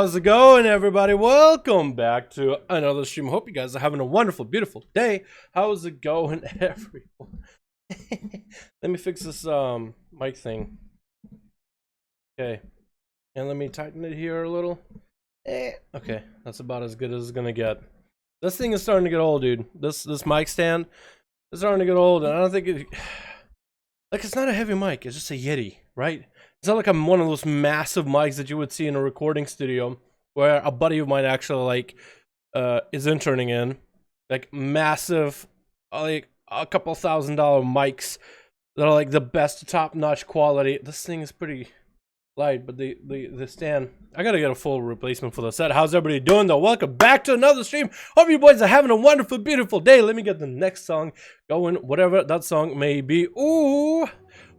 How's it going, everybody? Welcome back to another stream. Hope you guys are having a wonderful, beautiful day. How's it going, everyone? Let me fix this mic thing. Okay, and let me tighten it here a little. Okay, that's about as good as it's gonna get. This thing is starting to get old, dude. This mic stand is starting to get old, and I don't think it, like, it's not a heavy mic. It's just a Yeti, right? It's not like I'm one of those massive mics that you would see in a recording studio where a buddy of mine actually like is interning in, like massive, like a couple $1,000 mics that are like the best top-notch quality. This thing is pretty light, but the stand, I gotta get a full replacement for the set. How's everybody doing though? Welcome back to another stream. Hope you boys are having a wonderful, beautiful day. Let me get the next song going, whatever that song may be. Ooh.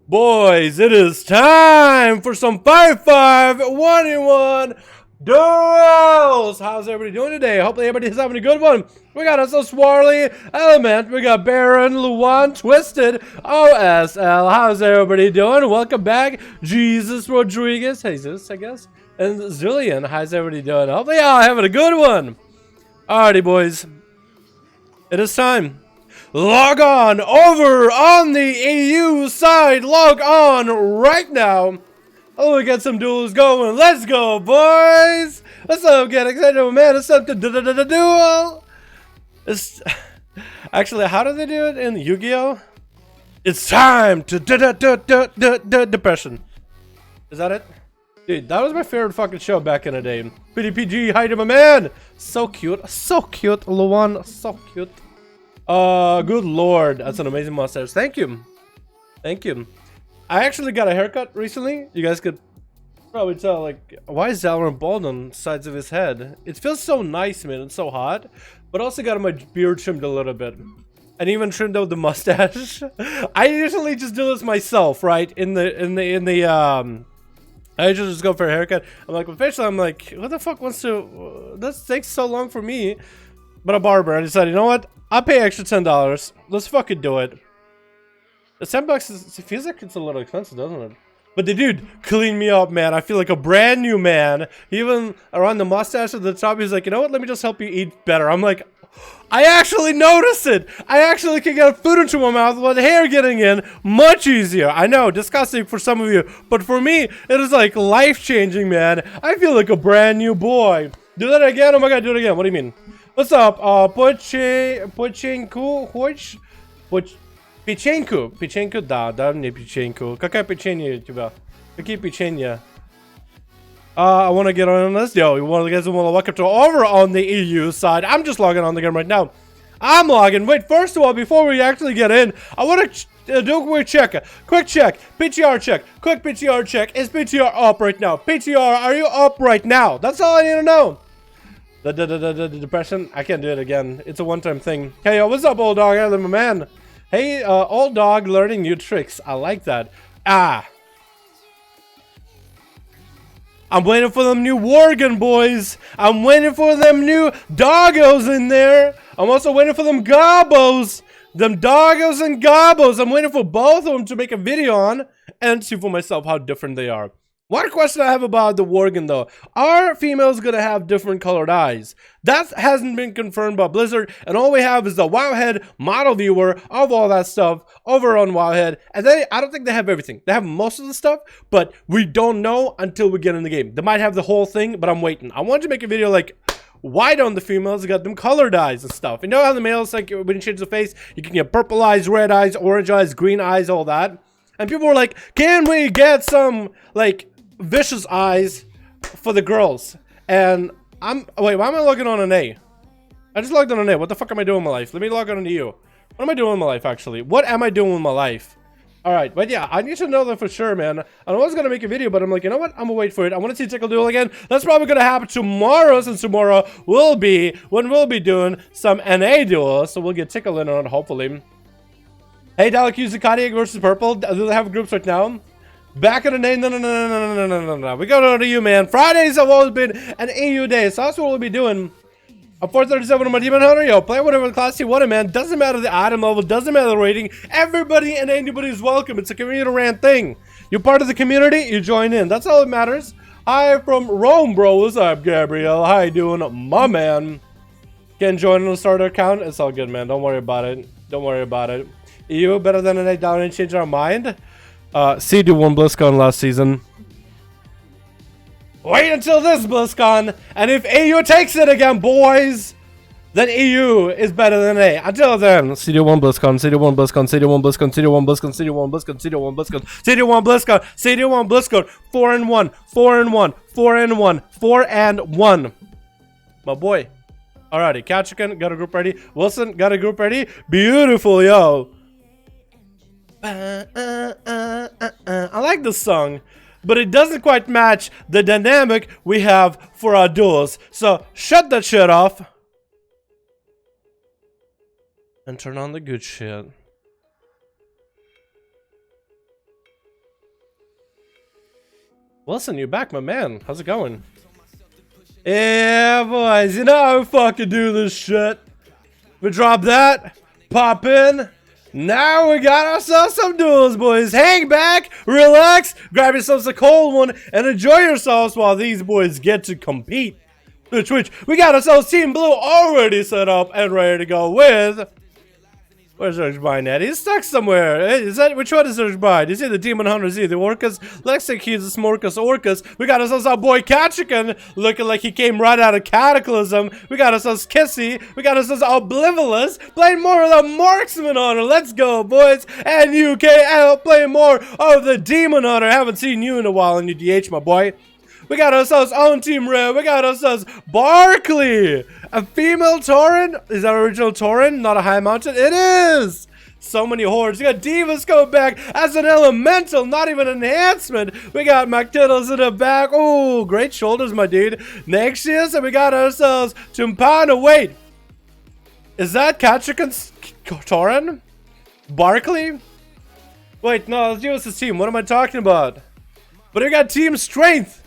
Boys, it is time for some 5V5 1v1 DUELS! How's everybody doing today? Hopefully everybody's having a good one. We got us a Swarly Element. We got Baron, Luan, Twisted, OSL. How's everybody doing? Welcome back. Jesus Rodriguez, Jesus, I guess. And Zillion, how's everybody doing? Hopefully y'all having a good one. Alrighty, boys. It is time. Log on over on the EU side. Log on right now. Oh, we got some duels going. Let's go, boys. What's up? Get excited, man. It's up to duel. It's actually, how do they do it in Yu-Gi-Oh? It's time to depression. Is that it? Dude, that was my favorite fucking show back in the day. PDPG, hi to my man. So cute, Luan, so cute. Good lord, that's an amazing mustache. Thank you. Thank you. I actually got a haircut recently. You guys could probably tell, like, why is Dalaran bald on the sides of his head? It feels so nice, man. It's so hot. But also got my beard trimmed a little bit. And even trimmed out the mustache. I usually just do this myself, right? I usually just go for a haircut. I'm like, officially, I'm like, what the fuck wants to... This takes so long for me. But a barber, I decided, you know what? I'll pay extra $10. Let's fucking do it. The $10 is, it feels like it's a little expensive, doesn't it? But the dude cleaned me up, man. I feel like a brand new man. Even around the mustache at the top, he's like, you know what? Let me just help you eat better. I'm like, I actually noticed it. I actually can get food into my mouth with hair getting in much easier. I know, disgusting for some of you. But for me, it is like life-changing, man. I feel like a brand new boy. Do that again? Oh my god, do it again. What do you mean? What's up? Печеньку, да, дай мне печеньку. Какая печенье у тебя? Какие печенья? I want to get on this. Yo, you guys want to welcome to over on the EU side. I'm just logging on the game right now. I'm logging. Wait, first of all, before we actually get in, I want to do a quick check. Quick check. PTR check. Quick PTR check. Is PTR up right now? PTR, are you up right now? That's all I need to know. The depression, I can't do it again. It's a one-time thing. Hey, yo, what's up, old dog? I'm my man. Hey, old dog learning new tricks. I like that. I'm waiting for them new Worgen boys. I'm waiting for them new doggos in there. I'm also waiting for them gobos. Them doggos and gobos. I'm waiting for both of them to make a video on and see for myself how different they are. One question I have about the Worgen though, are females gonna have different colored eyes? That hasn't been confirmed by Blizzard, and all we have is the Wowhead model viewer of all that stuff over on Wowhead, and I don't think they have everything. They have most of the stuff, but we don't know until we get in the game. They might have the whole thing, but I'm waiting. I want to make a video like, why don't the females got them colored eyes and stuff? You know how the males, like, when you change the face, you can get purple eyes, red eyes, orange eyes, green eyes, all that. And people were like, can we get some, like, vicious eyes for the girls? And wait, why am I logging on an A? I just logged on an A. What the fuck am I doing with my life? Let me log on to you. What am I doing with my life, actually? What am I doing with my life? Alright, but yeah, I need to know that for sure, man. I was gonna make a video, but I'm like, you know what? I'm gonna wait for it. I want to see Tickle Duel again. That's probably gonna happen tomorrow, since tomorrow will be when we'll be doing some NA duels. So we'll get Tickle in on it, hopefully. Hey, Dalek Zakati versus Purple. Do they have groups right now? Back in the day, no. We go to you, man. Fridays have always been an EU day, so that's what we'll be doing. A 437 on my Demon Hunter, yo, play whatever class you want, man. Doesn't matter the item level, doesn't matter the rating. Everybody and anybody is welcome. It's a community rant thing. You're part of the community, you join in. That's all that matters. Hi from Rome, bro. What's up, Gabriel? How you doing, my man? Can join on the starter account. It's all good, man. Don't worry about it. Don't worry about it. EU better than an 8 down and change our mind. CD won BlizzCon last season. Wait until this BlizzCon, and if EU takes it again, boys, then EU is better than A. Until then, CD1 BlizzCon, CD1 BlizzCon, CD1 BlizzCon, CD1 BlizzCon, CD1 BlizzCon, CD1 BlizzCon, CD1 BlizzCon, CD1 BlizzCon, 4-1, 4-1, 4-1, 4-1. My boy. Alrighty, Kachikan, got a group ready. Wilson, got a group ready. Beautiful, yo. I like this song, but it doesn't quite match the dynamic we have for our duels. So shut that shit off and turn on the good shit. Wilson, you back, my man. How's it going? Yeah, boys, you know how we fucking do this shit. We drop that, pop in. Now we got ourselves some duels, boys. Hang back, relax, grab yourselves a cold one, and enjoy yourselves while these boys get to compete. Twitch, we got ourselves Team Blue already set up and ready to go with... Where's Urgebine at? He's stuck somewhere. Is that, which one is Urgebine? Is he the Demon Hunter? Is he the Orcus? Looks like he's the Smorcus Orcus. We got ourselves our boy Kachikan, looking like he came right out of Cataclysm. We got ourselves Kissy. We got ourselves Oblivious, playing more of the Marksman Hunter. Let's go, boys. And UKL playing more of the Demon Hunter. Haven't seen you in a while in your DH, my boy. We got ourselves on Team Red. We got ourselves Barkley. A female Tauren. Is that original Tauren? Not a high mountain? It is. So many hordes. We got Divas coming back as an elemental, not even an enhancement. We got McTiddles in the back. Oh, great shoulders, my dude. Nexius, and we got ourselves Tumpana. Wait. Is that Kachikan's Tauren? Barkley? Wait, no, let's use this team. What am I talking about? But we got Team Strength.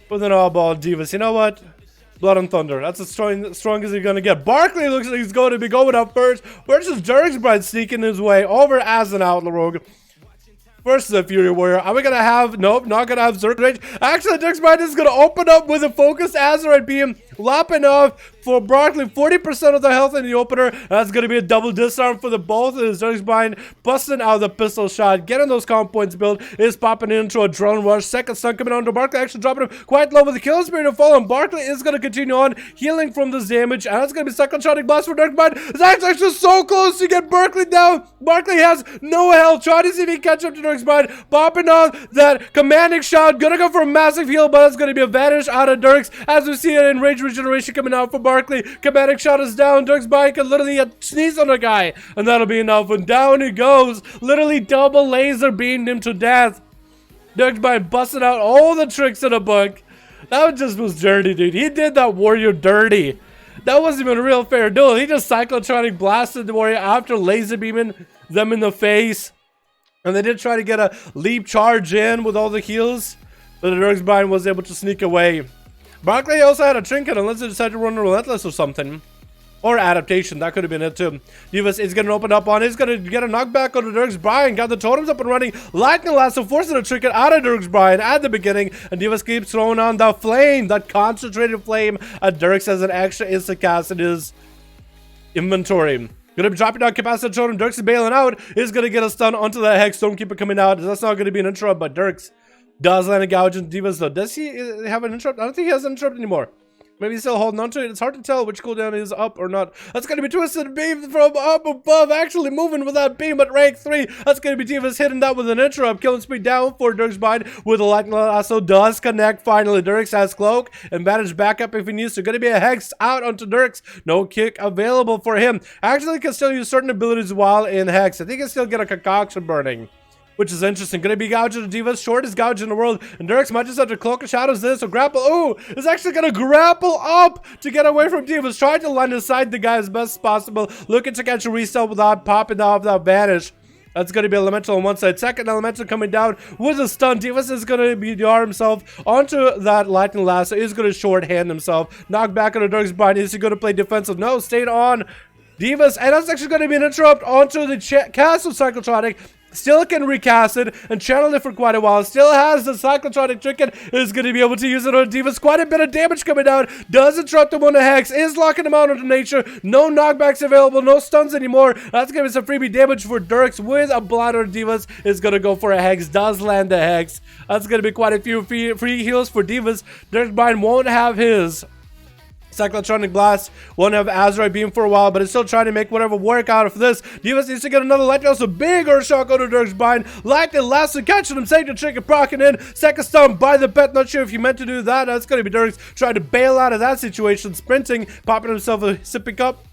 With an all-ball Divas. You know what? Blood and Thunder. That's as strong as you're gonna get. Barkley looks like he's going to be going up first. Versus Dirksbride sneaking his way over as an Outlaw Rogue. Versus a Fury Warrior. Are we gonna have... Nope, not gonna have Zerg range. Actually, Dirksbride is gonna open up with a focused Azeroth beam. Lopping off for Barkley 40% of the health in the opener. That's gonna be a double disarm for the both of the Dirksbride. Busting out the pistol shot. Getting those comp points built. Is popping into a drone rush. Second stun coming onto Barkley. Actually dropping him quite low with the kill spirit to fall. And Barkley is gonna continue on healing from this damage. And that's gonna be Psychotronic Blast for Dirksbride. Zach's actually so close to get Barkley down. Barkley has no health. Trying to see if he can catch up to Dirksbride. Popping on that commanding shot. Gonna go for a massive heal, but it's gonna be a vanish out of Dirks. As we see it in range regeneration coming out for Barkley. Commanding shot is down. Dirksbride can literally sneeze on a guy. And that'll be enough. And down he goes. Literally double laser beamed him to death. Dirksbride busted out all the tricks in the book. That just was dirty, dude. He did that warrior dirty. That wasn't even a real fair duel. He just cyclotronic blasted the warrior after laser beaming them in the face. And they did try to get a leap charge in with all the heals. But the Dirksbride was able to sneak away. Barkley also had a trinket unless they decided to run Relentless or something. Or Adaptation, that could have been it too. Divas is going to open up on it. He's going to get a knockback on the Dirksbride. Got the totems up and running. Lightning Lasso forcing a trinket out of Dirksbride at the beginning. And Divas keeps throwing on the flame. That concentrated flame. Dirks has an extra instant cast in his inventory. Gonna be dropping down Capacitor Totem. Dirks is bailing out. Is gonna get a stun onto the Hex. Stormkeeper coming out. That's not gonna be an interrupt, but Dirks does land a gouge in Divas though. Does he have an interrupt? I don't think he has an interrupt anymore. Maybe he's still holding on to it. It's hard to tell which cooldown is up or not. That's going to be Twisted Beam from up above. Actually moving with that beam at rank 3. That's going to be Divas hitting that with an interrupt. Killing speed down for Dirksbride with a Lightning Lasso. Does connect finally. Dirks has Cloak and Bandage backup if he needs to. Going to be a Hex out onto Dirks. No kick available for him. Actually can still use certain abilities while in Hex. I think he can still get a Concoction burning. Which is interesting. Gonna be gouging the Divas. Shortest gouge in the world. And Dirks might just have to Cloak of Shadows this or grapple. Oh, is actually gonna grapple up to get away from Divas. Trying to line aside the guy as best as possible. Looking to catch a reset without popping off that vanish. That's going to be Elemental on one side. Second Elemental coming down with a stun. Divas is going to BDR himself onto that Lightning Lasso. He's going to shorthand himself. Knock back on the Dirksbride. Is he going to play defensive? No, stayed on Divas. And that's actually going to be an interrupt onto the Castle Cyclotronic. Still can recast it and channel it for quite a while. Still has the cyclotronic trinket. Is going to be able to use it on Divas. Quite a bit of damage coming out. Does interrupt him on the Hex. Is locking him out onto nature. No knockbacks available. No stuns anymore. That's going to be some freebie damage for Dirks with a blind on Divas. Is going to go for a Hex. Does land the Hex. That's going to be quite a few free heals for Divas. Dirks Bryan won't have his Cyclotronic Blast, won't have Azeroth Beam for a while, but it's still trying to make whatever work out of this. Divas needs to get another Lightning Lasso, big Earthshock on to Dirks Bryan. Lightning Lasso catching him, save the trick and procking in. Second stun by the pet, not sure if you meant to do that. That's going to be Dirks trying to bail out of that situation, sprinting, popping himself a sippy cup.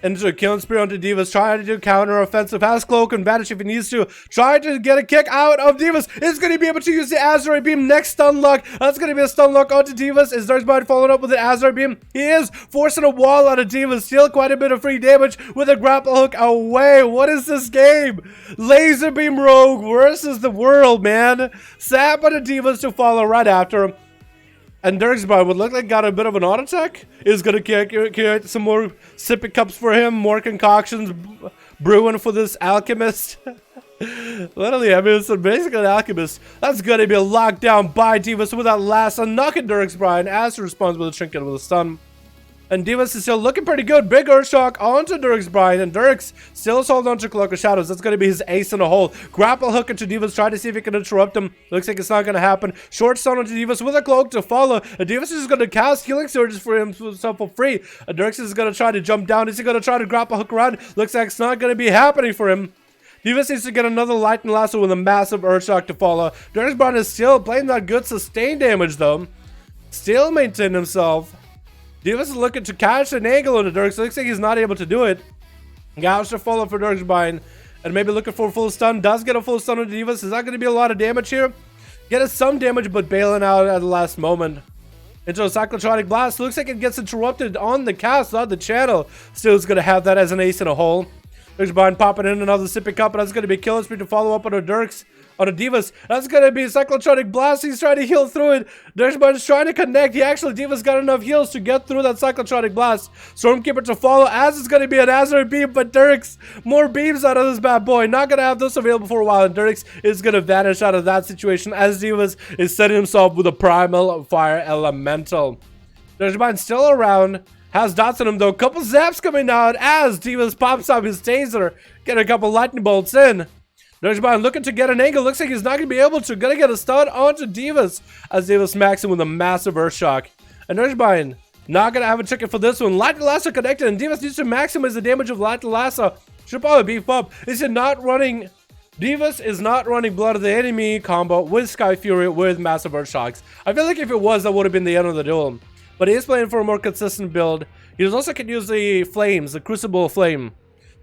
Into a killing spree onto Divas, trying to do counter offensive, has cloak and vanish if he needs to, trying to get a kick out of Divas, is going to be able to use the Azeroth Beam, next stun lock, that's going to be a stun lock onto Divas. Is Dirks Bryan following up with an Azeroth Beam? He is forcing a wall out of Divas, still quite a bit of free damage with a grapple hook away. What is this game? Laser Beam Rogue versus the world, man. Sap on the Divas to follow right after him. And Dirks Bryan would look like got a bit of an auto attack. Is going to create some more sippy cups for him. More concoctions brewing for this alchemist. Literally, I mean, it's basically an alchemist. That's going to be locked down by Divas with that last knocking Dirks Bryan as he responds with a trinket with a stun. And Divas is still looking pretty good. Big Earthshock onto Dirks Bryan. And Dirks still is holding on to Cloak of Shadows. That's going to be his ace in the hole. Grapple hook into Divas. Try to see if he can interrupt him. Looks like it's not going to happen. Short stun onto Divas with a cloak to follow. And Divas is going to cast healing surges for himself for free. And Dirks is going to try to jump down. Is he going to try to grapple hook around? Looks like it's not going to be happening for him. Divas needs to get another Lightning Lasso with a massive Earthshock to follow. Dirks Bryan is still playing that good sustained damage though. Still maintaining himself. Divas is looking to catch an angle on the Dirks. Looks like he's not able to do it. Gouge to follow for Dirks Bryan. And maybe looking for a full stun. Does get a full stun on Divas. Is that going to be a lot of damage here? Get us some damage, but bailing out at the last moment. Into a Cyclotronic Blast. Looks like it gets interrupted on the cast, not the channel. Still is going to have that as an ace in a hole. Dirks Bryan popping in another sippy cup. And that's going to be killing spree to follow up on the Dirks. On the Divas, that's gonna be Cyclotronic Blast. He's trying to heal through it. Dirks Bryan's trying to connect. Divas got enough heals to get through that Cyclotronic Blast. Stormkeeper to follow, as it's gonna be an Azeroth Beam, but Dirks, more beams out of this bad boy. Not gonna have this available for a while, and Dirks is gonna vanish out of that situation as Divas is setting himself with a Primal Fire Elemental. Dirks Bryan's still around. Has dots on him though. Couple zaps coming out as Divas pops up his taser. Get a couple lightning bolts in. Dirks Bryan looking to get an angle. Looks like he's not going to be able to. Gonna get a stun onto Divas as Divas smacks him with a massive Earthshock. And Dirks Bryan not going to have a ticket for this one. Lightning Lasso connected, and Divas needs to maximize the damage of Lightning Lasso. Should probably beef up. Is it not running? Divas is not running Blood of the Enemy combo with Sky Fury with massive Earthshocks. I feel like if it was, that would have been the end of the duel. But he is playing for a more consistent build. He also can use the flames, the Crucible Flame,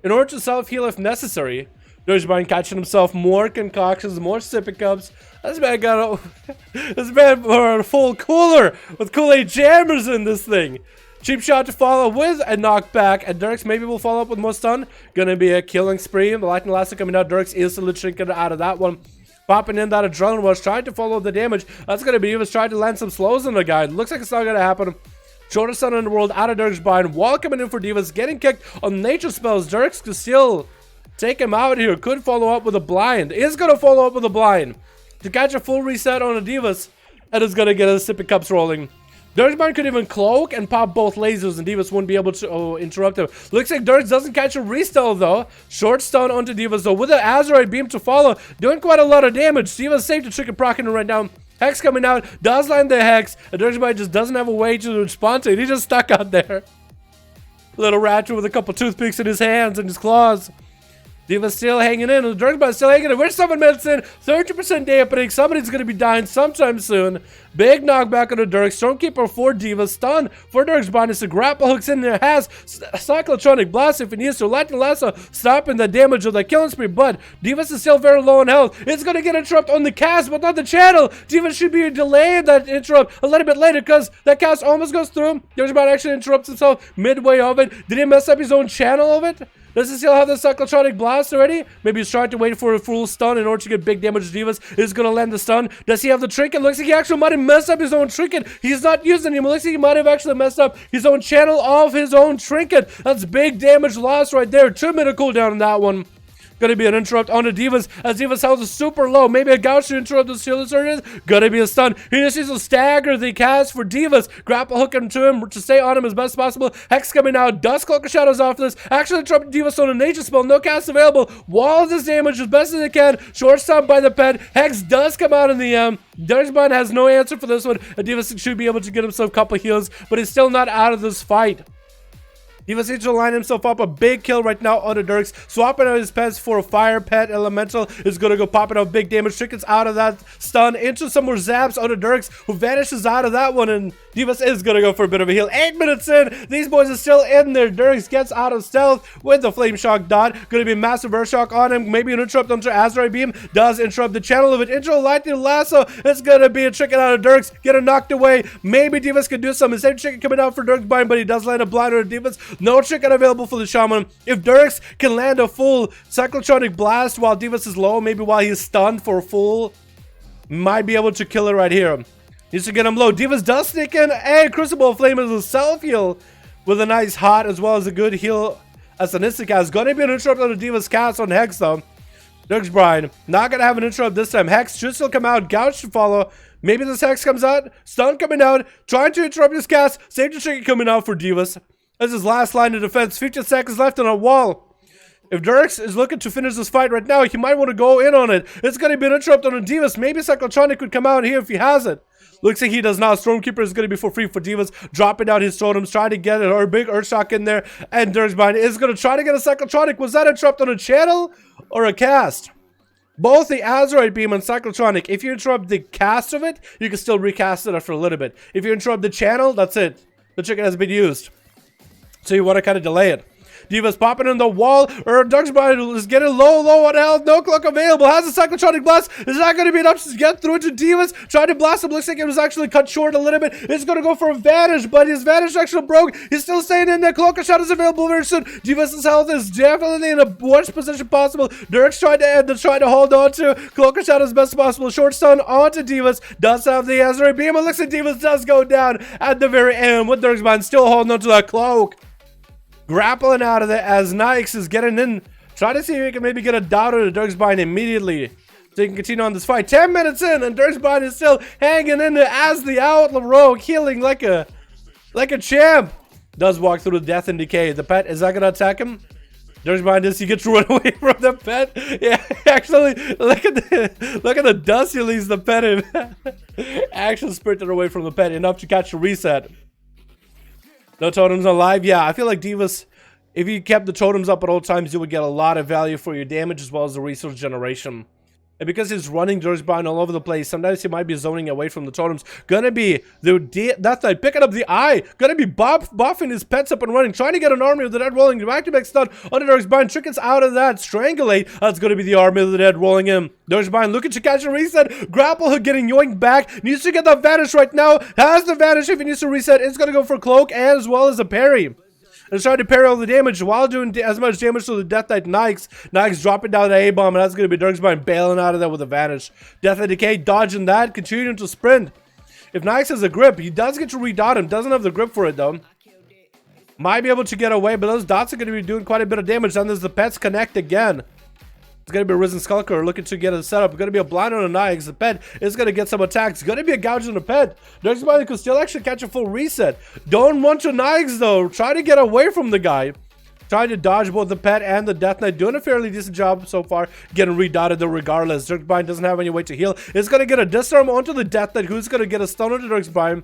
in order to self-heal if necessary. Dirks Bryan catching himself more concoctions, more sippy cups. This man got this man for a full cooler with Kool-Aid jammers in this thing. Cheap shot to follow with a knockback, and Dirks maybe will follow up with more stun. Gonna be a killing spree. The Lightning Lasso coming out. Dirks instantly trinket out of that one. Popping in that adrenaline was trying to follow the damage. That's gonna be Divas trying to land some slows on the guy. Looks like it's not gonna happen. Shortest stun in the world out of Dirks Bryan. Wall coming in for Divas, getting kicked on nature spells. Dirks could still take him out here. Could follow up with a blind. Is going to follow up with a blind to catch a full reset on the Divas. And is going to get a sippy cups rolling. Dirks Bryan could even cloak and pop both lasers, and Divas wouldn't be able to interrupt him. Looks like Dirks doesn't catch a restyle though. Short stun onto Divas though with an Azeroth Beam to follow. Doing quite a lot of damage. Divas safe to trick and proc him right now. Hex coming out. Does land the Hex. And Dirks Bryan just doesn't have a way to respond to it. He's just stuck out there. Little Ratchet with a couple toothpicks in his hands and his claws. Divas still hanging in, and the Dirks Bryan still hanging in. Where's someone medicine? 30% dampening. Somebody's going to be dying sometime soon. Big knockback on the Dirks. Stormkeeper for Divas. Stun for Dirks Bryan. It's a grapple hooks in there. Has Cyclotronic Blast if he needs to. Lightning Lasso stopping the damage of the killing spree. But Divas is still very low on health. It's going to get interrupt on the cast, but not the channel. Divas should be delaying that interrupt a little bit later because that cast almost goes through. Dirks Bryan actually interrupts himself midway of it. Did he mess up his own channel of it? Does he still have the Cyclotronic Blast already? Maybe he's trying to wait for a full stun in order to get big damage to Divas. Is going to land the stun. Does he have the trinket? Looks like he actually might have messed up his own trinket. He's not using him. Looks like he might have actually messed up his own channel of his own trinket. That's big damage loss right there. 2-minute cooldown on that one. Gonna be an interrupt on the Divas as Divas health is super low. Maybe a gouge to interrupt the shield surges. Gonna be a stun. He just needs to stagger the cast for Divas. Grapple hook him to him to stay on him as best possible. Hex coming out. Dust Cloak of Shadows off this. Actually interrupt Divas on a nature spell. No cast available. Wall this damage as best as it can. Short stop by the pet. Hex does come out in the end. Darksbond has no answer for this one. Divas should be able to get himself a couple heals, but he's still not out of this fight. Divas needs to line himself up a big kill right now on the Dirks. Swapping out his pets for a fire pet elemental is going to go popping out big damage. Chickens out of that stun into some more zaps on the Dirks, who vanishes out of that one. And Divas is going to go for a bit of a heal. 8 minutes in, these boys are still in there. Dirks gets out of stealth with the Flame Shock dot. Going to be a massive Earth Shock on him. Maybe an interrupt onto Azeroth Beam. Does interrupt the channel of it. Into a Lightning Lasso. It's going to be a chicken out of Dirks. Get him knocked away. Maybe Divas can do something. Same chicken coming out for Dirks bind, but he does land a blind on Divas. No chicken available for the Shaman. If Dirks can land a full Cyclotronic Blast while Divas is low, maybe while he's stunned for a full, might be able to kill it right here. Needs to get him low. Divas does sneak in, and Crucible Flame is a self-heal with a nice hot as well as a good heal as an instant cast. Gonna be an interrupt on the Divas cast on Hex though. Dirks Brine, not gonna have an interrupt this time. Hex should still come out. Gouge to follow. Maybe this Hex comes out. Stun coming out. Trying to interrupt his cast. Safety Chicken coming out for Divas. This is his last line of defense. 15 seconds left on a wall. If Dirks is looking to finish this fight right now, he might want to go in on it. It's going to be an interrupt on a Divas. Maybe Cyclotronic could come out here if he has it. Looks like he does not. Stormkeeper is going to be for free for Divas. Dropping out his totems, trying to get a big Earth Shock in there. And Dirks behind is going to try to get a Cyclotronic. Was that interrupt on a channel or a cast? Both the Azeroth Beam and Cyclotronic. If you interrupt the cast of it, you can still recast it after a little bit. If you interrupt the channel, that's it. The chicken has been used. So you want to kind of delay it. Divas popping in the wall, or Darksbond is getting low on health, no cloak available, has a Cyclotronic Blast, is not going to be enough to get through to Divas, trying to blast him, looks like it was actually cut short a little bit, it's going to go for a Vanish, but his Vanish actually broke, he's still staying in there, Cloak of Shadows available very soon, Divas' health is definitely in the worst position possible, Dirk's trying to end, trying to hold on to Cloak of Shadows best possible, short stun onto Divas, does have the Azeroth Beam, and looks like Divas does go down at the very end, with Darksbond still holding on to that Cloak. Grappling out of there as Nyx is getting in. Try to see if he can maybe get a dot on the Dirksbine immediately, so he can continue on this fight. 10 minutes in, and Dirksbine is still hanging in there as the Outlaw Rogue, healing like a champ. Does walk through the Death and Decay. The pet, is that gonna attack him? Dirksbine does, he gets to run away from the pet. Yeah, actually, look at the dust he leaves the pet in. Action sprinted away from the pet enough to catch a reset. No totems alive. Yeah, I feel like Divas, if you kept the totems up at all times, you would get a lot of value for your damage as well as the resource generation. And because he's running Dirksbine all over the place, sometimes he might be zoning away from the totems. Gonna be the Death Knight picking up the eye. Gonna be buffing his pets up and running, trying to get an army of the dead rolling. Back-to-back stun on the Dirksbine. Chickens out of that. Strangulate. That's gonna be the army of the dead rolling in. Dirksbine looking to catch a reset. Grapple hook getting yoinked back. Needs to get the Vanish right now. Has the Vanish if he needs to reset. It's gonna go for Cloak as well as a parry. And trying to parry all the damage while doing as much damage to the Death Knight Nyx. Nyx dropping down the A-bomb, and that's going to be Dirksbine bailing out of there with a Vanish. Death and Decay dodging that, continuing to sprint. If Nyx has a grip, he does get to re-dot him. Doesn't have the grip for it though. Might be able to get away, but those dots are going to be doing quite a bit of damage. Then there's the pets connect again. It's going to be a Risen Skulker looking to get a setup. It's going to be a blind on a Nyx. The pet is going to get some attacks. It's going to be a gouge on the pet. Dirksbine could still actually catch a full reset. Don't want to Nyx though. Try to get away from the guy. Trying to dodge both the pet and the Death Knight. Doing a fairly decent job so far. Getting redotted though regardless. Dirksbine doesn't have any way to heal. It's going to get a disarm onto the Death Knight, who's going to get a stun onto Dirksbine.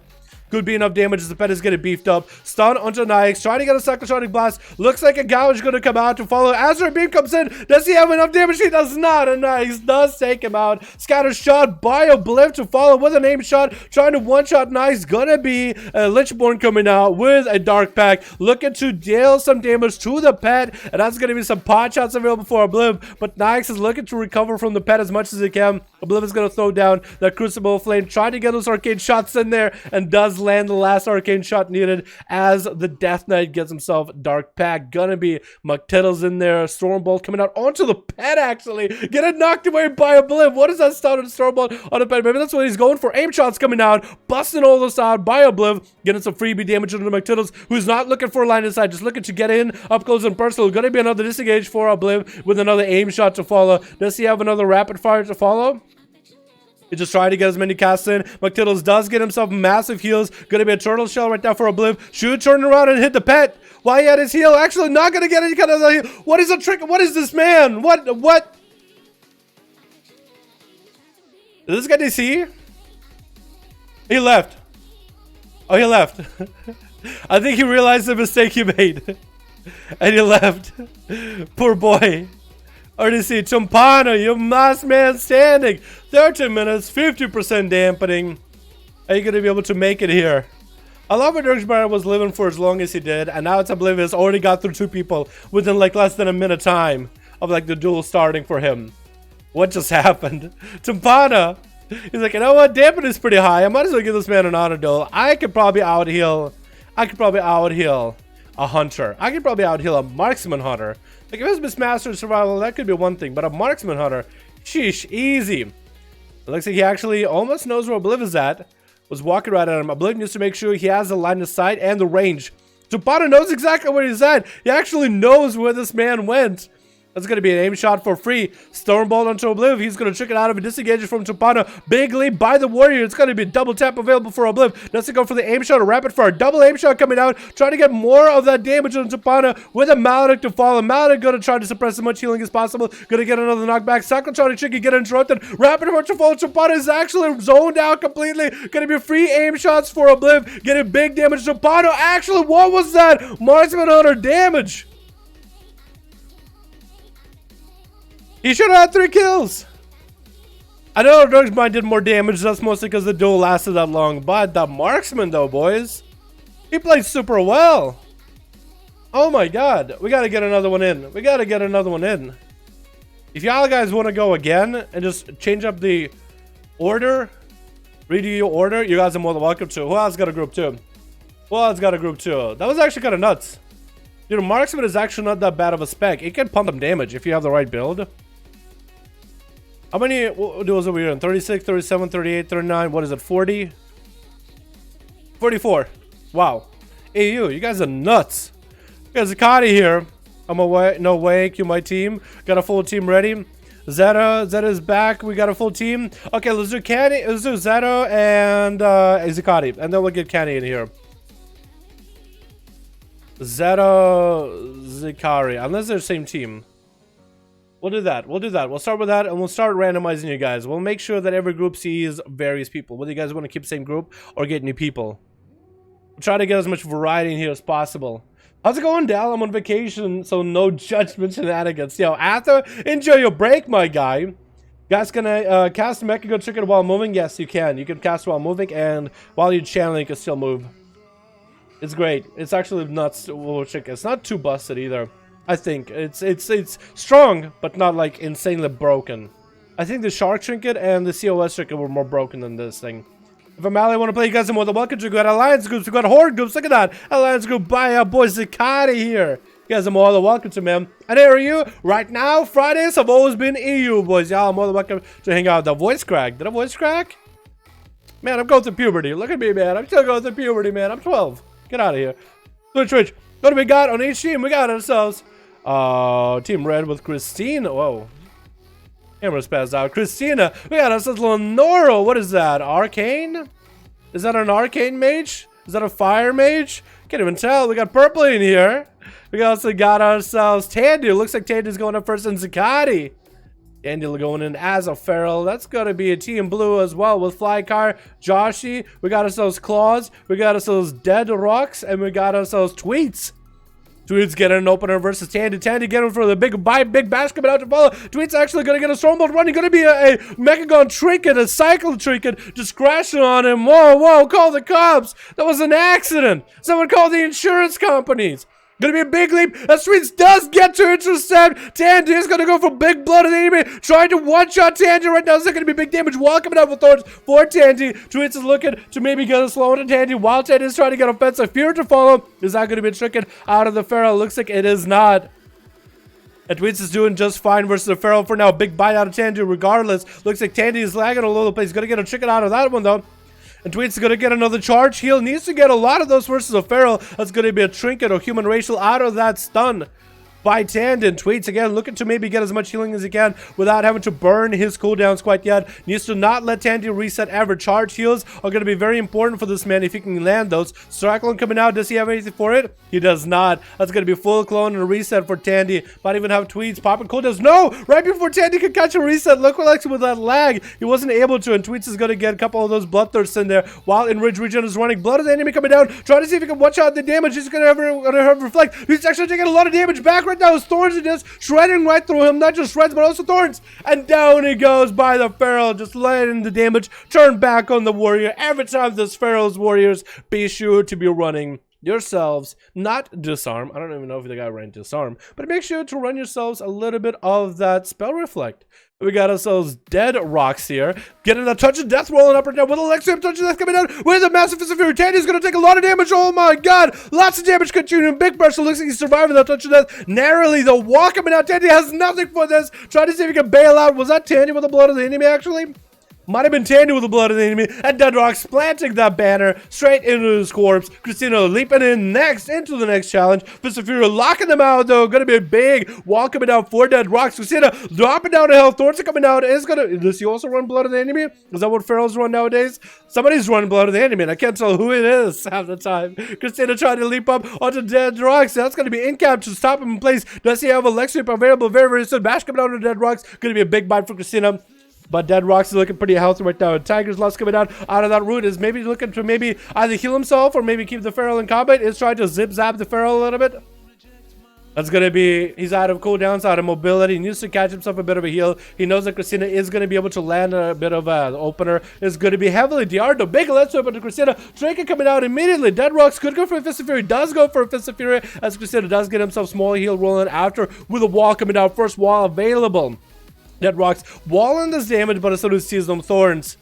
Could be enough damage as the pet is getting beefed up. Stun onto Nyx, trying to get a Cyclotronic Blast. Looks like a gouge going to come out to follow. Azeroth Beam comes in. Does he have enough damage? He does not. And Nyx does take him out. Scatter shot by Obliv to follow with an aim shot. Trying to one-shot Nyx. Gonna be a Lichborn coming out with a Dark Pack. Looking to deal some damage to the pet. And that's going to be some pot shots available for Obliv. But Nyx is looking to recover from the pet as much as he can. Obliv is going to throw down that Crucible Flame, trying to get those arcane shots in there, and does land the last arcane shot needed as the Death Knight gets himself Dark Pack. Gonna be McTiddles in there. Stormbolt coming out onto the pet, actually. Get it knocked away by Obliv. What is that stun on Stormbolt on the pet? Maybe that's what he's going for. Aim shots coming out, busting all this out by Obliv, getting some freebie damage into McTiddles, who's not looking for a line of sight, just looking to get in up close and personal. Gonna be another disengage for Obliv with another aim shot to follow. Does he have another rapid fire to follow? He's just trying to get as many casts in. McTiddles does get himself massive heals. Gonna be a turtle shell right now for Obliv. Should turn around and hit the pet. Why he had his heal? Actually not gonna get any kind of heal. What is a trick? What is this man? What? Did this guy DC? He left. Oh, he left. I think he realized the mistake he made. And he left. Poor boy. RDC, Chumpana, you last man standing. 13 minutes, 50% dampening. Are you going to be able to make it here? I love what Dirksmeyer was living for as long as he did. And now it's Oblivious. Already got through 2 people within like less than a minute time of like the duel starting for him. What just happened? Chumpana. He's like, you know what? Dampen is pretty high. I might as well give this man an auto duel. I could probably out heal. I could probably out heal a hunter. I could probably out heal a marksman hunter. Like if it was Master Survival, that could be one thing, but a marksman hunter, sheesh, easy. It looks like he actually almost knows where Obliv is at. Was walking right at him. Obliv needs to make sure he has the line of sight and the range. Chumpana knows exactly where he's at. He actually knows where this man went. That's going to be an aim shot for free. Stormbolt onto Obliv. He's going to trick it out of a disengage from Chumpana. Big lead by the Warrior. It's going to be a double tap available for Obliv. Does he go for the aim shot or rapid fire? Double aim shot coming out. Trying to get more of that damage on Chumpana with a Maledict to follow. Maledict going to try to suppress as much healing as possible. Going to get another knockback. Cyclotronic Chicky get interrupted. Rapid fire to follow. Chumpana is actually zoned out completely. Going to be free aim shots for Obliv. Getting big damage. Chumpana actually, what was that? Marksman Hunter damage. He should have had 3 kills. I know Dirksmine did more damage. That's mostly because the duel lasted that long. But the marksman, though, boys, he played super well. Oh my god. We got to get another one in. We got to get another one in. If y'all guys want to go again and just change up the order, redo your order, you guys are more than welcome to. Who else got a group 2? Who else got a group 2? That was actually kind of nuts. Dude, marksman is actually not that bad of a spec. It can pump some damage if you have the right build. How many duels are we in? 36, 37, 38, 39. What is it? 40? 44. Wow. AU, you guys are nuts. You guys are Kadi here. I'm away. No way. Q my team. Got a full team ready. Zeta is back. We got a full team. Okay, let's do Canny. Let's do Zeta and Izakati. And then we'll get Canny in here. Zeta, Zikari. Unless they're the same team. We'll do that. We'll do that. We'll start with that, and we'll start randomizing you guys. We'll make sure that every group sees various people. Whether you guys want to keep the same group or get new people. We'll try to get as much variety in here as possible. How's it going, Dal? I'm on vacation, so no judgment shenanigans. Yo, after, enjoy your break, my guy. Guys, can I cast Mecha Go Chicken while moving? Yes, you can. You can cast while moving, and while you're channeling, you can still move. It's great. It's actually nuts. It's not too busted either. I think it's strong, but not like insanely broken. I think the Shark Trinket and the COS Trinket were more broken than this thing. If I'm want to play, you guys are more than welcome to. We got Alliance groups, we got Horde groups. Look at that, Alliance group by our boy Zakati here. You guys are more than welcome to, man. And here are you right now. Fridays have always been EU, boys. Y'all are more than welcome to hang out. The voice crack. Did I voice crack? Man, I'm going through puberty. Look at me, man. I'm still going through puberty, man. I'm 12. Get out of here. Twitch. What do we got on each team? We got ourselves Team Red with Christina. Whoa. Camera's passed out. Christina. We got ourselves Lenora. What is that? Arcane? Is that an Arcane mage? Is that a fire mage? Can't even tell. We got Purple in here. We also got ourselves Tandy. Looks like Tandy's going up first in Zakati. Tandy going in as a feral. That's going to be a Team Blue as well with Flycar, Joshi. We got ourselves Claws. We got ourselves Dead Rocks. And we got ourselves Tweets. Tweets getting an opener versus Tandy. Tandy getting for the big bash coming out to follow. Tweets actually going to get a Stormbolt running. Going to be a Mechagon Trinket, a Cycle Trinket, just crashing on him. Whoa, call the cops. That was an accident. Someone call the insurance companies. Gonna be a big leap. As Sweets does get to intercept. Tandy is gonna go for big blood of the enemy. Trying to one-shot Tandy right now. Is it gonna be big damage? Wall coming out with thorns for Tandy. Tweets is looking to maybe get a slow into Tandy. While Tandy is trying to get offensive. Fear to follow. Is that gonna be tricking out of the Pharaoh? Looks like it is not. And Tweets is doing just fine versus the Pharaoh for now. Big bite out of Tandy regardless. Looks like Tandy is lagging a little bit. He's gonna get a chicken out of that one though. And Tweets is going to get another charge heal. Needs to get a lot of those versus a Pharaoh. That's going to be a trinket or human racial out of that stun by Tandon. Tweets again looking to maybe get as much healing as he can without having to burn his cooldowns quite yet. Needs to not let Tandy reset ever. Charge heals are going to be very important for this man if he can land those. Cyclone coming out. Does he have anything for it? He does not. That's going to be full clone and a reset for Tandy. Might even have Tweets popping cooldowns. No! Right before Tandy could catch a reset. Look what like with that lag. He wasn't able to, and Tweets is going to get a couple of those bloodthirsts in there while Enraged Regen is running. Blood of the enemy coming down. Trying to see if he can watch out the damage. He's going to have reflect. He's actually taking a lot of damage back right now. His thorns are just shredding right through him. Not just shreds, but also thorns. And down he goes by the Pharaoh, just letting the damage turn back on the warrior. Every time this Pharaoh's warriors, be sure to be running yourselves, not disarm. I don't even know if the guy ran disarm, but make sure to run yourselves a little bit of that spell reflect. We got ourselves dead rocks here. Getting a touch of death rolling up right now with Alexium touch of death coming down with a massive fist of fury. Tandy's gonna take a lot of damage. Oh my god. Lots of damage continuing. Big pressure. Looks like he's surviving that touch of death. Narrowly, the wall coming out. Tandy has nothing for this. Trying to see if he can bail out. Was that Tandy with the blood of the enemy actually? Might have been Tandy with the blood of the enemy. And Deadrock's planting that banner straight into his corpse. Christina leaping in next into the next challenge. Fist of Fury locking them out though. Gonna be a big wall coming down for Deadrocks. Christina dropping down to health. Thorns are coming out. Does he also run blood of the enemy? Is that what Pharaohs run nowadays? Somebody's running blood of the enemy and I can't tell who it is half the time. Christina trying to leap up onto Deadrocks. That's gonna be in cap to stop him in place. Does he have a Lexip available very, very soon? Bash coming out to Deadrocks. Gonna be a big bite for Christina. But Dead Rocks is looking pretty healthy right now. And Tiger's Lost coming out of that root is maybe looking to maybe either heal himself or maybe keep the Pharaoh in combat. Is trying to zip-zap the Pharaoh a little bit. That's going to be, he's out of cooldowns, out of mobility. He needs to catch himself a bit of a heal. He knows that Christina is going to be able to land a bit of an opener. It's going to be heavily DR'd. Big let's open to Christina. Draken coming out immediately. Dead Rocks could go for a Fist of Fury. Does go for a Fist of Fury as Christina does get himself small heal rolling after with a wall coming down. First wall available. Dead Rocks walling this damage, but as soon as he sees them thorns,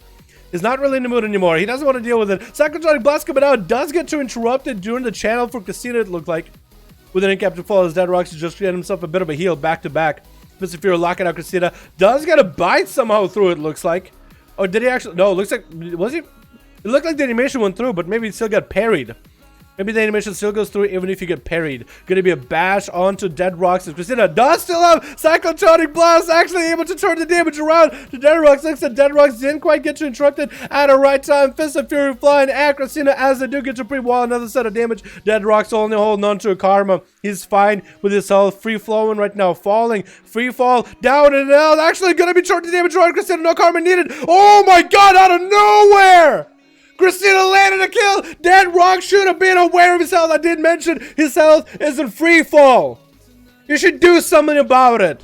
is not really in the mood anymore. He doesn't want to deal with it. Psychotronic Blast coming out does get to interrupted during the channel for Christina, it looked like. With an incap to fall as Dead Rocks just get himself a bit of a heal back to back. Mr. Fury locking out Christina. Does get a bite somehow through it, looks like. Or did he actually? No, it looks like, was he? It looked like the animation went through, but maybe he still got parried. Maybe the animation still goes through even if you get parried. Gonna be a bash onto Dead Rocks. And Christina does still have Cyclotronic Blast, actually able to turn the damage around to Dead Rocks. Looks like Dead Rocks didn't quite get you interrupted at the right time. Fist of Fury flying at Christina as they do get to pre-wall. Another set of damage. Dead Rocks only holding on to a karma. He's fine with his health. Free flowing right now. Falling. Free fall. Down and out. Actually gonna be turning the damage around Christina. No karma needed. Oh my god, out of nowhere! Christina landed a kill. Dead Rock should have been aware of his health. I did mention his health is in free fall. You should do something about it.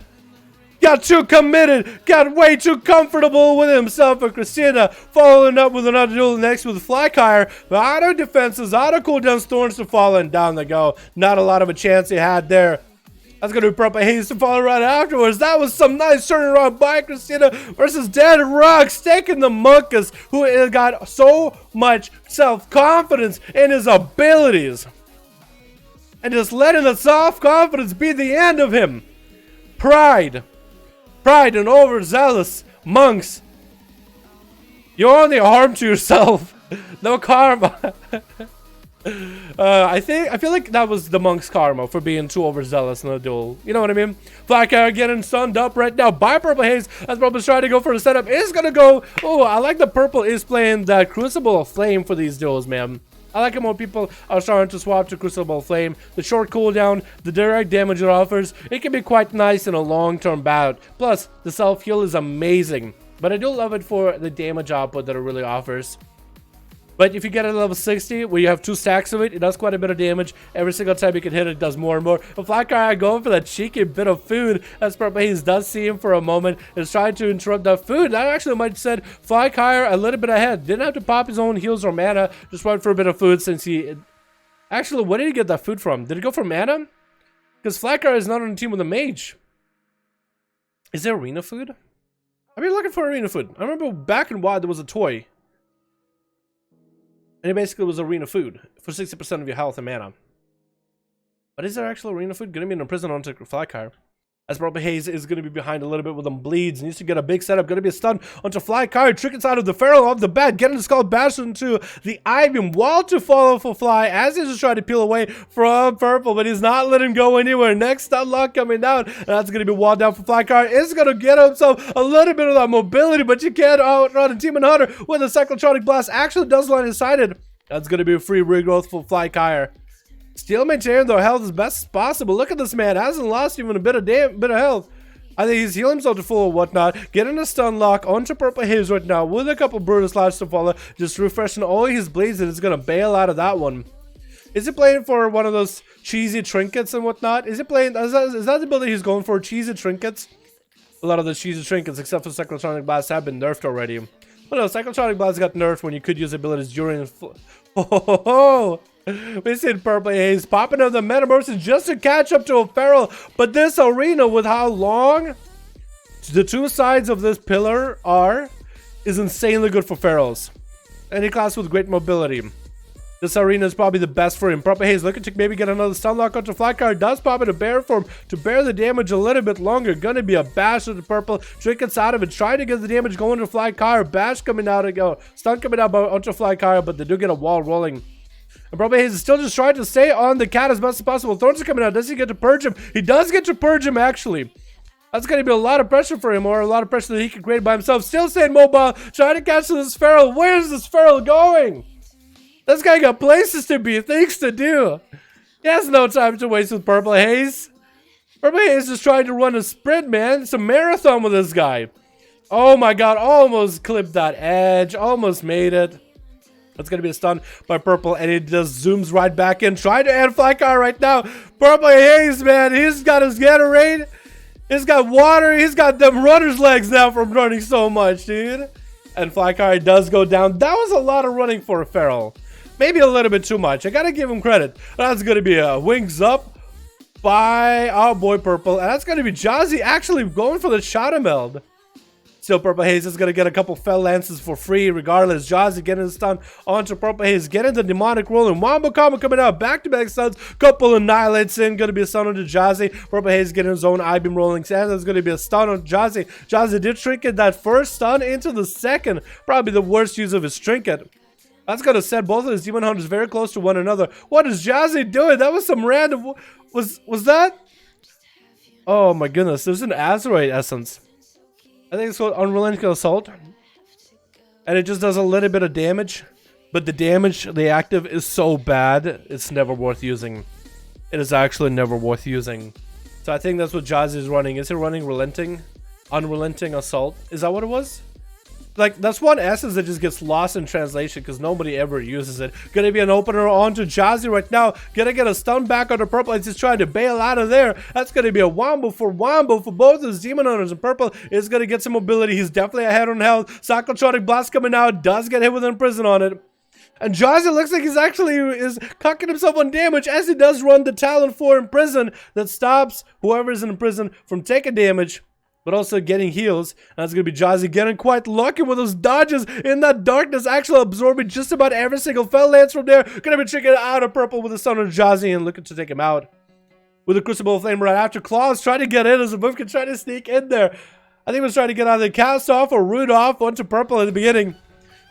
Got too committed. Got way too comfortable with himself. And Christina following up with another duel next with Flykire. Auto defenses, auto cooldowns, thorns to fall, and down they go. Not a lot of a chance he had there. That's going to be Purple Haze to follow right afterwards. That was some nice turnaround by Christina versus Dead Rocks, taking the Monkus, who got so much self-confidence in his abilities. And just letting the self-confidence be the end of him. Pride. Pride and overzealous monks. You're only harm to yourself. No karma. I feel like that was the monk's karma for being too overzealous in the duel. You know what I mean? Flykire getting stunned up right now by Purple Haze as Purple's trying to go for the setup. Is gonna go. Oh, I like that Purple is playing that Crucible of Flame for these duels, man. I like it when people are starting to swap to Crucible of Flame. The short cooldown, the direct damage it offers, it can be quite nice in a long-term bout. Plus, the self-heal is amazing. But I do love it for the damage output that it really offers. But if you get it at level 60, where you have 2 stacks of it, it does quite a bit of damage. Every single time you can hit it, it does more and more. But Flykire going for that cheeky bit of food, as Purple Haze does see him for a moment, is trying to interrupt that food. That actually might have said Flykire a little bit ahead. Didn't have to pop his own heals or mana, just went for a bit of food since he Actually, where did he get that food from? Did it go from Anna? Because Flacker is not on the team with a mage. Is there arena food? I've been looking for arena food. I remember back in WoW there was a toy. And it basically was arena food for 60% of your health and mana. But is there actual arena food? Gonna be in a prison onto Flycar. As probably Hayes is going to be behind a little bit with them bleeds. Needs to get a big setup. Going to be a stun onto Flycar. Trick inside of the Feral off the bat. Getting the skull bashed into the Ivy. Wall to follow for Fly as he's just trying to peel away from Purple. But he's not letting him go anywhere. Next stun lock coming down. And that's going to be walled down for Flycar. Is going to get himself a little bit of that mobility. But you can't outrun a Demon Hunter with a Cyclotronic Blast. Actually does line inside. That's going to be a free regrowth for Flycar. Still maintaining their health as best as possible. Look at this man. Hasn't lost even a bit of health. I think he's healing himself to full or whatnot. Getting a stun lock onto Purple Haze right now with a couple Brutal Slash to follow. Just refreshing all his blades and it's going to bail out of that one. Is he playing for one of those cheesy trinkets and whatnot? Is he playing? Is that the ability he's going for? Cheesy trinkets? A lot of the cheesy trinkets except for Cyclotronic Blast have been nerfed already. Well, no, Cyclotronic Blast got nerfed when you could use abilities during... We see Purple Haze popping up the Metamorphosis just to catch up to a Feral. But this arena, with how long the two sides of this pillar are, is insanely good for Ferals. Any class with great mobility. This arena is probably the best for him. Purple Haze looking to maybe get another stun lock onto Flycar. Does pop in a bear form to bear the damage a little bit longer. Gonna be a bash of the Purple. Trinkets out of it. Trying to get the damage going to Flycar. Bash coming out again. Stun coming out onto Flycar, but they do get a wall rolling. And probably Hayes is still just trying to stay on the cat as best as possible. Thorns are coming out. Does he get to purge him? He does get to purge him, actually. That's going to be a lot of pressure for him, or a lot of pressure that he can create by himself. Still staying mobile, trying to catch this Feral. Where's this Feral going? This guy got places to be, things to do. He has no time to waste with Purple Haze. Purple Haze is trying to run a sprint, man. It's a marathon with this guy. Oh my god, almost clipped that edge. Almost made it. It's going to be a stun by Purple, and it just zooms right back in. Trying to end Flycar right now. Purple Haze, man, he's got his Gatorade. He's got water. He's got them runner's legs now from running so much, dude. And Flycar does go down. That was a lot of running for a Feral. Maybe a little bit too much. I got to give him credit. That's going to be a wings up by our boy Purple. And that's going to be Jazzy actually going for the Shadow Meld. Still, Purple Haze is going to get a couple Fell Lances for free regardless. Jazzy getting the stun onto Purple Haze. Getting the Demonic Roll. And Wombo Combo coming out. Back-to-back stuns. Couple Annihilates in. Going to be a stun onto Jazzy. Purple Haze getting his own I-Beam rolling. And there's going to be a stun on Jazzy. Jazzy did trinket that first stun into the second. Probably the worst use of his trinket. That's going to set both of his Demon Hunters very close to one another. What is Jazzy doing? That was some random... Was that? Oh my goodness. There's an Azeroth essence. I think it's called Unrelenting Assault. And it just does a little bit of damage. But the damage, the active, is so bad, it's never worth using. It is actually never worth using. So I think that's what Jazzy is running. Is he running Relenting? Unrelenting Assault? Is that what it was? Like, that's one essence that just gets lost in translation because nobody ever uses it. Gonna be an opener onto Jazzy right now. Gonna get a stun back on the Purple. He's just trying to bail out of there. That's gonna be a Wombo for both his Demon Hunters. And Purple is gonna get some mobility. He's definitely ahead on health. Cyclotronic Blast coming out. Does get hit with an Imprison on it. And Jazzy looks like he's actually cocking himself on damage as he does run the Talon 4 Imprison that stops whoever is in prison from taking damage, but also getting heals. And that's going to be Jazzy getting quite lucky with those dodges in that darkness, actually absorbing just about every single Fell Lance from there. Going to be tricking out of Purple with the stun on Jazzy and looking to take him out. With a Crucible Flame right after. Claws trying to get in as a move can try to sneak in there. I think he was trying to get either cast off or root off onto Purple at the beginning.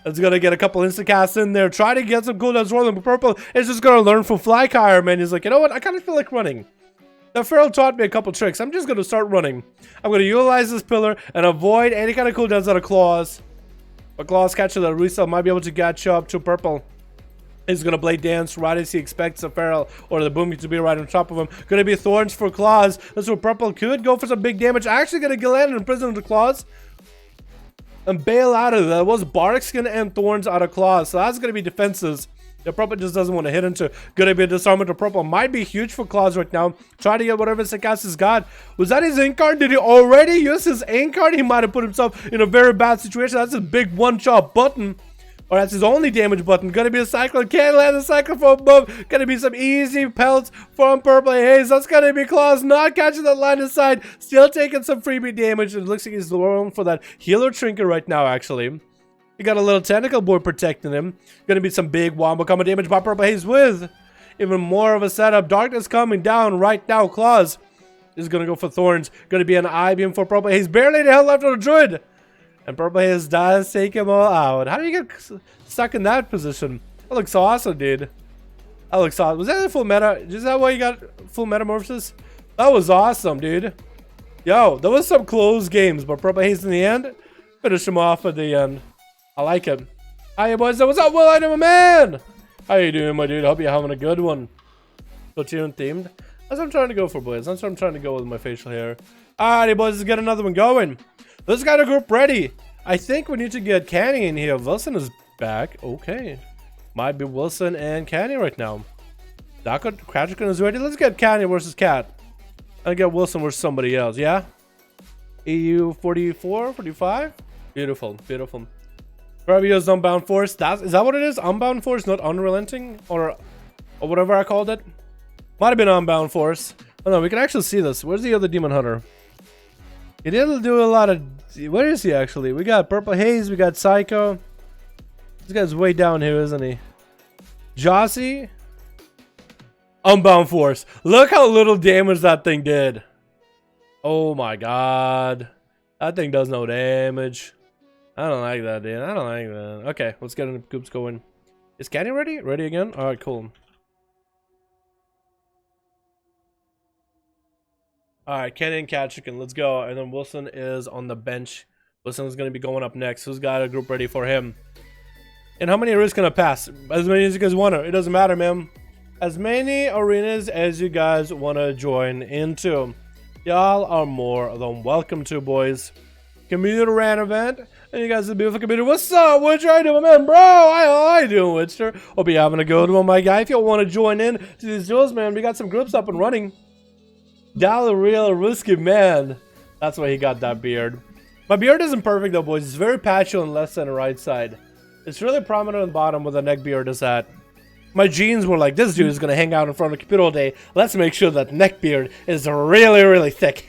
It's going to get a couple instant casts in there. Try to get some cooldowns rolling, but Purple is just going to learn from Flycar, man. He's like, you know what? I kind of feel like running. That Feral taught me a couple tricks. I'm just going to start running. I'm going to utilize this pillar and avoid any kind of cooldowns out of Claws. But Claws catching the resale might be able to catch up to Purple. He's going to Blade Dance right as he expects a Feral or the Booming to be right on top of him. Going to be Thorns for Claws. That's where Purple could go for some big damage. Actually going to get landed in prison with the Claws and bail out of that. It was Bardic Skin and Thorns out of Claws. So that's going to be defenses. The Purple just doesn't want to hit into. Gonna be a disarmament to Purple. Might be huge for Claws right now. Try to get whatever Sakaz has got. Was that his ink card? Did he already use his ink card? He might have put himself in a very bad situation. That's a big one-shot button. Or that's his only damage button. Gonna be a cyclone. Can't land the cyclone from above. Gonna be some easy pelts from Purple Haze. That's gonna be Claws not catching that line of sight. Still taking some freebie damage. It looks like he's going for that healer trinket right now, actually. He got a little tentacle boy protecting him. Gonna be some big wombo combo damage by Purple Haze with even more of a setup. Darkness coming down right now. Claws is gonna go for Thorns. Gonna be an I-beam for Purple Haze. Barely any health left on the Druid. And Purple Haze does take him all out. How do you get stuck in that position? That looks awesome, dude. That looks awesome. Was that the full meta? Is that why you got full metamorphosis? That was awesome, dude. Yo, there was some close games, but Purple Haze in the end finished him off at the end. I like it. Hi, boys. What's up, Will? I'm a man. How you doing, my dude? Hope you're having a good one. Platoon themed. That's what I'm trying to go for, boys. That's what I'm trying to go with my facial hair. Alrighty, boys. Let's get another one going. Let's get a group ready. I think we need to get Canny in here. Wilson is back. Okay. Might be Wilson and Canny right now. Krajikan is ready. Let's get Canny versus Cat. And get Wilson versus somebody else. Yeah? EU 44, 45? Beautiful. Beautiful. Bravio's Unbound Force. Is that what it is? Unbound Force, not Unrelenting? Or whatever I called it? Might have been Unbound Force. Oh no, we can actually see this. Where's the other Demon Hunter? He didn't do a lot of... Where is he actually? We got Purple Haze, we got Psycho. This guy's way down here, isn't he? Jossie. Unbound Force. Look how little damage that thing did. Oh my god. That thing does no damage. I don't like that, dude. I don't like that. Okay, let's get in the groups going. Is Canny ready? Ready again? Alright, cool. Alright, Canny and Cat Chicken, let's go. And then Wilson is on the bench. Wilson is going to be going up next. Who's got a group ready for him? And how many arenas can I pass? As many as you guys want to. It doesn't matter, man. As many arenas as you guys want to join into. Y'all are more than welcome to, boys. Community RAN event. And you guys are beautiful community. What's up, Witcher? How you doing, man? Bro, how you doing, Witcher? Hope you're having a good one, my guy. If you want to join in to these duels, man, we got some groups up and running. Dalaran, risky man. That's why he got that beard. My beard isn't perfect, though, boys. It's very patchy on the left and right side. It's really prominent on the bottom where the neck beard is at. My genes were like, this dude is going to hang out in front of the computer all day. Let's make sure that neck beard is really, really thick.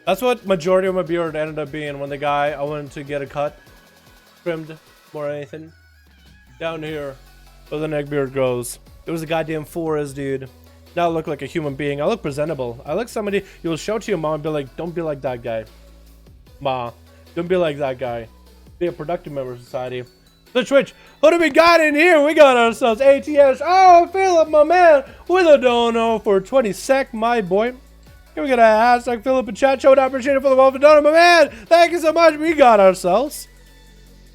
That's what majority of my beard ended up being when the guy I wanted to get a cut trimmed more than anything. Down here where the neck beard grows. It was a goddamn forest, dude. Now I look like a human being. I look presentable. I look somebody you'll show to your mom and be like, don't be like that guy. Ma, don't be like that guy. Be a productive member of society. The Twitch. What do we got in here? We got ourselves ATS. Oh, Philip, my man, with a dono for 20 sec, my boy. Here we got a hashtag Philip in chat. Showed appreciated for the welcome dono, my man. Thank you so much. We got ourselves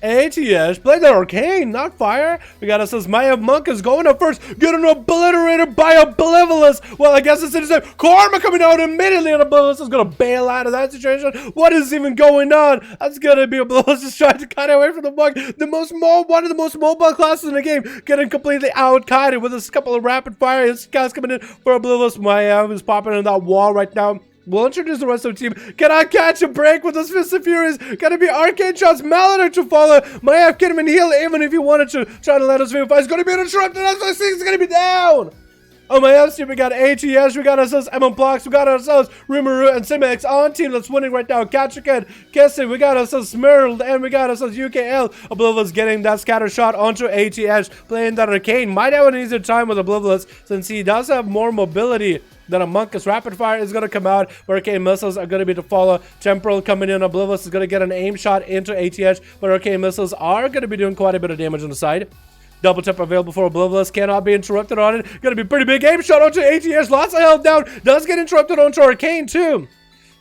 ATS. Play the arcane, not fire. We got ourselves Maya Monk is going up first. Getting obliterated by Oblivious. Well, I guess it's in the Karma coming out immediately, and Oblivious is going to bail out of that situation. What is even going on? That's going to be Oblivious just trying to cut away from the Monk. One of the most mobile classes in the game. Getting completely out-kited with a couple of rapid fire. This guy's coming in for Oblivious. Maya is popping in that wall right now. We'll introduce the rest of the team. Can I catch a break with those Fist of Furies? Gonna be Arcane Shots, Maledict to follow. Maya get him in heal even if he wanted to. Trying to let us fight. It's gonna be interrupted. That's why he's gonna be down. On my left team, we got ATS, we got ourselves Emma Blocks, we got ourselves Rimuru and Simex on team that's winning right now. Catchican, Kissing, we got ourselves Smirled, and we got ourselves UKL. Oblivious getting that scatter shot onto ATS, playing that Arcane. Might have an easier time with Oblivious since he does have more mobility than a Monk. As rapid fire is going to come out. Arcane missiles are going to be to follow. Temporal coming in. Oblivious is going to get an aim shot into ATH, but Arcane missiles are going to be doing quite a bit of damage on the side. Double tap available for Oblivious. Cannot be interrupted on it. Going to be pretty big aim shot onto ATH. Lots of health down. Does get interrupted onto Arcane too.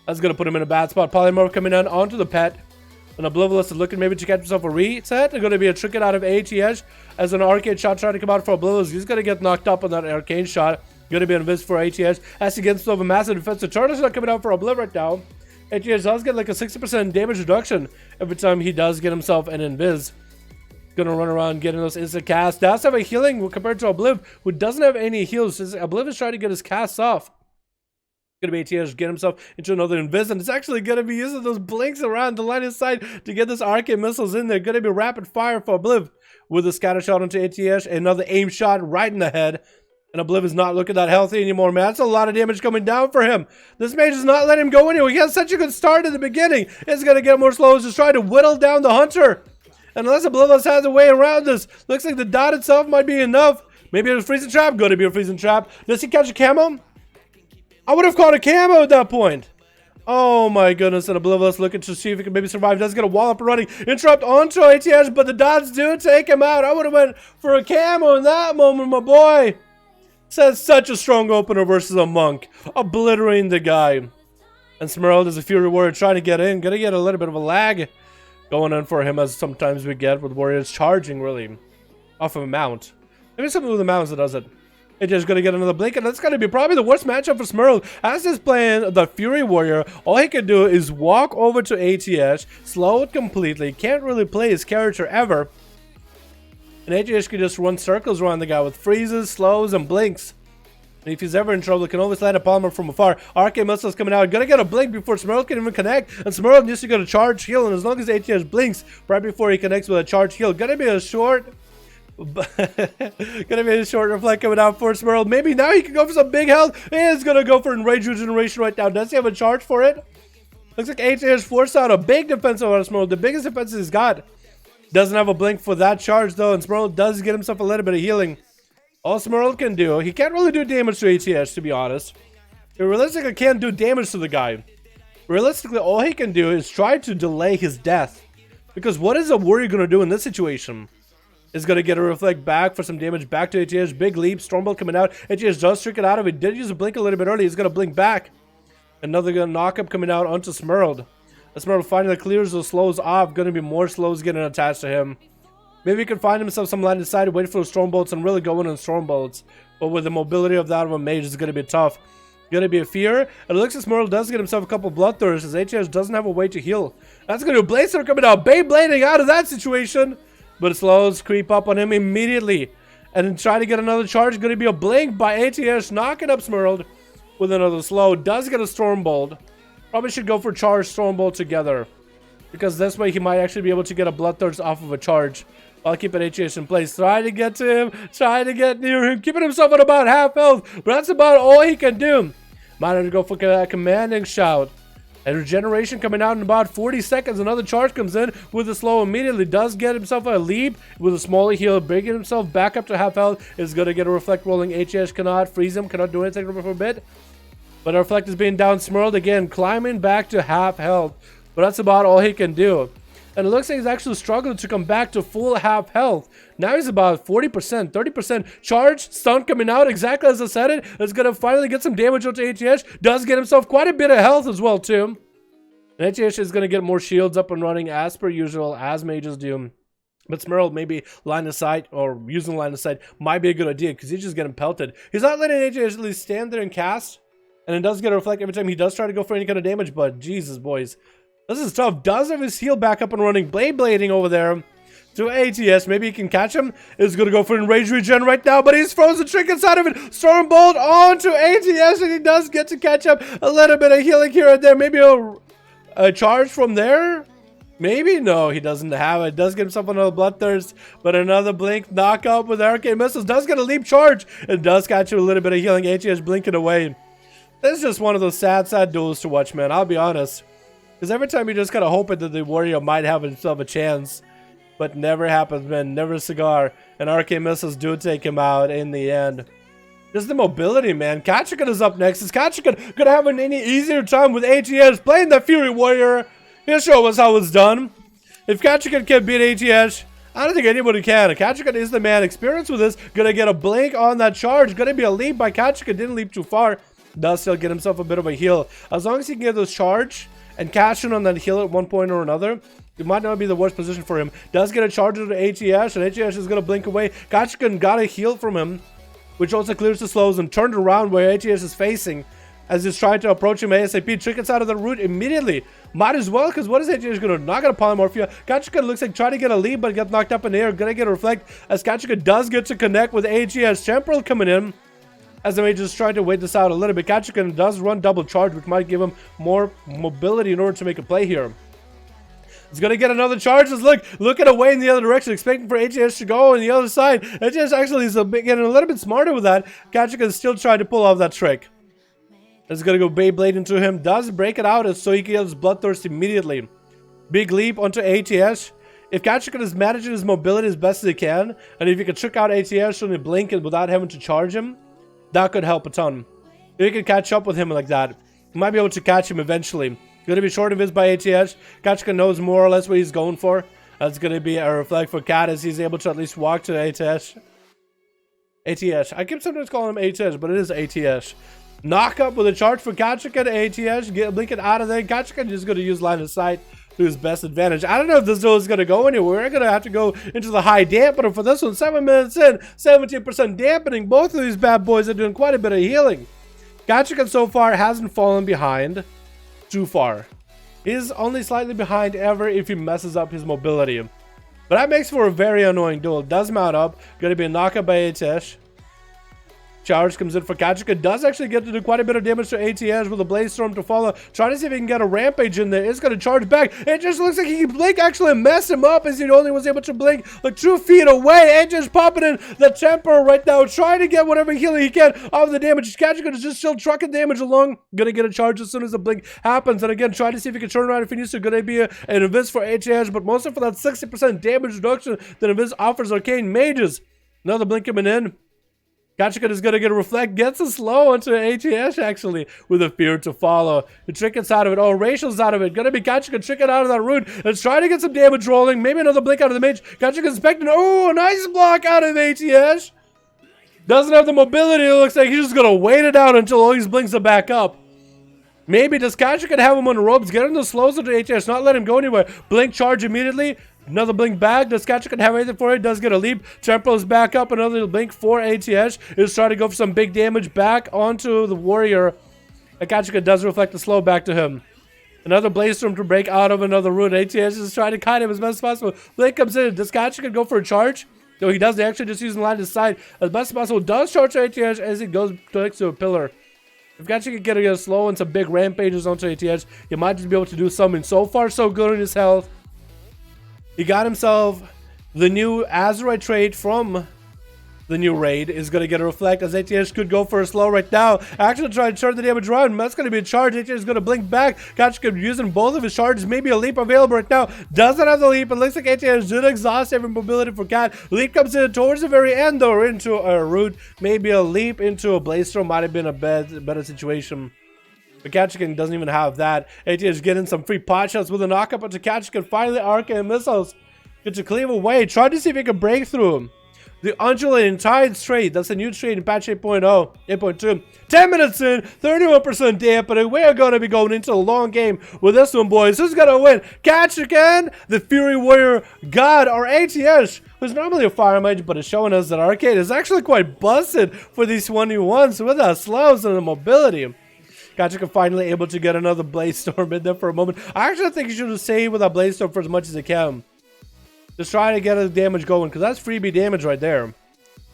That's going to put him in a bad spot. Polymorph coming in onto the pet. And Oblivious is looking maybe to catch himself a reset. They're going to be a trinket out of ATH as an arcane shot trying to come out for Oblivious. He's going to get knocked up on that arcane shot. Going to be invis for ATH as he gets over massive defensive turtles not coming out for Obliv right now. ATH does get like a 60% damage reduction every time he does get himself an invis. Gonna run around getting those instant casts. Does have a healing compared to Obliv, who doesn't have any heals. Obliv is trying to get his casts off. Gonna be ATS get himself into another invis, and it's actually gonna be using those blinks around the line of sight to get this arcane missiles in there. Gonna be rapid fire for Obliv with a scatter shot onto ATS, another aim shot right in the head. And Obliv is not looking that healthy anymore, man. That's a lot of damage coming down for him. This mage is not letting him go anywhere. He has such a good start in the beginning. It's gonna get more slow. He's just trying to whittle down the hunter. And unless Oblivious has a way around this, looks like the dot itself might be enough. Maybe it's a freezing trap. Gonna be a freezing trap. Does he catch a camo? I would have caught a camo at that point. Oh my goodness, and Oblivious looking to see if he can maybe survive. Does get a wall up and running. Interrupt onto ATS, but the dots do take him out. I would have went for a camo in that moment, my boy. Says such a strong opener versus a monk. Obliterating the guy. And Smerald is a Fury Warrior trying to get in. Gonna get a little bit of a lag going on for him, as sometimes we get with Warriors charging really off of a mount. Maybe something with the mounts that does it. It's just gonna get another blink, and that's gonna be probably the worst matchup for Smerald. As he's playing the Fury Warrior, all he can do is walk over to ATS, slow it completely, can't really play his character ever. And ATS can just run circles around the guy with freezes, slows, and blinks. And if he's ever in trouble, he can always land a polymer from afar. Arcane missiles coming out. Gonna get a blink before Smerald can even connect. And Smerald needs to get a charge heal. And as long as ATS blinks right before he connects with a charge heal, gonna be a short reflect coming out for Smerald. Maybe now he can go for some big health. He is gonna go for enrage regeneration right now. Does he have a charge for it? Looks like ATS forced out a big defense out of Smerald. The biggest defense he's got. Doesn't have a blink for that charge though, and Smerald does get himself a little bit of healing. All Smerald can do, he can't really do damage to ATS, to be honest. He realistically can't do damage to the guy. Realistically, all he can do is try to delay his death. Because what is a warrior going to do in this situation? Is going to get a reflect back for some damage back to ATS. Big leap, Stormbolt coming out. ATS does trick it out of it. Did use a blink a little bit early. He's going to blink back. Another knock up coming out onto Smerald. Smerald finally clears those slows off. Going to be more slows getting attached to him. Maybe he can find himself some line of sight, wait for the Stormbolts, and really go in on Stormbolts. But with the mobility of that of a mage, it's going to be tough. Going to be a fear. And it looks like Smerald does get himself a couple bloodthirsts, as ATS doesn't have a way to heal. That's going to be Blazer coming out, Beyblading out of that situation. But slows creep up on him immediately. And try to get another charge. Going to be a blink by ATS, knocking up Smerald with another slow. Does get a Stormbolt. Probably should go for charge Stormbolt together. Because this way he might actually be able to get a bloodthirst off of a charge. I'll keep an HH in place. Try to get to him. Try to get near him. Keeping himself at about half health. But that's about all he can do. Might have to go for a commanding shout. And regeneration coming out in about 40 seconds. Another charge comes in with a slow immediately. Does get himself a leap with a smaller heal. Bringing himself back up to half health. Is going to get a reflect rolling. HH cannot freeze him. Cannot do anything for a bit. But a reflect is being down. Smerald again. Climbing back to half health. But that's about all he can do. And it looks like he's actually struggling to come back to full half health. Now he's about 40%, 30% charge. Stun coming out exactly as I said it. It's going to finally get some damage onto ATS. Does get himself quite a bit of health as well too. And ATS is going to get more shields up and running as per usual, as mages do. But Smerald maybe line of sight or using line of sight might be a good idea because he's just getting pelted. He's not letting ATS at least stand there and cast. And it does get a reflect every time he does try to go for any kind of damage. But Jesus, boys. This is tough. Does have his heal back up and running. Blading over there to ATS. Maybe he can catch him. Is going to go for enrage regen right now, but he's frozen trinkets out of it. Stormbolt onto ATS, and he does get to catch up. A little bit of healing here and there. Maybe a charge from there. Maybe no, he doesn't have it. Does get himself another bloodthirst, but another blink knock up with arcane missiles. Does get a leap charge. It does catch you a little bit of healing. ATS blinking away. This is just one of those sad duels to watch, man. I'll be honest. Because every time you just kind of hoping that the warrior might have himself a chance. But never happens, man. Never a cigar. And arcane missiles do take him out in the end. Just the mobility, man. Kachikan is up next. Is Kachikan gonna have any easier time with ATS playing the Fury Warrior? He'll show us how it's done. If Kachikan can beat ATS, I don't think anybody can. Kachikan is the man. Experience with this. Gonna get a blink on that charge. Gonna be a leap by Kachikan. Didn't leap too far. Does still get himself a bit of a heal. As long as he can get those charge and cash in on that heal at one point or another, it might not be the worst position for him. Does get a charge to ATS, and ATS is going to blink away. Kachikan got a heal from him, which also clears the slows and turned around where ATS is facing as he's trying to approach him ASAP. Trinkets out of the route immediately. Might as well, because what is ATS going to? Not going to polymorphia. Kachikan looks like trying to get a lead, but gets knocked up in the air. Going to get a reflect as Kachikan does get to connect with ATS. Temporal coming in. As the mage is trying to wait this out a little bit, Kachikan does run double charge, which might give him more mobility in order to make a play here. He's gonna get another charge. Just looking away in the other direction, expecting for HDS to go on the other side. HDS actually is getting a little bit smarter with that. Kachikan is still trying to pull off that trick. It's gonna go Beyblade into him. Does break it out so he can get his Bloodthirst immediately. Big leap onto ATS. If Kachikan is managing his mobility as best as he can, and if you can trick out ATS on the blink and without having to charge him, that could help a ton. If you can catch up with him like that, you might be able to catch him eventually. Gonna be short of his by ATS. Kachikan knows more or less what he's going for. That's gonna be a reflect for Kat as he's able to at least walk to ATS. ATS. I keep sometimes calling him ATS, but it is ATS. Knock up with a charge for Kachikan. ATS. Get blinking out of there. Kachikan is gonna use line of sight to his best advantage. I don't know if this duel is gonna go anywhere. We're gonna have to go into the high dampener for this one. 7 minutes in, 17% dampening. Both of these bad boys are doing quite a bit of healing. Kachikan so far hasn't fallen behind too far. He's only slightly behind ever if he messes up his mobility. But that makes for a very annoying duel. Does mount up. Gonna be a knockup by ATS. Charge comes in for Kachikan. Does actually get to do quite a bit of damage to ATS with a Blaze Storm to follow. Trying to see if he can get a Rampage in there. It's going to charge back. It just looks like he can blink actually mess him up as he only was able to blink like 2 feet away. And just popping in the temper right now. Trying to get whatever healing he can off the damage. Kachikan is just still trucking damage along. Gonna get a charge as soon as the blink happens. And again, trying to see if he can turn around if he needs to. Gonna be an Invis for ATS, but mostly for that 60% damage reduction that Invis offers Arcane Mages. Another blink coming in. Kachikan is going to get a reflect, gets a slow onto ATS actually, with a fear to follow. The trick gets out of it. Oh, Racial's out of it. Going to be Kachikan tricking out of that rune. Let's try to get some damage rolling. Maybe another blink out of the mage. Kachikan expecting, oh, a nice block out of ATS. Doesn't have the mobility. It looks like he's just going to wait it out until all these blinks are back up. Maybe does Kachikan have him on the ropes? Get him the slows into ATS, not let him go anywhere. Blink charge immediately. Another blink back. Does Kachikan have anything for it? Does get a leap. Tempo's back up. Another blink for ATS. Is trying to go for some big damage back onto the warrior. And Kachikan does reflect the slow back to him. Another Blaze Storm to break out of another rune. ATS is trying to kite him as best as possible. Blink comes in. Does Kachikan go for a charge? No, he doesn't. Actually just using line to side as best as possible. Does charge ATS as he goes next to a pillar. If Kachikan can get a slow and some big rampages onto ATS, he might just be able to do something. So far, so good in his health. He got himself the new Azeroth trait from the new raid. Is going to get a reflect as ATS could go for a slow right now. Actually trying to turn the damage around. That's going to be a charge. ATS is going to blink back. Kachikan using both of his charges. Maybe a leap available right now. Doesn't have the leap. It looks like ATS did exhaust every mobility for Cat. Leap comes in towards the very end though into a root. Maybe a leap into a Blaze Storm might have been a better situation. But Kachikan doesn't even have that. ATS getting some free pot shots with a knockup onto Kachikan. Finally, Arcane Missiles get to cleave away. Try to see if he can break through him. The Undulating Tides trait. That's a new trait in patch 8.0, 8.2. 10 minutes in, 31% dampening. We're going to be going into a long game with this one, boys. Who's going to win? Kachikan, the Fury Warrior God, or ATS, who's normally a fire mage, but is showing us that Arcade is actually quite busted for these 1v1s with the slows and the mobility. Kachikan finally able to get another Blaze Storm in there for a moment. I actually think he should have stayed with that Blaze Storm for as much as he can. Just trying to get his damage going, because that's freebie damage right there.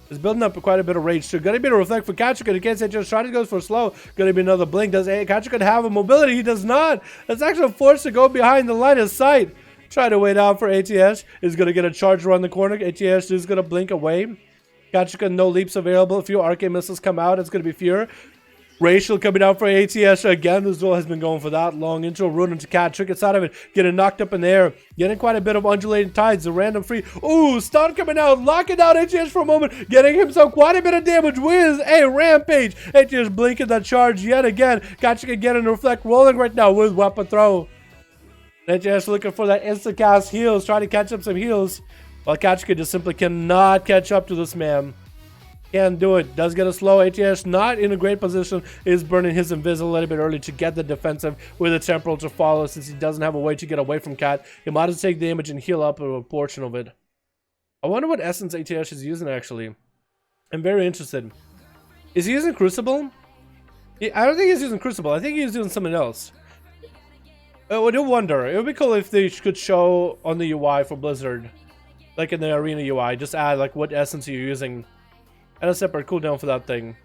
It's building up quite a bit of rage too. Gonna be a reflect for Kachikan. He can't say just try to go for slow. Gonna be another blink. Does Kachikan have a mobility? He does not. That's actually forced to go behind the line of sight. Try to wait out for ATS. Is gonna get a charge around the corner. ATS is gonna blink away. Kachikan, no leaps available. A few Arcane Missiles come out. It's gonna be Fear. Racial coming out for ATS again. This duel has been going for that long. Intro rune into Cat. Trick gets out of it. Getting knocked up in the air. Getting quite a bit of Undulating Tides. The random free. Ooh, stun coming out. Locking down ATS for a moment. Getting himself quite a bit of damage with a Rampage. ATS blinking that charge yet again. Kachikan getting a reflect rolling right now with weapon throw. ATS looking for that instant cast heals. Trying to catch up some heals. While Kachikan just simply cannot catch up to this man. Can't do it. Does get a slow. ATS not in a great position. Is burning his invis a little bit early to get the defensive with a temporal to follow, since he doesn't have a way to get away from Cat. He might as well take damage and heal up a portion of it. I wonder what essence ATS is using actually. I'm very interested. Is he using Crucible? I don't think he's using Crucible. I think he's using something else. I do wonder. It would be cool if they could show on the UI for Blizzard, like in the arena UI, just add like what essence you're using. And a separate cooldown for that thing.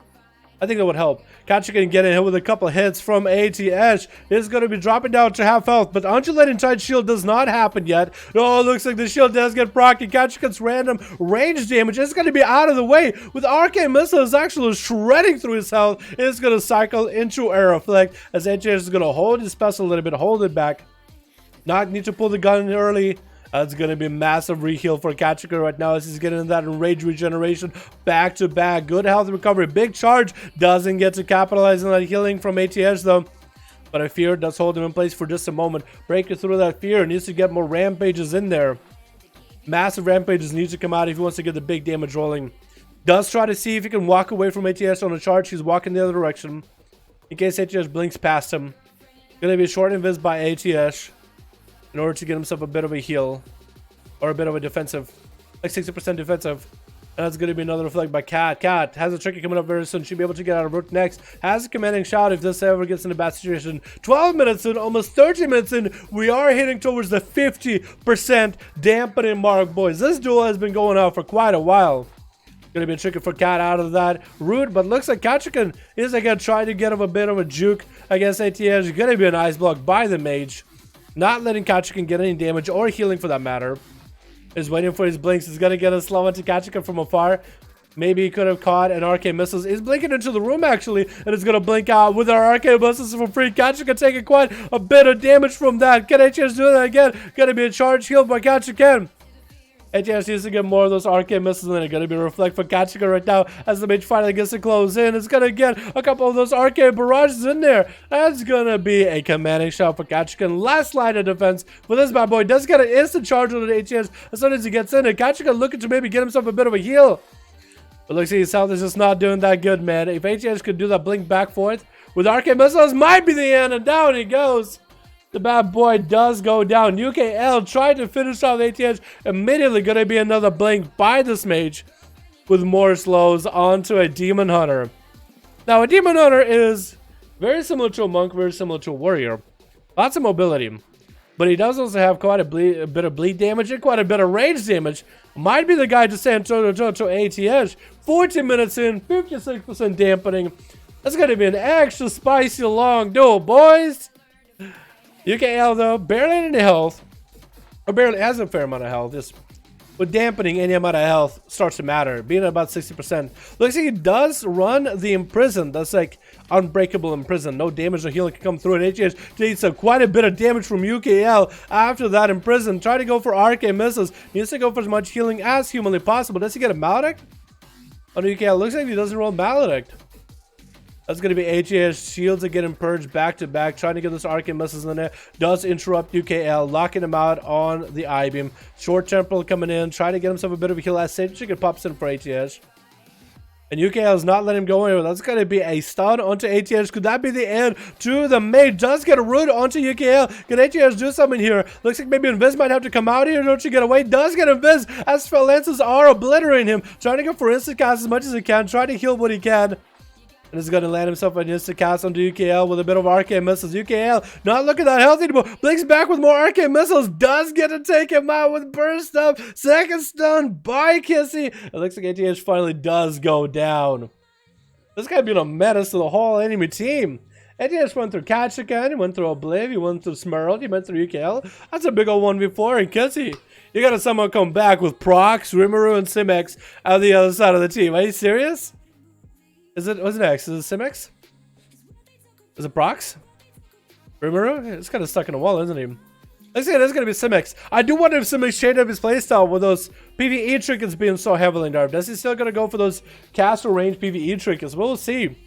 I think that would help. Catcher can get in here with a couple hits from ATH. Is going to be dropping down to half health, but undulating tide shield does not happen yet. Oh, it looks like the shield does get procced, and Catcher gets random range damage. It's going to be out of the way with arcane missiles actually shredding through his health. It's going to cycle into air reflect as ATH is going to hold his special a little bit, hold it back. Not need to pull the gun early. That's going to be massive reheal for Kachika right now as he's getting that rage regeneration back to back. Good health recovery. Big charge. Doesn't get to capitalize on that healing from ATH though. But I fear does hold him in place for just a moment. Breaking through that fear. Needs to get more rampages in there. Massive rampages need to come out if he wants to get the big damage rolling. Does try to see if he can walk away from ATH on a charge. He's walking the other direction. In case ATH blinks past him. Going to be short invis by ATH. In order to get himself a bit of a heal. Or a bit of a defensive. Like 60% defensive. And that's going to be another reflect by Cat. Cat has a tricky coming up very soon. Should be able to get out of Rook next. Has a commanding shout if this ever gets in a bad situation. 12 minutes in, almost 30 minutes in. We are hitting towards the 50% dampening mark, boys. This duel has been going on for quite a while. Going to be tricky for Cat out of that route. But looks like Kachikan is again trying to get him a bit of a juke against ATH. Going to be an ice block by the mage. Not letting Kachikan get any damage or healing for that matter. Is waiting for his blinks. He's going to get a slow into Kachikan from afar. Maybe he could have caught an arcane missiles. He's blinking into the room actually. And it's going to blink out with our arcane missiles for free. Kachikan taking quite a bit of damage from that. Can ATH do that again? Going to be a charge heal by Kachikan. ATH needs to get more of those arcane missiles, and they're going to be reflect for Kachika right now as the mage finally gets to close in. It's going to get a couple of those arcane barrages in there. That's going to be a commanding shot for Kachika. Last line of defense for this bad boy. Does get an instant charge on the ATH as soon as he gets in it. Kachika looking to maybe get himself a bit of a heal. But looks like his health is just not doing that good, man. If ATH could do that blink back forth with arcane missiles, might be the end, and down he goes. The bad boy does go down. UKL tried to finish off ATH. Immediately going to be another blink by this mage with more slows onto a demon hunter. Now a demon hunter is very similar to a monk, very similar to a warrior. Lots of mobility. But he does also have quite a bit of bleed damage and quite a bit of range damage. Might be the guy to stand toe-to-toe to ATH. 14 minutes in, 56% dampening. That's going to be an extra spicy long duel, boys. UKL though, barely any health, or barely has a fair amount of health. Just with dampening, any amount of health starts to matter. Being at about 60%. Looks like he does run the Imprison. That's like unbreakable Imprison. No damage or healing can come through it. HH takes quite a bit of damage from UKL after that Imprison. Try to go for arcane missiles. Needs to go for as much healing as humanly possible. Does he get a Maledict? On UKL, looks like he doesn't roll Maledict. That's going to be ATH. Shields are getting purged back to back. Trying to get those arcane missiles in there. Does interrupt UKL. Locking him out on the I-beam. Short temporal coming in. Trying to get himself a bit of a heal as Sage Chicken pops in for ATH. And UKL is not letting him go anywhere. That's going to be a stun onto ATH. Could that be the end to the mage? Does get a root onto UKL. Can ATH do something here? Looks like maybe Invis might have to come out here. Don't you get away? Does get Invis as Phalances are obliterating him. Trying to go for instant cast as much as he can. Trying to heal what he can. And is going to land himself an instant cast onto UKL with a bit of arcane missiles. UKL not looking that healthy anymore. Blinks back with more arcane missiles. Does get to take him out with burst up. Second stun by Kissy. It looks like ATH finally does go down. This guy being a menace to the whole enemy team. ATH went through Kachika, he went through Obliv, he went through Smerald, he went through UKL. That's a big old 1v4. And Kissy, you got to somehow come back with Prox, Rimuru, and Simex on the other side of the team. Are you serious? What's next? Is it Simex? Is it Prox? Rimuru? It's kind of stuck in a wall, isn't he? Let's say it's going to be Simex. I do wonder if Simex changed up his playstyle with those PvE trinkets being so heavily nerfed. Is he still going to go for those castle range PvE trinkets? We'll see.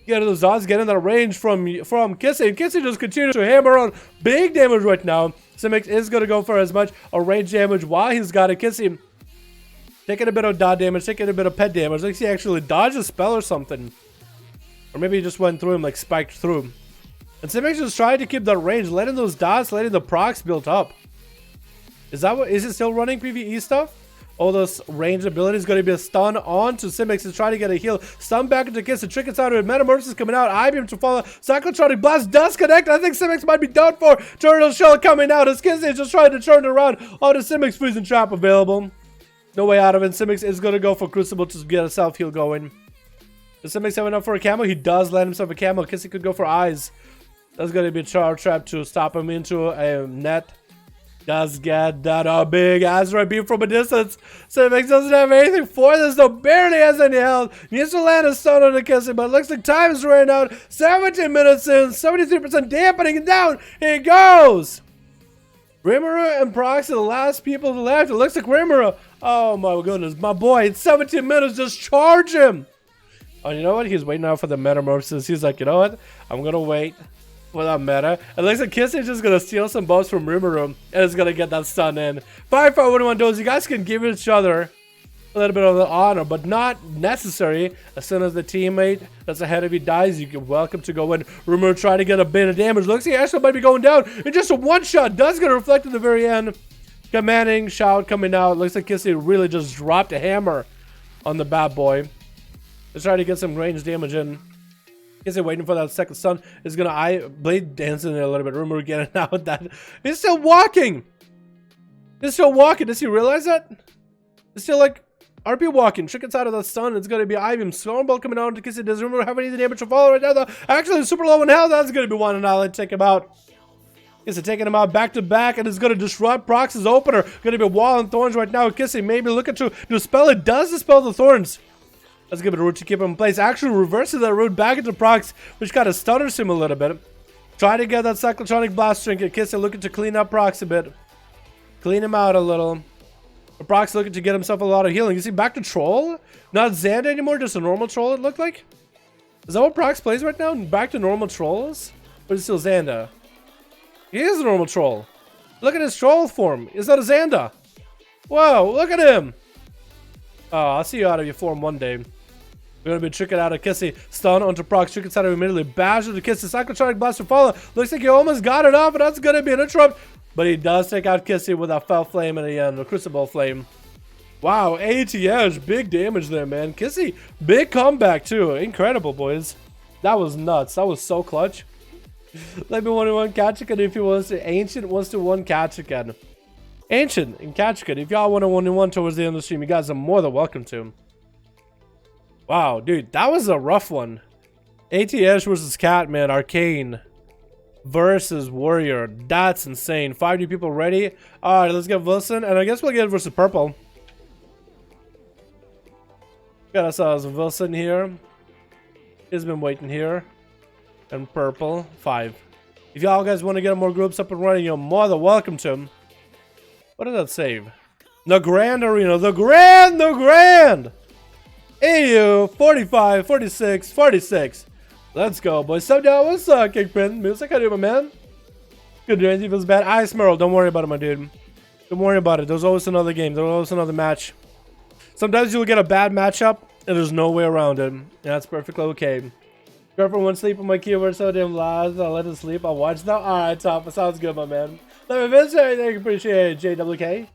Get those odds, get in that range from Kissy. And Kissy just continues to hammer on big damage right now. Simex is going to go for as much a range damage while he's got it. Kissy taking a bit of dot damage, taking a bit of pet damage. Like he actually dodged a spell or something. Or maybe he just went through him, like spiked through him. And Simex just trying to keep that range, letting those dots, letting the procs build up. Is it still running PvE stuff? All those range abilities going to be a stun on to Simex to try to get a heal. Stun back into Kiss, the trick is out of it. Metamorphosis coming out. I-beam to follow. Cyclotronic Blast does connect. I think Simex might be done for. Turtle Shell coming out as Kiss is just trying to turn it around. Oh, the Simex Freezing Trap available. No way out of it. Simex is going to go for Crucible to get a self-heal going. Does that make him up for a camo? He does land himself a camo. Kissy could go for eyes. That's going to be a charge trap to stop him into a net. Does get that big Azeroth beam from a distance. Cinemix doesn't have anything for this, though. Barely has any health. Needs to land a stun on the Kissy, but it looks like time is running out. 17 minutes in, 73% dampening it down. Here it goes. Rimuru and Prox are the last people left. It looks like Rimuru. Oh my goodness, my boy. In 17 minutes, just charge him. Oh, you know what? He's waiting out for the metamorphosis. He's like, you know what? I'm gonna wait for that meta. It looks like Kissy's just gonna steal some buffs from Rimuru and is gonna get that stun in. 5V5 1v1 Duels. You guys can give each other a little bit of the honor, but not necessary. As soon as the teammate that's ahead of you dies, you can welcome to go in. Rimuru trying to get a bit of damage. Looks like Ashley might be going down. And just a one shot does get reflected at the very end. Commanding shout coming out. Looks like Kissy really just dropped a hammer on the bad boy. Let's try to get some range damage in. Kissy waiting for that second stun. Is gonna blade dancing a little bit. Rimuru getting out with that. He's still walking. He's still walking. Does he realize that? He's still like RP walking. Chickens out of the stun. It's gonna be Ivy. Stormbolt coming out to Kissy. Does Rimuru have any damage to follow right now though? Actually super low in health. That's gonna be one and I'll take him out. Kissy taking him out back to back and it's gonna disrupt Prox's opener. Gonna be a wall and thorns right now. Kissy maybe looking to dispel it. Does dispel the thorns. Let's give it a root to keep him in place. Actually reverses that root back into Prox, which kind of stutters him a little bit. Try to get that cyclotronic blast trinket. Kissy looking to clean up Prox a bit. Clean him out a little. But Prox looking to get himself a lot of healing. You see, back to troll? Not Xander anymore, just a normal troll it looked like? Is that what Prox plays right now? Back to normal trolls? Or is it still Xander? He is a normal troll. Look at his troll form. Is that a Xander? Whoa, look at him. Oh, I'll see you out of your form one day. We're gonna be tricking out of Kissy. Stun onto Prox. Tricking out of immediately. Bash into Kissy. Cyclotronic blast to follow. Looks like he almost got it off, but that's gonna be an interrupt. But he does take out Kissy with a fell flame in the end. A crucible flame. Wow, ATH. Big damage there, man. Kissy, big comeback too. Incredible, boys. That was nuts. That was so clutch. Let me 1v1 Kachikan if he wants to. Ancient wants to 1 Kachikan. Ancient and Kachikan. If y'all want to 1v1 towards the end of the stream, you guys are more than welcome to. Wow, dude, that was a rough one. ATH versus Cat, man. Arcane versus Warrior. That's insane. 5D people ready. All right, let's get Wilson, and I guess we'll get versus Purple. Got ourselves Wilson here. He's been waiting here. And Purple, 5. If y'all guys want to get more groups up and running, you're more than welcome to. What did that save? The Grand Arena. The Grand! EU 45, 46, 46. Let's go, boys. So now, what's up, Kickpin? Music, how do you, my man? Good, dude. He feels bad. Ice Merle, don't worry about it, my dude. Don't worry about it. There's always another game. There's always another match. Sometimes you'll get a bad matchup, and there's no way around it. And that's perfectly okay. Girlfriend won't sleep on my keyboard so damn loud. I'll let it sleep. I'll watch that. Alright, top. Sounds good, my man. Let me visit anything. Appreciate it, JWK.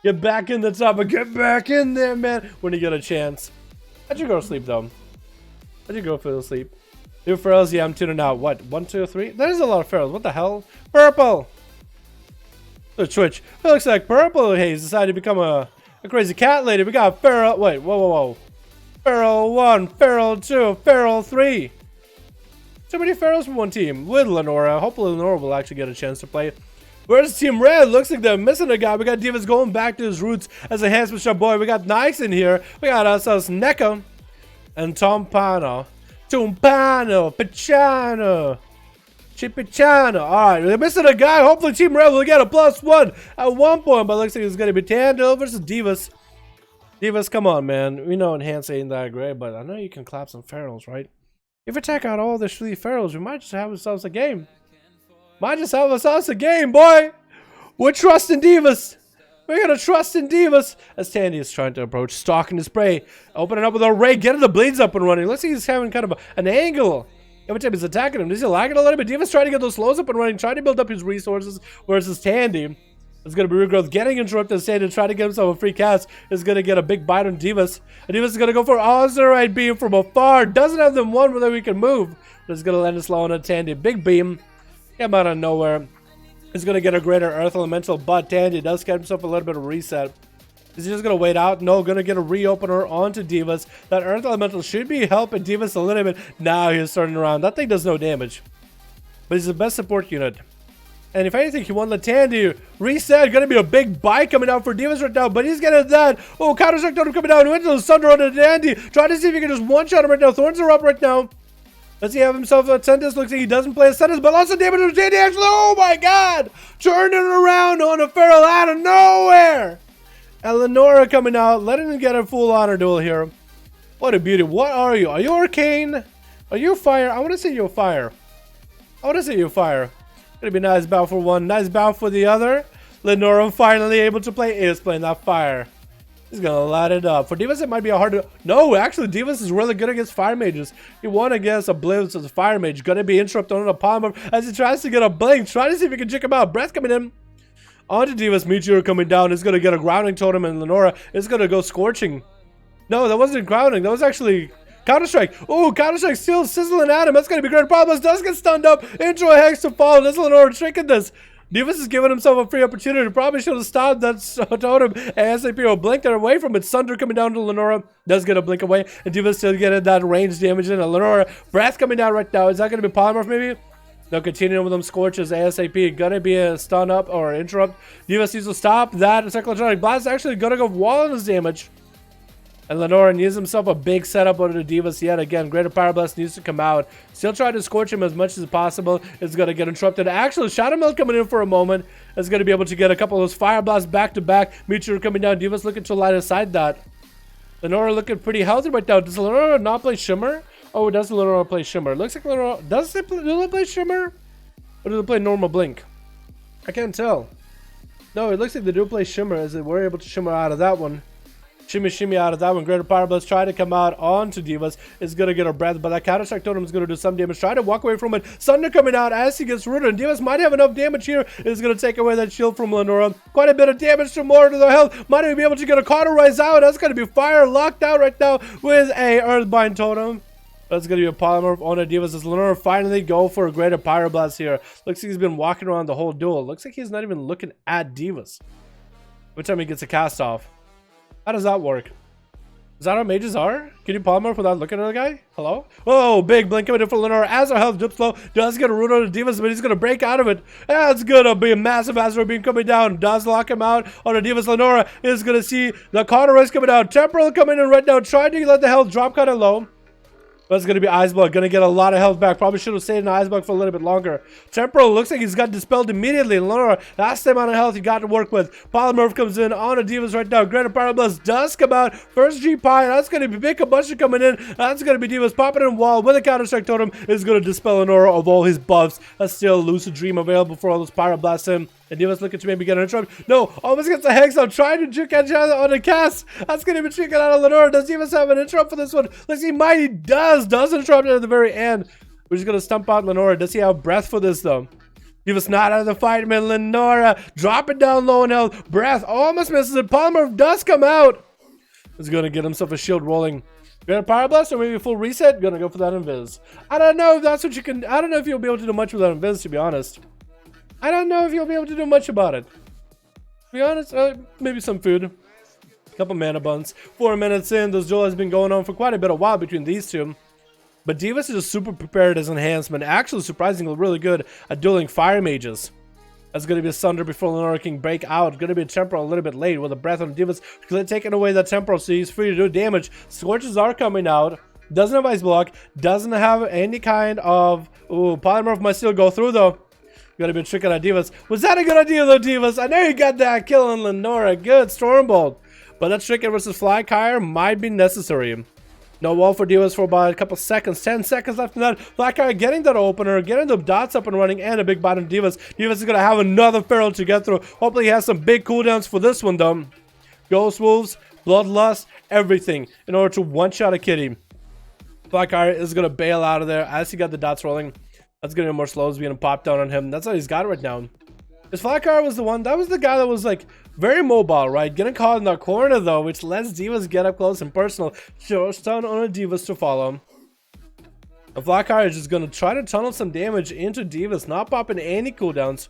Get back in the top, but get back in there, man. When you get a chance. How'd you go to sleep, though? How'd you go for sleep? New Ferals, yeah, I'm tuning out. What? 1, 2, 3? There's a lot of Ferals. What the hell? Purple! The Twitch. It looks like Purple Haze decided to become a crazy cat lady. We got Feral. Wait, whoa. Feral 1, Feral 2, Feral 3. Too many Ferals from one team. With Lenora. Hopefully Lenora will actually get a chance to play. Where's Team Red? Looks like they're missing a guy. We got Divas going back to his roots as a handsome shot boy. We got Nikes in here. We got ourselves Neko and Tompano. Tumpano, Pachano, Chipachano. Alright, they're missing a guy. Hopefully Team Red will get a +1 at one point, but it looks like it's going to be Tando versus Divas. Divas, come on, man. We know Enhance ain't that great, but I know you can clap some Ferals, right? If we take out all the 3 Ferals, we might just have ourselves a game. Might just have ourselves a game, boy. We're trusting Divas. We're gonna trust in Divas. As Tandy is trying to approach, stalking his prey. Opening up with a ray, getting the blades up and running. Let's see, he's having kind of an angle. Every time he's attacking him, does he lag it a little bit? Divas trying to get those slows up and running, trying to build up his resources. Whereas Tandy is gonna be regrowth, getting interrupted. Tandy trying to get himself a free cast. Is gonna get a big bite on Divas. And Divas is gonna go for Azeroth beam from afar. Doesn't have them one where we can move. But it's gonna land it slow on a Tandy. Big beam. Came out of nowhere. He's going to get a greater Earth Elemental, but Tandy does get himself a little bit of reset. Is he just gonna wait out? No, gonna get a reopener onto Divas. That Earth Elemental should be helping Divas a little bit. Now he's turning around. That thing does no damage. But he's the best support unit. And if anything, he won the Tandy. Reset, gonna be a big buy coming out for Divas right now, but he's getting that. Oh, counter-strike totem coming down. Into the Thunder on the Dandy. Trying to see if he can just one-shot him right now. Thorns are up right now. Does he have himself a sentence? Looks like he doesn't play a sentence, but lots of damage to Dandy actually. Oh my god! Turning around on a Feral out of nowhere. And Lenora coming out, letting him get a full honor duel here. What a beauty. What are you? Are you Arcane? Are you Fire? I want to say you're Fire. Gonna be nice bow for one, nice bow for the other. Lenora finally able to play, is playing that Fire. He's gonna light it up. For Divas, it might be a hard to... No, actually, Divas is really good against Fire Mages. He won against a Blitz as a Fire Mage. Gonna be interrupted on a Palmer as he tries to get a Blink. Trying to see if he can check him out. Breath coming in. Onto Divas, Meteor coming down. Is gonna get a grounding totem, and Lenora is gonna go scorching. No, that wasn't grounding. That was actually... Counter-strike. Oh, counter-strike still sizzling at him. That's going to be great. Problems does get stunned up into a Hex to fall. Does Lenora tricking this. Divas is giving himself a free opportunity. Probably should have stopped that totem. ASAP will blink that away from it. Thunder coming down to Lenora. Does get a blink away. And Divas still getting that range damage in. And Lenora, breath coming down right now. Is that going to be polymorph maybe? No, continuing with them scorches. ASAP. Gonna be a stun up or interrupt. Divas needs to stop that. Cyclotronic Blast actually gonna go wall on his damage. And Lenora needs himself a big setup on the Divas yet again. Greater Power Blast needs to come out. Still trying to scorch him as much as possible. It's going to get interrupted. Actually, Shadow Melt coming in for a moment. Is going to be able to get a couple of those Fire Blasts back to back. Meteor coming down. Divas looking to light aside that. Lenora looking pretty healthy right now. Does Lenora not play Shimmer? Oh, does Lenora play Shimmer? Looks like Lenora... Does they play Shimmer? Or do they play normal Blink? I can't tell. No, it looks like they do play Shimmer as they were able to Shimmer out of that one. Shimmy out of that one. Greater Power Blast try to come out onto Divas. Is going to get a breath, but that counter-strike totem is going to do some damage. Try to walk away from it. Thunder coming out as he gets rooted. And Divas might have enough damage here. Is going to take away that shield from Lenora. Quite a bit of damage to more to their health. Might even be able to get a cauterize out. That's going to be Fire locked out right now with a Earthbind totem. That's going to be a polymorph on a Divas as Lenora finally go for a Greater Pyro Blast here. Looks like he's been walking around the whole duel. Looks like he's not even looking at Divas. Which time he gets a cast off. How does that work? Is that how mages are? Can you polymorph without looking at the guy? Hello? Oh, big blink coming in for Lenora as our health dips low. Does get a root on the Divas, but he's going to break out of it. That's going to be a massive Azeroth beam coming down. Does lock him out on the Divas. Lenora is going to see the cauterize coming down. Temporal coming in right now. Trying to let the health drop kind of low. But it's going to be Ice Block. Going to get a lot of health back. Probably should have stayed in Ice Block for a little bit longer. Temporal looks like he's got dispelled immediately. Lenora, that's the amount of health you got to work with. Polymorph comes in on the Divas right now. Greater Power Blast does come out. First G-Pie. That's going to be big combustion coming in. That's going to be Divas popping in wall with a counter-strike totem. Is going to dispel Lenora of all his buffs. That's still Lucid Dream available for all those Pyro Blasts in. And Divas looking to maybe get an interrupt. No, almost gets a Hex out. Trying to juke on the cast. That's going to be tricking out of Lenora. Does Divas have an interrupt for this one? Let's see. Mighty does interrupt it at the very end. We're just going to stump out Lenora. Does he have breath for this though? Divas not out of the fight, man. Lenora dropping down low in health. Breath almost misses it. Polymorph does come out. He's going to get himself a shield rolling. Gonna Power Blast or maybe a full reset? Gonna go for that Invis. I don't know if that's what you can... I don't know if you'll be able to do much with that Invis, to be honest. I don't know if you'll be able to do much about it. To be honest, maybe some food. A couple mana buns. 4 minutes in, this duel has been going on for quite a bit of while between these two. But Divas is just super prepared as enhancement. Actually, surprisingly really good at dueling Fire Mages. That's going to be a Sunder before Lenora can break out. Going to be a Temporal a little bit late with a Breath on Divas. Taking away that Temporal so he's free to do damage. Scorches are coming out. Doesn't have Ice Block. Doesn't have any kind of... Ooh, Polymorph might still go through though. Gotta be tricking at Divas. Was that a good idea though, Divas? I know you got that kill on Lenora. Good Stormbolt. But that tricking versus Flykyre might be necessary. No wall for Divas for about a couple seconds. 10 seconds left in that. Flykyre getting that opener, getting the dots up and running, and a big bottom Divas. Divas is gonna have another Feral to get through. Hopefully he has some big cooldowns for this one though. Ghost Wolves, Bloodlust, everything in order to one-shot a kitty. Flykyre is gonna bail out of there as he got the dots rolling. That's gonna be more slows being popped down on him. That's all he's got right now. His Flykyre was the one, that was the guy that was like very mobile, right? Getting caught in that corner though, which lets Divas get up close and personal. Shows down on a Divas to follow. The Flykyre is just gonna try to tunnel some damage into Divas, not popping any cooldowns.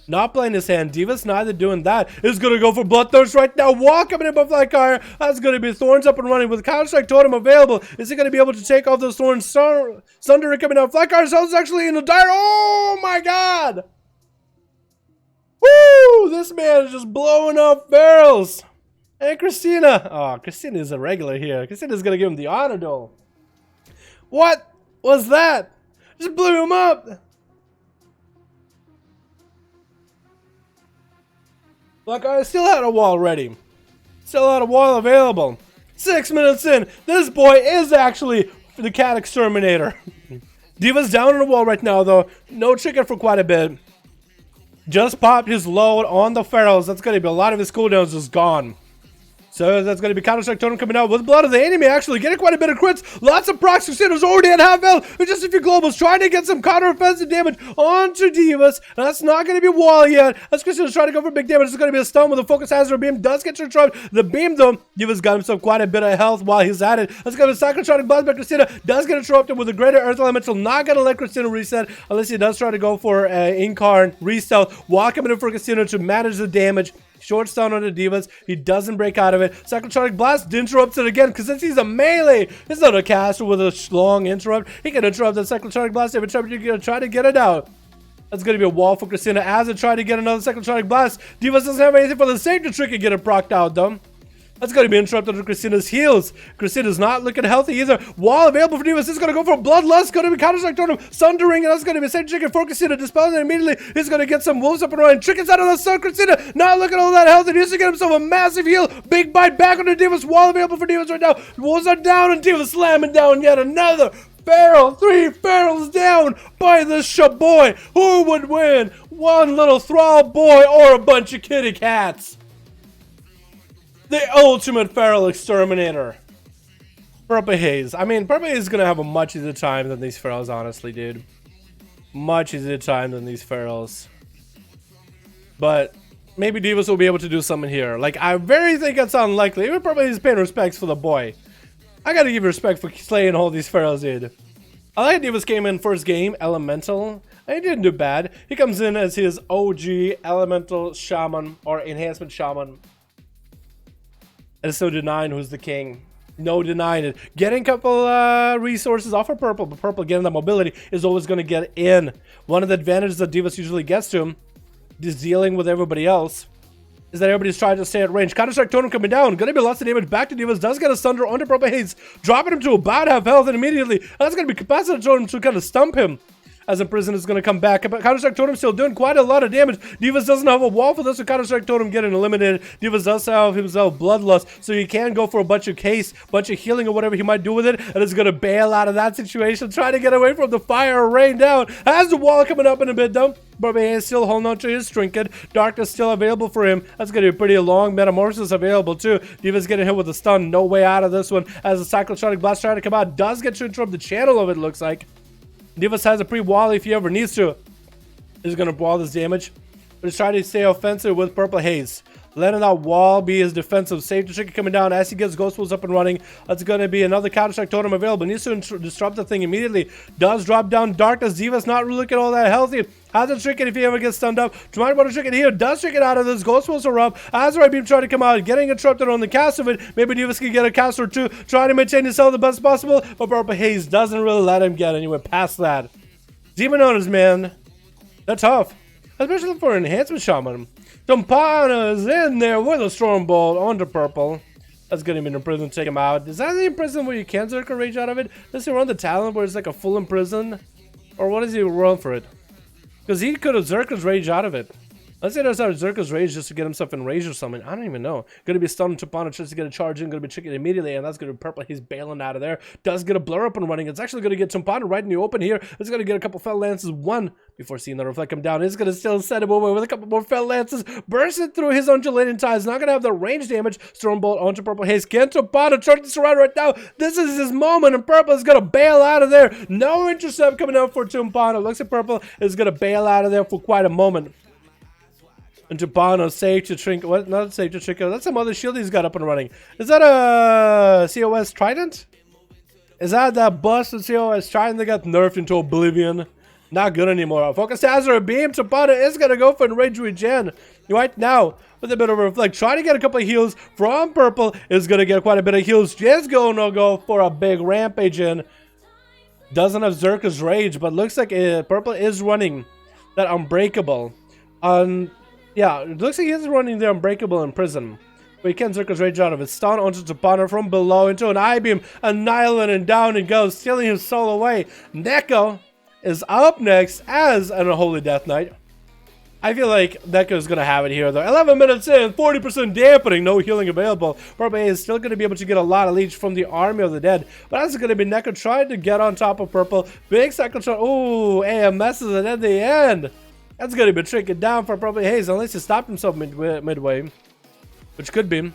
Not playing his hand. Divas neither doing that. Is going to go for Bloodthirst right now. Wall coming in by Flycar. That's going to be Thorns up and running with Counter-Strike Totem available. Is he going to be able to take off those Thorns? Sunder coming out. Flycar is actually in the dire. Oh my god. Woo! This man is just blowing up barrels. And Christina. Oh, Christina is a regular here. Christina's going to give him the honor duel. What was that? Just blew him up. Like, I still had a wall ready. Still had a wall available. 6 minutes in, this boy is actually the cat exterminator. Diva's down on the wall right now, though. No chicken for quite a bit. Just popped his load on the Pharaohs. That's going to be a lot of his cooldowns just gone. So that's going to be Counter-Strike Totem coming out with Blood of the Enemy, actually getting quite a bit of crits. Lots of procs. Crusader's already at half health with just a few globals, trying to get some counter-offensive damage onto Divas. That's not going to be wall yet. As Crusader's trying to go for big damage, it's going to be a stun with a focus hazard beam. Does get interrupted. The beam, though, Divas got himself quite a bit of health while he's at it. That's going to be a Cyclotronic Blast by Crusader. Does get interrupted with a greater Earth Elemental. Not going to let Crusader reset unless he does try to go for Incarn Restealth. While coming in for Crusader to manage the damage. Short stun on the Divas. He doesn't break out of it. Cyclotronic Blast interrupts it again because since he's a melee, he's not a caster with a long interrupt. He can interrupt the Cyclotronic Blast every time you try to get it out. That's going to be a wall for Christina as it tried to get another Cyclotronic Blast. Divas doesn't have anything for the safety trick and get it procced out, though. That's going to be interrupted to Christina's heals. Christina's not looking healthy either. Wall available for Divas. This is going to go for Bloodlust. Going to be Counter-Strike Totem. Sundering. And that's going to be same chicken for Christina. Dispelling it immediately. He's going to get some wolves up and running. Trickens out of the sun. Christina not looking all that healthy. He's to get himself a massive heal. Big bite back on the Divas. Wall available for Divas right now. Wolves are down and Divas slamming down yet another barrel. 3 barrels down by the shaboy. Who would win? One little thrall boy or a bunch of kitty cats? The ultimate feral exterminator. Purple Haze. I mean, Purple Haze is going to have a much easier time than these ferals, honestly, dude. Much easier time than these ferals. But maybe Divas will be able to do something here. Like, I very think it's unlikely. Even Purple Haze is paying respects for the boy. I got to give respect for slaying all these ferals, dude. I like Divas came in first game, Elemental. And he didn't do bad. He comes in as his OG Elemental Shaman or Enhancement Shaman. And so denying who's the king. No denying it. Getting a couple resources off of Purple, but Purple getting the mobility is always going to get in. One of the advantages that Divas usually gets to him is dealing with everybody else. Is that everybody's trying to stay at range. Counter-Strike Totem coming down. Gonna be lots of damage back to Divas. Does get a Sunder under Purple Haze. Dropping him to about half health and immediately. That's gonna be Capacitor Totem to kind of stump him. As Imprisoned is going to come back. Counter-Strike Totem still doing quite a lot of damage. Divas doesn't have a wall for this, so Counter-Strike Totem getting eliminated. Divas does have himself Bloodlust, so he can go for a bunch of case, bunch of healing or whatever he might do with it, and is going to bail out of that situation, trying to get away from the fire rain down. Has the wall coming up in a bit, though. But he is still holding on to his trinket. Darkness still available for him. That's going to be pretty long. Metamorphosis available, too. Divas getting hit with a stun. No way out of this one. As the Cyclotronic Blast trying to come out. Does get to interrupt the channel of it, looks like. Divas has a pre-wall if he ever needs to. He's going to wall this damage. But he's trying to stay offensive with Purple Haze. Letting that wall be his defensive. Safety trick coming down as he gets Ghost Wolves up and running. That's going to be another Counter-Strike Totem available. Needs to disrupt the thing immediately. Does drop down Darkness. Divas not really looking all that healthy. Has a trick it if he ever gets stunned up. Trying to trick it here. Does trick it out of this. Ghost Wolves are up. Azeroth Beam trying to come out. Getting interrupted on the cast of it. Maybe Divas can get a cast or two. Trying to maintain his health the best possible. But Purple Haze doesn't really let him get anywhere past that. Demon Owners, man. They're tough. Especially for Enhancement Shaman. Tumpana is in there with a Storm Bolt onto Purple. That's going to be in prison. Take him out. Is that the imprison where you can Zerker Rage out of it? Does he run the talent where it's like a full imprison? Or what does he run for it? Because he could have Zerker's Rage out of it. Let's say there's Zerker's Rage just to get himself in rage or something. I don't even know. Gonna be stunned Tumpana just to get a charge in. Gonna be tricking immediately, and that's gonna be Purple. He's bailing out of there. Does get a blur up and running. It's actually gonna get Tumpana right in the open here. It's gonna get a couple fell lances. One before seeing the reflect come down. It's gonna still set him over with a couple more fell lances. Bursting through his undulating ties. Not gonna have the range damage. Stormbolt onto Purple Haze. Get Tumpana turning this around right now. This is his moment, and Purple is gonna bail out of there. No intercept coming out for Tumpana. Looks like Purple is gonna bail out of there for quite a moment. And Tumpana safe to Trinket. What? Not safe to Trinket. That's some other shield he's got up and running. Is that a COS Trident? Is that busted COS Trident that got nerfed into oblivion? Not good anymore. Focus Azure beam. Tapana is going to go for enrage regen right now with a bit of a reflect. Trying to get a couple of heals from purple. Is going to get quite a bit of heals. Just going to go for a big rampage in. Doesn't have Zerka's rage, but looks like purple is running that unbreakable. Yeah, it looks like he's running the unbreakable in prison. But he can't Zerka's rage out of it. Stun onto Tapana from below into an I-beam. Annihilating down and goes, stealing his soul away. Neko is up next as an Unholy Death Knight. I feel like Neko's going to have it here, though. 11 minutes in, 40% dampening, no healing available. Purple is still going to be able to get a lot of leech from the Army of the Dead. But that's going to be Neko trying to get on top of purple. Big cycle shot. Ooh, AMS is at the end. That's going to be tricking down for Purple Haze, unless he stopped himself midway. Which could be.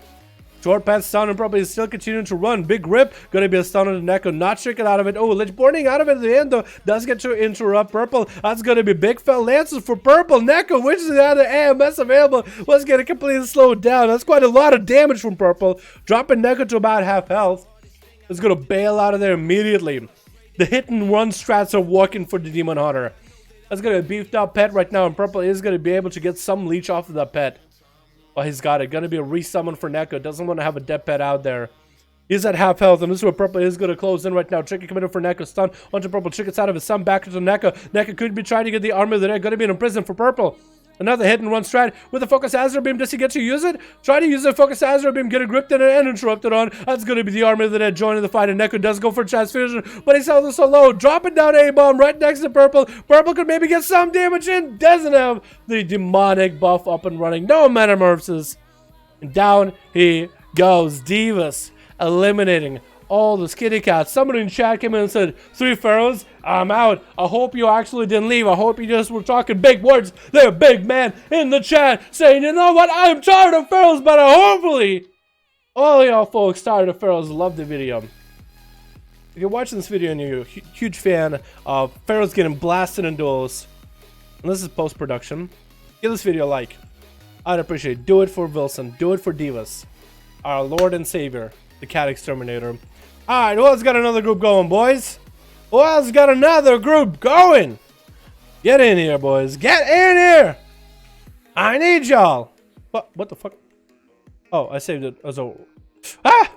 Short path stun and probably still continuing to run. Big grip. Gonna be a stun on the Neko. Not tricking out of it. Oh, Lich Burning out of it at the end though. Does get to interrupt Purple. That's gonna be big fell lances for Purple. Neko, which is the other AMS available, was gonna completely slow down. That's quite a lot of damage from Purple. Dropping Neko to about half health. Is gonna bail out of there immediately. The hit and run strats are working for the Demon Hunter. That's gonna be a beefed up pet right now, and Purple is gonna be able to get some leech off of that pet. Oh, he's got it. Gonna be a resummon for Neko. Doesn't want to have a dead pet out there. He's at half health, and this is where Purple is gonna close in right now. Tricky committed for Neko. Stun onto Purple. Trickets out of his stun back into Neko. Neko could be trying to get the Army of the Dead. Gonna be in prison for Purple. Another hit and run strat with a Focus Azure Beam. Does he get to use it? Try to use the Focus Azure Beam. Get it gripped in and interrupted on. That's going to be the Army of the Dead joining the fight. And Neko does go for a chance finisher, but he's held so low. Dropping down A-bomb right next to Purple. Purple could maybe get some damage in. Doesn't have the demonic buff up and running. No metamorphosis. And down he goes. Divas eliminating all the skitty cats. Somebody in chat came in and said, 3 pharaohs, I'm out. I hope you actually didn't leave. I hope you just were talking big words. They're a big man in the chat saying, you know what, I'm tired of pharaohs, but hopefully all y'all folks tired of pharaohs love the video. If you're watching this video and you're a huge fan of pharaohs getting blasted in duels, and this is post-production, give this video a like. I'd appreciate it. Do it for Wilson. Do it for Divas, our Lord and Savior, the Cat Exterminator. Alright, who else got another group going, boys? Who else got another group going? Get in here, boys. Get in here! I need y'all. What the fuck? Oh, I saved it as a... Ah!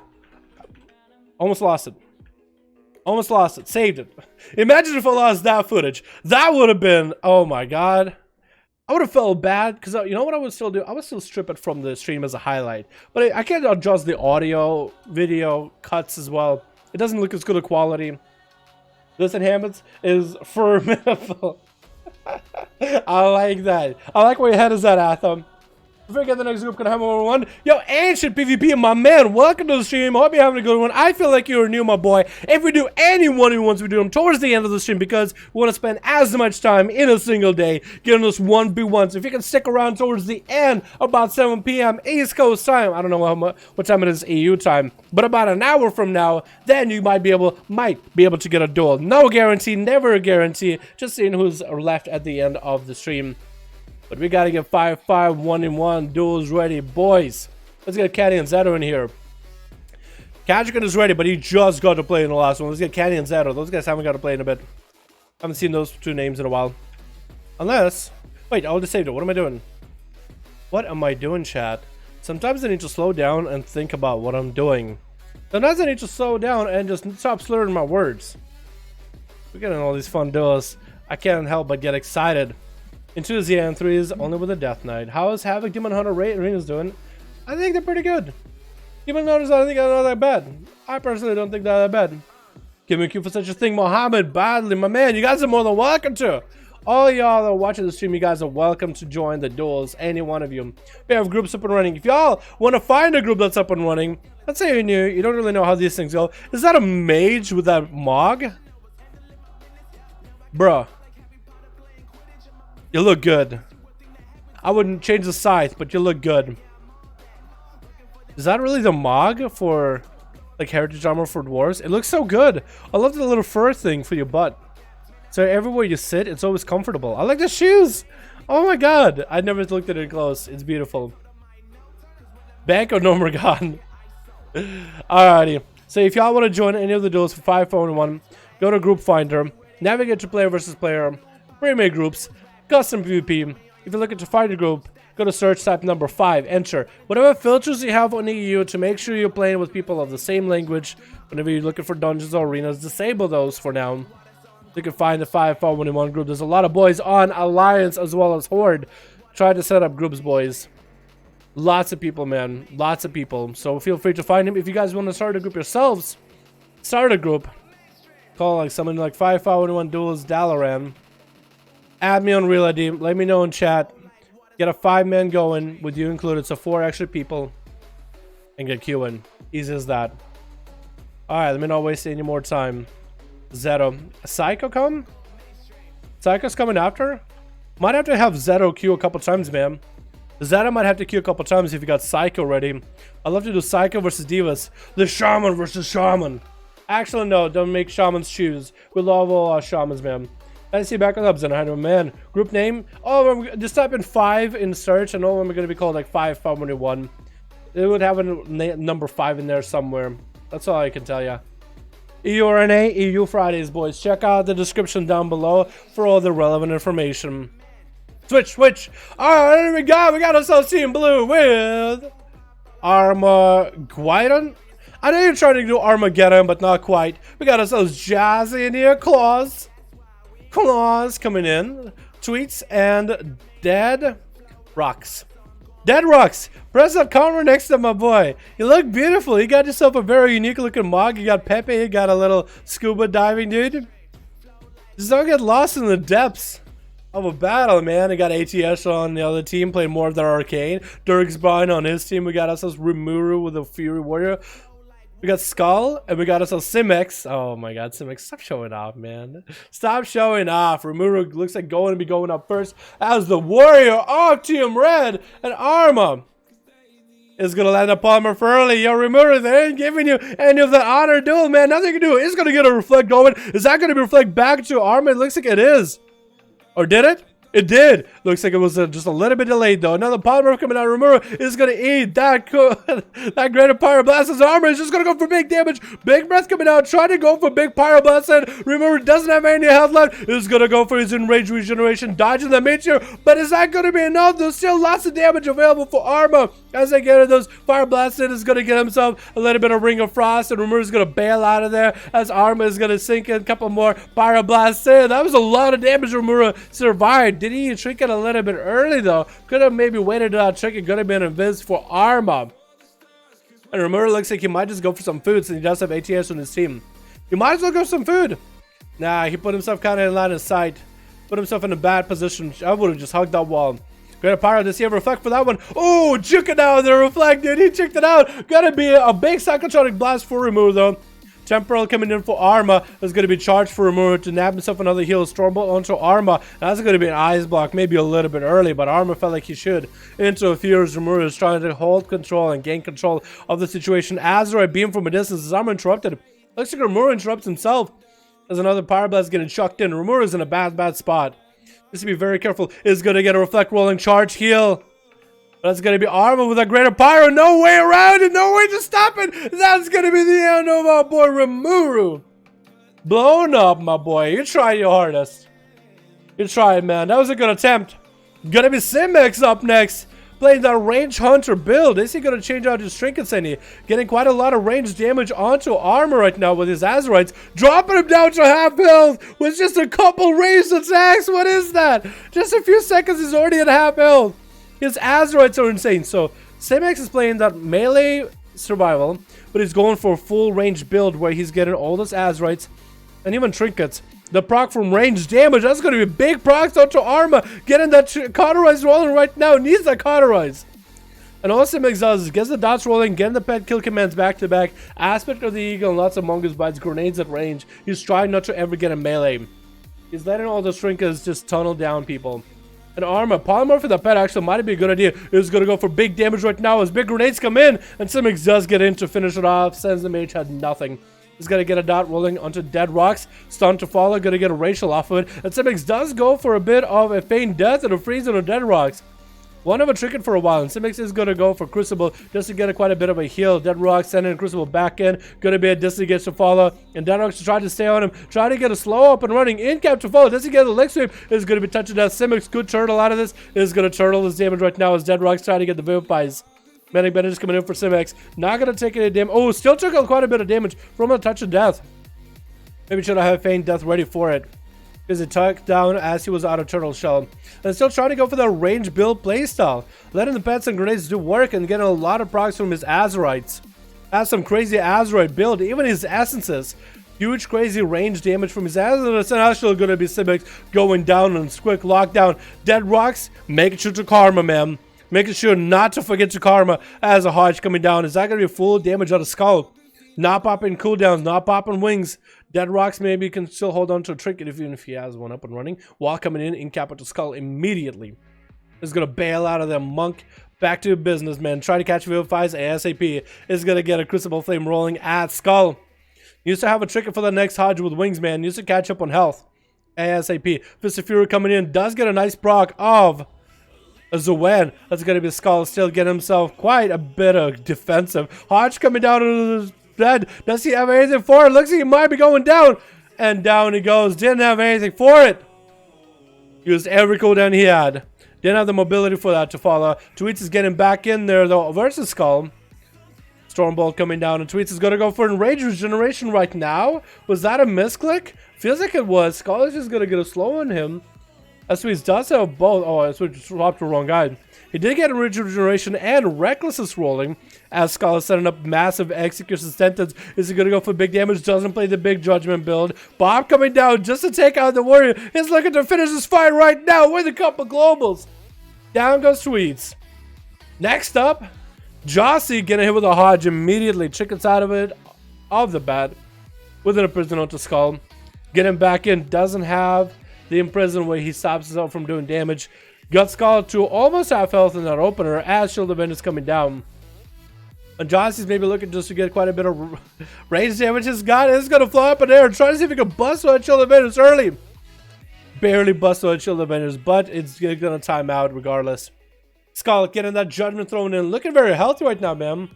Almost lost it. Almost lost it. Saved it. Imagine if I lost that footage. That would have been... Oh my god. I would have felt bad, because you know what I would still do? I would still strip it from the stream as a highlight. But I can't adjust the audio, video cuts as well. It doesn't look as good a quality. This enhancement is formidable. I like that. I like where your head is at, Atham. Before we get the next group, gonna have one. Yo, Ancient PvP, my man, welcome to the stream. Hope you're having a good one. I feel like you're new, my boy. If we do any one of the ones, we do them towards the end of the stream because we want to spend as much time in a single day getting those 1v1s. If you can stick around towards the end, about 7 p.m. East Coast time. I don't know what time it is EU time, but about an hour from now, then you might be able to get a duel. No guarantee, never a guarantee. Just seeing who's left at the end of the stream. But we gotta get 5V5 1v1 duels ready, boys. Let's get Caddy and Zeto in here. Kajikan is ready, but he just got to play in the last one. Let's get Caddy and Zeto. Those guys haven't got to play in a bit. Haven't seen those two names in a while. Unless... Wait, I'll just save it. What am I doing? What am I doing, chat? Sometimes I need to slow down and think about what I'm doing. Sometimes I need to slow down and just stop slurring my words. We're getting all these fun duels. I can't help but get excited. Into the ZN3s, only with a Death Knight. How is Havoc, Demon Hunter, Arenas doing? I think they're pretty good. Demon Hunters, I don't think they're that bad. I personally don't think they're that bad. Giving you for such a thing, Mohammed Badly, my man. You guys are more than welcome to. All y'all that are watching the stream, you guys are welcome to join the duels. Any one of you. We have groups up and running. If y'all want to find a group that's up and running, let's say you're new, you don't really know how these things go. Is that a mage with that Mog? Bruh. You look good. I wouldn't change the size, but you look good. Is that really the Mog for like heritage armor for dwarves? It looks so good. I love the little fur thing for your butt. So everywhere you sit, it's always comfortable. I like the shoes. Oh my god. I never looked at it close. It's beautiful. Banco no Morgan. Alrighty. So if y'all want to join any of the duels for 5v1, go to Group Finder, navigate to player versus player. pre-made groups, custom PvP. If you're looking to find a group, go to search, type number 5, enter. Whatever filters you have on the EU to make sure you're playing with people of the same language. Whenever you're looking for dungeons or arenas, disable those for now. You can find the 5V5 1v1 group. There's a lot of boys on Alliance as well as Horde. Try to set up groups, boys. Lots of people, man. Lots of people. So feel free to find them. If you guys want to start a group yourselves, start a group. Call like someone like 5V5 1v1 Duels Dalaran. Add me on Real ID. Let me know in chat. Get a 5-man going with you included. So 4 extra people. And get queuing. Easy as that. Alright, let me not waste any more time. Zero. Psycho come? Psycho's coming after? Might have to have Zero queue a couple times, man. Zeta might have to queue a couple times if you got Psycho ready. I'd love to do Psycho versus Divas. The Shaman versus Shaman. Actually, no. Don't make Shamans choose. We love all Shamans, man. I see back on Hubs and I know, man. Group name? Oh, just type in 5 in search and all of them are going to be called like 5V5 1v1. It would have a number 5 in there somewhere. That's all I can tell you. EU NA, EU Fridays, boys. Check out the description down below for all the relevant information. Switch. Alright, we got ourselves Team Blue with Armageddon. I know you're trying to do Armageddon, but not quite. We got ourselves Jazzy in here. Claws coming in. Tweets and Dead Rocks. Press that comment next to my boy. You look beautiful. You got yourself a very unique looking mug. You got Pepe. You got a little scuba diving dude. Just don't get lost in the depths of a battle, man. I got ATS on the other team playing more of their arcane. Dirk's Brine on his team. We got ourselves Rimuru with a Fury Warrior. We got Skull and we got ourselves Simex. Oh my god, Simex, stop showing off, man. Stop showing off. Rimuru looks like going to be going up first as the Warrior of Team Red, and Arma is gonna land up Armor for early. Yo, Rimuru, they ain't giving you any of that honor duel, man. Nothing you can do. It's gonna get a reflect going. Is that gonna be reflect back to Arma? It looks like it is. Or did it? It did. Looks like it was just a little bit delayed though. Now the polymer coming out. Rimuru is gonna eat that that greater pyroblast. His armor is just gonna go for big damage. Big breath coming out, trying to go for big pyroblast. And Rimuru doesn't have any health left. Is gonna go for his enraged regeneration, dodging the meteor. But is that gonna be enough? There's still lots of damage available for Arma. As they get those fire blasted, is gonna get himself a little bit of Ring of Frost, and Rimuru is gonna bail out of there as Arma is gonna sink in a couple more pyroblasts in. That was a lot of damage. Rimuru survived. Did he trinket a little bit early though? Could have maybe waited to that trinket. Could have been invis for Arma. And Rimuru looks like he might just go for some food since he does have ATS on his team. He might as well go for some food. Nah, he put himself kind of in line of sight. Put himself in a bad position. I would have just hugged that wall. Greater Pyro, does he have reflect for that one? Oh, juke it out, the reflect, dude. He checked it out. Gotta be a big Psychotronic Blast for Rimuru though. Temporal coming in for Arma is going to be charged for Rimuru to nab himself another heal. Stormbolt onto Arma. That's going to be an Ice Block, maybe a little bit early, but Arma felt like he should. Into a fear as Rimuru is trying to hold control and gain control of the situation. Azeroth beam from a distance. His Arma interrupted. Looks like Rimuru interrupts himself. There's another Pyroblast getting chucked in. Rimuru is in a bad spot. Just to be very careful. Is going to get a reflect rolling charge heal. That's going to be Arma with a greater pyro. No way around it. No way to stop it. That's going to be the end of our boy Rimuru. Blown up, my boy. You tried your hardest. You tried, man. That was a good attempt. Gonna be Simex up next. Playing that range hunter build. Is he going to change out his trinkets any? Getting quite a lot of range damage onto Arma right now with his Azerites. Dropping him down to half health with just a couple ranged attacks. What is that? Just a few seconds, he's already at half health. His Azerites are insane. So Simex is playing that melee survival, but he's going for a full range build where he's getting all those Azerites and even trinkets. The proc from range damage, that's going to be big procs onto Arma. Getting that cauterize rolling right now. Needs that cauterize. And all Simex does is gets the dots rolling, getting the pet kill commands back to back. Aspect of the Eagle and lots of Mongoose bites, grenades at range. He's trying not to ever get a melee. He's letting all those trinkets just tunnel down people. And Arma, polymorph for the pet actually might be a good idea. He's going to go for big damage right now as big grenades come in. And Simex does get in to finish it off. Sends the mage had nothing. He's going to get a dot rolling onto dead rocks. Stun to follow. Going to get a racial off of it. And Simex does go for a bit of a feigned death and a freeze on the dead rocks. One of a tricking for a while, and Simics is going to go for Crucible just to get quite a bit of a heal. Dead Rock sending Crucible back in. Going to be a disengage to follow. And Dead Rock's trying to stay on him. Trying to get a slow up and running. In cap to follow. Does he get the leg sweep? Is going to be touching down Simics. Good turtle out of this. Is going to turtle his damage right now as Dead Rock's trying to get the Vivifys. Manic Bennett is coming in for Simics. Not going to take any damage. Oh, still took quite a bit of damage from a touch of death. Maybe should have Feigned Death ready for it. Because it took down as he was out of Turtle Shell. And still trying to go for the range build playstyle. Letting the pets and grenades do work and getting a lot of procs from his Azerites. Has some crazy Azerite build. Even his essences. Huge crazy range damage from his Azerites. And actually going to be Simics going down on quick lockdown. Dead Rocks, making sure to Karma, man. Making sure not to forget to Karma as a Hodge coming down. Is that going to be full damage on the skull? Not popping cooldowns, not popping wings. Dead Rocks maybe can still hold on to a trinket even if he has one up and running. While coming in capital skull immediately. Is going to bail out of the monk. Back to business, man. Try to catch Vivifys ASAP. Is going to get a Crucible Flame rolling at skull. Used to have a trinket for the next Hodge with wings, man. Used to catch up on health. ASAP. Fist of Fury coming in. Does get a nice proc of a Zoan. That's going to be skull. Still get himself quite a bit of defensive. Hodge coming down into the dead. Does he have anything for it? Looks like he might be going down. And down he goes. Didn't have anything for it. Used every cooldown he had. Didn't have the mobility for that to follow. Tweets is getting back in there though versus Skull. Stormbolt coming down, and Tweets is going to go for Enrage Regeneration right now. Was that a misclick? Feels like it was. Skull is just going to get a slow on him. Tweets does have both. Oh, I swapped the wrong guy. He did get Enrage Regeneration and Recklessness rolling. As Skull is setting up massive execution sentence. Is he going to go for big damage? Doesn't play the big judgment build. Bob coming down just to take out the warrior. He's looking to finish this fight right now with a couple globals. Down goes Tweets. Next up, Jossie getting hit with a Hodge immediately. Chickens out of it off the bat. With an imprison onto Skull. Getting back in. Doesn't have the imprison where he stops himself from doing damage. Gut Skull to almost half health in that opener as Shield Event is coming down. And Jossie's maybe looking just to get quite a bit of range damage. His guy is going to fly up in the air. Trying to see if he can bust on Shield Eventers early. Barely bust on Shield Eventers, but it's going to time out regardless. Skull getting that judgment thrown in. Looking very healthy right now, man.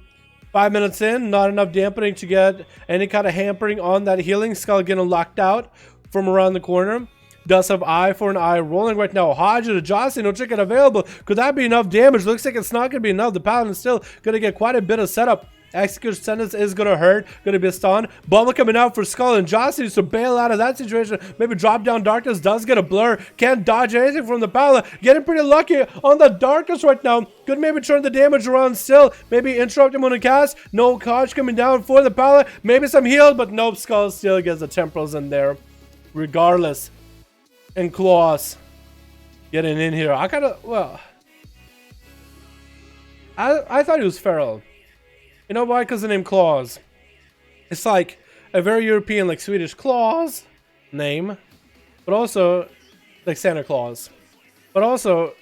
5 minutes in, not enough dampening to get any kind of hampering on that healing. Skull getting locked out from around the corner. Does have eye for an eye rolling right now. Hodge to Jossie, no chicken available. Could that be enough damage? Looks like it's not going to be enough. The Paladin is still going to get quite a bit of setup. Execution sentence is going to hurt. Going to be a stun. Bubble coming out for Skull, and Jossie needs to bail out of that situation. Maybe drop down Darkness. Does get a blur. Can't dodge anything from the Paladin. Getting pretty lucky on the Darkness right now. Could maybe turn the damage around still. Maybe interrupt him on a cast. No Hodge coming down for the Paladin. Maybe some heal, but nope. Skull still gets the Temporals in there. Regardless. And Claws getting in here. I kind of, well, I thought he was feral. You know why? Because the name Claus. It's like a very European, like Swedish Claus name, but also like Santa Claus, but also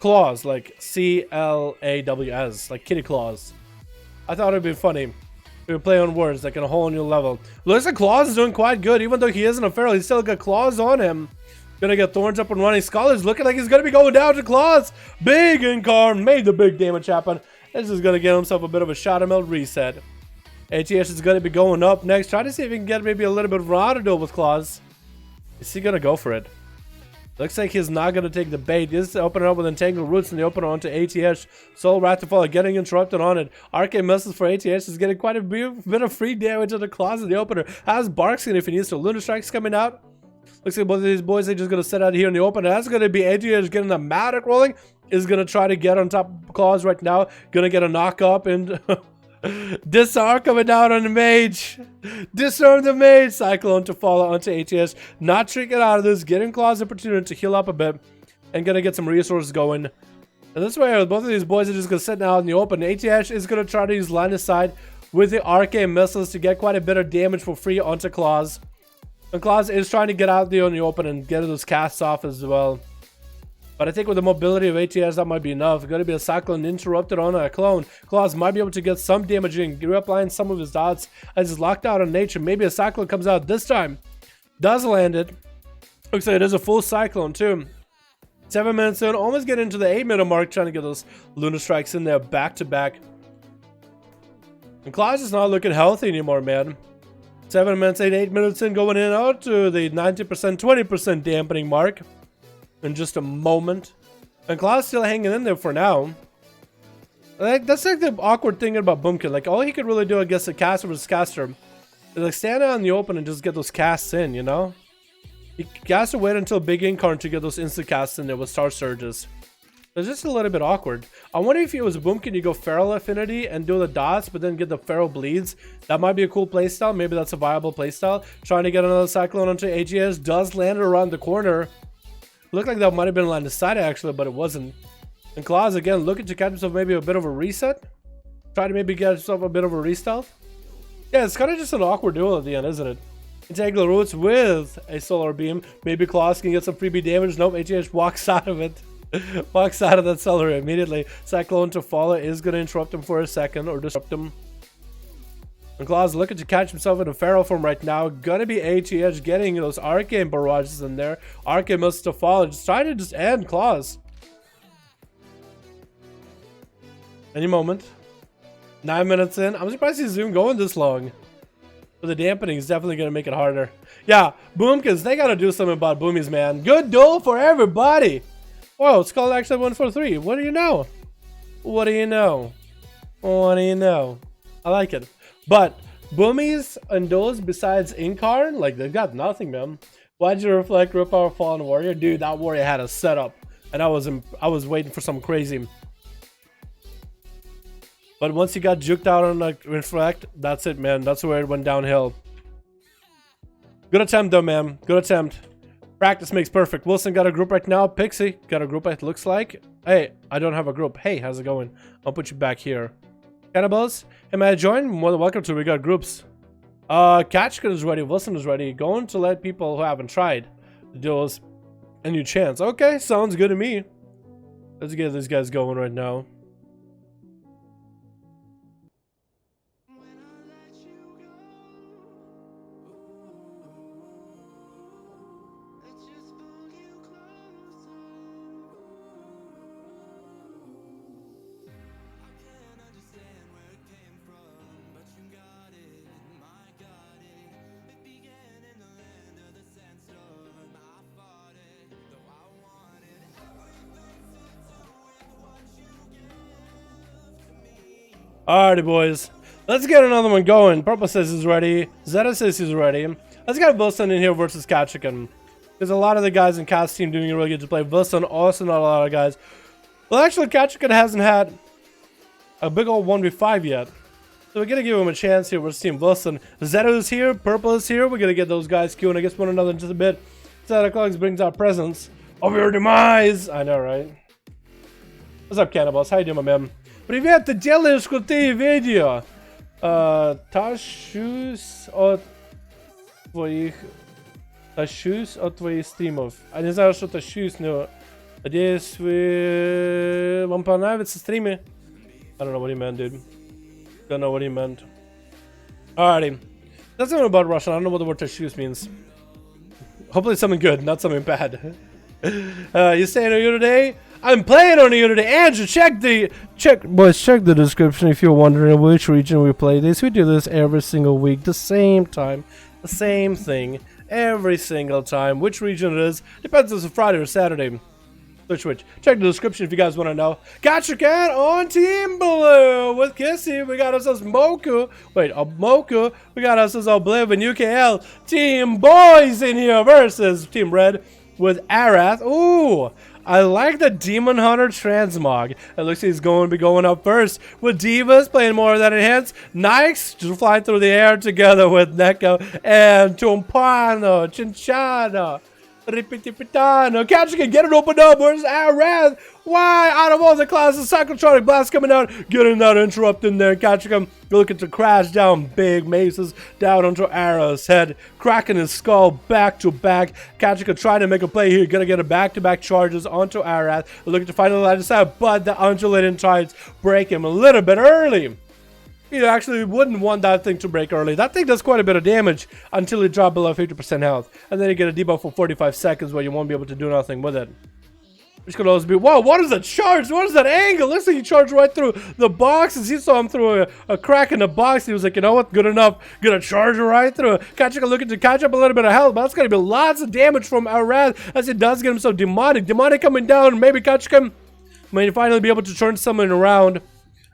Claus, like C-L-A-W-S, like Kitty Claus. I thought it'd be funny. We would play on words like on a whole new level. Looks like Claus is doing quite good, even though he isn't a feral. He's still got claws on him. Gonna get Thorns up and running. Skull is looking like he's gonna be going down to Claws. Big Incarn made the big damage happen. This is gonna get himself a bit of a Shadow Meld reset. ATS is gonna be going up next. Try to see if he can get maybe a little bit of auto with Claws. Is he gonna go for it? Looks like he's not gonna take the bait. He's just opening up with Entangled Roots and the opener onto ATS. Soul Ratifall getting interrupted on it. Arcane Missiles for ATS is getting quite a bit of free damage on the Claws in the opener. Has Barkskin if he needs to. Lunar Strike's coming out. Looks like both of these boys are just going to set out here in the open. That's going to be ATS getting the Matic rolling. Is going to try to get on top of Claws right now. Going to get a knock up and Disarm coming down on the Mage. Disarm the Mage. Cyclone to follow onto ATS. Not tricking out of this. Getting Claws opportunity to heal up a bit. And going to get some resources going. And this way, both of these boys are just going to sit out in the open. ATS is going to try to use line of sight with the Arcane Missiles to get quite a bit of damage for free onto Claws. And Claws is trying to get out there in the open and get those casts off as well. But I think with the mobility of ATS, that might be enough. Going to be a Cyclone interrupted on a clone. Claws might be able to get some damage in, reapplying some of his dots as he's locked out on nature. Maybe a Cyclone comes out this time. Does land it. Looks like it is a full Cyclone too. 7 minutes in, almost get into the 8-minute mark, trying to get those Lunar Strikes in there back to back. And Claus is not looking healthy anymore, man. 7 minutes, 8 minutes in, going in and out to the 90%, 20% dampening mark in just a moment. And Claus still hanging in there for now. Like, that's like the awkward thing about Boomkin. Like, all he could really do against a caster versus caster is like stand out in the open and just get those casts in, you know? He has to wait until Big Incarn to get those instant casts in there with Star Surges. It's just a little bit awkward. I wonder if it was Boomkin, you go Feral Affinity and do the dots, but then get the Feral Bleeds. That might be a cool playstyle. Maybe that's a viable playstyle. Trying to get another Cyclone onto AGS. Does land around the corner. Looked like that might have been line of sight actually, but it wasn't. And Claus again looking to catch himself maybe a bit of a reset. Try to maybe get himself a bit of a restealth. Yeah, it's kind of just an awkward duel at the end, isn't it? Integral Roots with a Solar Beam. Maybe Claus can get some freebie damage. Nope, AGH walks out of it. Walks out of that Solar immediately. Cyclone to follow is going to interrupt him for a second or disrupt him. And Claus looking to catch himself in a feral form right now. Gonna be ATH getting those Arcane Barrages in there. Arcane must to follow. Just trying to just end Claus. Any moment. 9 minutes in. I'm surprised he's even going this long. But the dampening is definitely going to make it harder. Yeah, Boomkins, they got to do something about Boomies, man. Good duel for everybody. Whoa, it's called actually 143. What do you know? What do you know? What do you know? I like it. But Boomies and those besides Incarn, like, they got nothing, man. Why'd you reflect Rip Our Fallen Warrior? Dude, that warrior had a setup. And I was waiting for some crazy. But once he got juked out on the reflect, that's it, man. That's where it went downhill. Good attempt, though, man. Good attempt. Practice makes perfect. Wilson got a group right now. Pixie got a group, it looks like. Hey, I don't have a group. Hey, how's it going? I'll put you back here. Cannibals, hey, may I join? More than welcome to. We got groups. Katchkin is ready. Wilson is ready. Going to let people who haven't tried the duels a new chance. Okay, sounds good to me. Let's get these guys going right now. Alrighty, boys. Let's get another one going. Purple says he's ready. Zeta says he's ready. Let's get Wilson in here versus Katchikan. There's a lot of the guys in Cat's team doing really good to play. Wilson also not a lot of guys. Well, actually, Katchikan hasn't had a big old 1v5 yet. So we're going to give him a chance here versus Team Wilson. Zeta is here. Purple is here. We're going to get those guys queuing against one another in just a bit. Santa Claus brings our presents of your demise. I know, right? What's up, Cannibals? How you doing, my man? Привет, ты делаешь крутые видео. Тащусь от твоих стримов. Я не знаю, что тащусь, но надеюсь, вам понравятся стримы. I don't know what he meant, dude. Don't know what he meant. Alrighty. That's something about Russian. I don't know what the word tashus means. Hopefully it's something good, not something bad. You staying on you today? I'm playing on you today. Andrew, check the description if you're wondering which region we play this. We do this every single week, the same time, the same thing, every single time. Which region it is depends if it's Friday or Saturday. Which. Check the description if you guys want to know. Gotcha Cat on Team Blue with Kissy. We got ourselves Moku. Wait, Moku. We got ourselves Oblivion UKL. Team Boys in here versus Team Red with Arath. Ooh. I like the Demon Hunter Transmog. It looks like he's going to be going up first with Divas playing more of that enhance. Nikes just flying through the air together with Neko and Tumpano, Chinchano, Ripitipitano. Catch can get it opened up. Where's Arath? Why? Out of all the classes, Cyclotronic Blast coming out, getting that interrupt in there. Catching looking to crash down big maces down onto Arrow's head, cracking his skull back to back. Catching trying to make a play here, gonna get a back-to-back charges onto Arath. Looking to finally light us out, but the undulating tides break him a little bit early. You actually wouldn't want that thing to break early. That thing does quite a bit of damage until you drop below 50% health. And then you get a debuff for 45 seconds where you won't be able to do nothing with it. Which could also be, whoa, what is that charge? What is that angle? Looks like he charged right through the boxes. He saw him through a crack in the box. He was like, you know what? Good enough. Gonna charge right through. Kachika looking to catch up a little bit of health, but that's gonna be lots of damage from Arad as he does get himself demonic. Demonic coming down. Maybe Kachika may finally be able to turn someone around.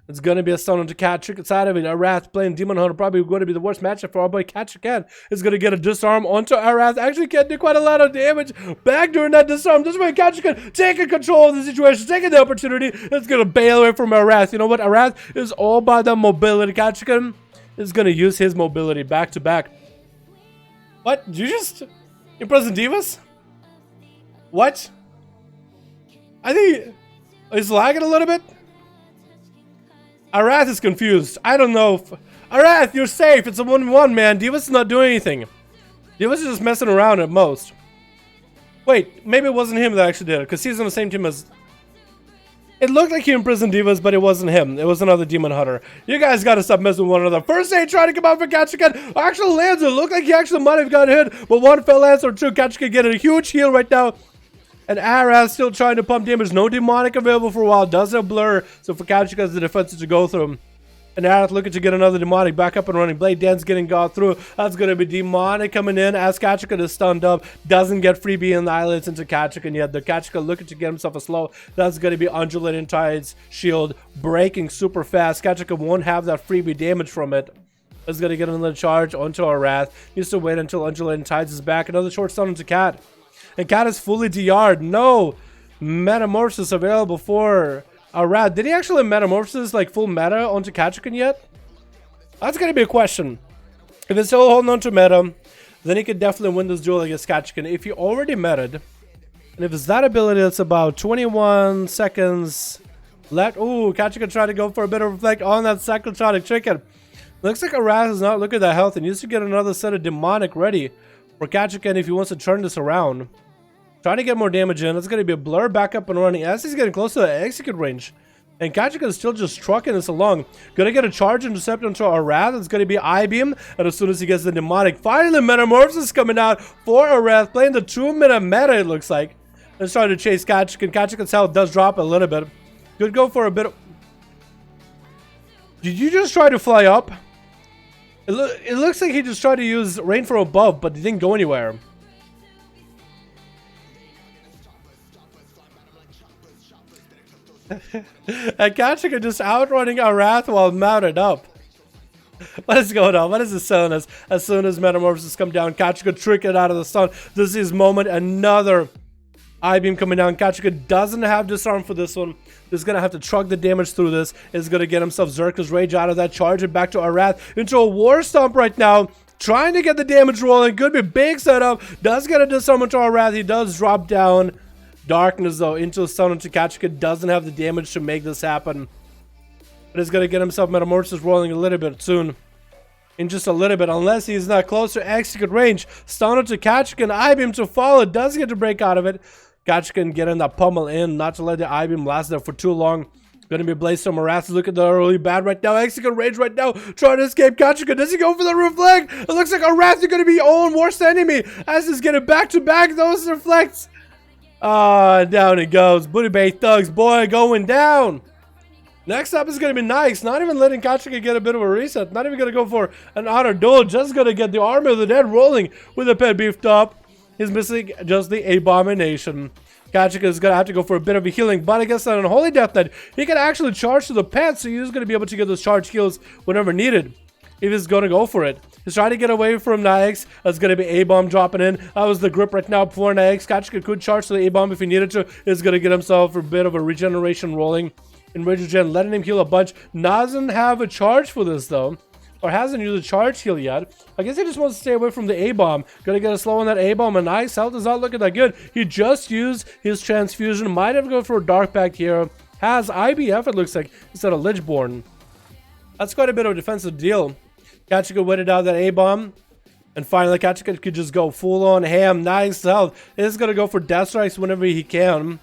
It's gonna be a stun onto Cat. Trick inside of it. Arath playing Demon Hunter, probably going to be the worst matchup for our boy Kachika. Is gonna get a disarm onto Arath. Actually can't do quite a lot of damage back during that disarm. This way Kachika taking control of the situation, taking the opportunity. It's gonna bail away from Arath. You know what? Arath is all about the mobility. Kachika is gonna use his mobility back to back. What? Did you just imprison Divas? What? I think he's lagging a little bit. Arath is confused. I don't know if... Arath, you're safe. It's a 1v1, man. Divas is not doing anything. Divas is just messing around at most. Wait, maybe it wasn't him that actually did it, because he's on the same team as... It looked like he imprisoned Divas, but it wasn't him. It was another Demon Hunter. You guys gotta stop messing with one another. First aid trying to come out for Kachika. Actually lands. It looked like he actually might have got hit, but one fell lance or two. Kachika getting a huge heal right now. And Arath still trying to pump damage. No demonic available for a while. Does a blur. So for Kachika, the defense to go through him. And Arath looking to get another demonic back up and running. Blade Dance getting got through. That's going to be demonic coming in as Kachika is stunned up. Doesn't get freebie in the eyelids into Kachika yet. The Kachika looking to get himself a slow. That's going to be Undulating Tides shield breaking super fast. Kachika won't have that freebie damage from it. Is going to get another charge onto Arath. Needs to wait until Undulating Tides is back. Another short stun into Cat. And Cat is fully DR'd. No metamorphosis available for Arath. Did he actually metamorphosis like full meta onto Kachika yet? That's going to be a question. If he's still holding on to meta, then he could definitely win this duel against Kachika. If he already meted, and if it's that ability, it's about 21 seconds left. Ooh, Kachika tried to go for a bit of reflect on that cyclotronic chicken. Looks like Arath is not looking that healthy. He needs to get another set of demonic ready for Kachika if he wants to turn this around. Trying to get more damage in. It's going to be a blur back up and running as he's getting close to the execute range. And Kachika is still just trucking this along. Gonna get a charge intercept onto Arath. It's going to be I-beam. And as soon as he gets the demonic, finally Metamorphosis coming out for Arath. Playing the 2-minute meta, it looks like. Let's try to chase Kachika. And Kachika's health does drop a little bit. Could go for a bit of... Did you just try to fly up? It looks like he just tried to use rain from above, but he didn't go anywhere. And Kachika just outrunning Arath while mounted up. What is going on? What is this telling us? As soon as Metamorphosis come down, Kachika trick it out of the stun. This is his moment. Another I-beam coming down. Kachika doesn't have disarm for this one. He's going to have to truck the damage through this. He's going to get himself Zerka's Rage out of that. Charge it back to Arath into a War Stomp right now. Trying to get the damage rolling. Could be big setup. Does get a disarm into Arath. He does drop down. Darkness though into a stun into Kachika. Doesn't have the damage to make this happen. But he's going to get himself Metamorphosis rolling a little bit soon. In just a little bit. Unless he's not close to execute range. Stun into Kachika and I-beam to follow. Does get to break out of it. Kachika can get in that pummel in. Not to let the I-beam last there for too long. Gonna be Blaze from Arath. Look at the early bad right now. Execute range right now. Trying to escape Kachika. Does he go for the reflect? It looks like Arath is gonna be own worst enemy. As he's getting back to back those reflects. Down it goes. Booty Bay Thugs, boy, going down. Next up is going to be Nice. Not even letting Kachika get a bit of a reset. Not even going to go for an honor duel. Just going to get the Army of the Dead rolling with a pet beefed up. He's missing just the Abomination. Kachika is going to have to go for a bit of a healing. But I guess on Unholy Death Knight, he can actually charge to the pet. So he's going to be able to get those charge heals whenever needed. If he's going to go for it. He's trying to get away from Nyx. That's going to be A-Bomb dropping in. That was the grip right now for Nyx. Kachika could charge to the A-Bomb if he needed to. He's going to get himself a bit of a regeneration rolling. In Regen, letting him heal a bunch. Doesn't have a charge for this though. Or hasn't used a charge heal yet. I guess he just wants to stay away from the A-Bomb. Going to get a slow on that A-Bomb. And Nyx health is not looking that good. He just used his transfusion. Might have gone for a Dark Pact here. Has IBF it looks like instead of Lichborn. That's quite a bit of a defensive deal. Kachika waited out that A-Bomb. And finally, Kachika could just go full on ham. Nice health. He's going to go for Death Strikes whenever he can.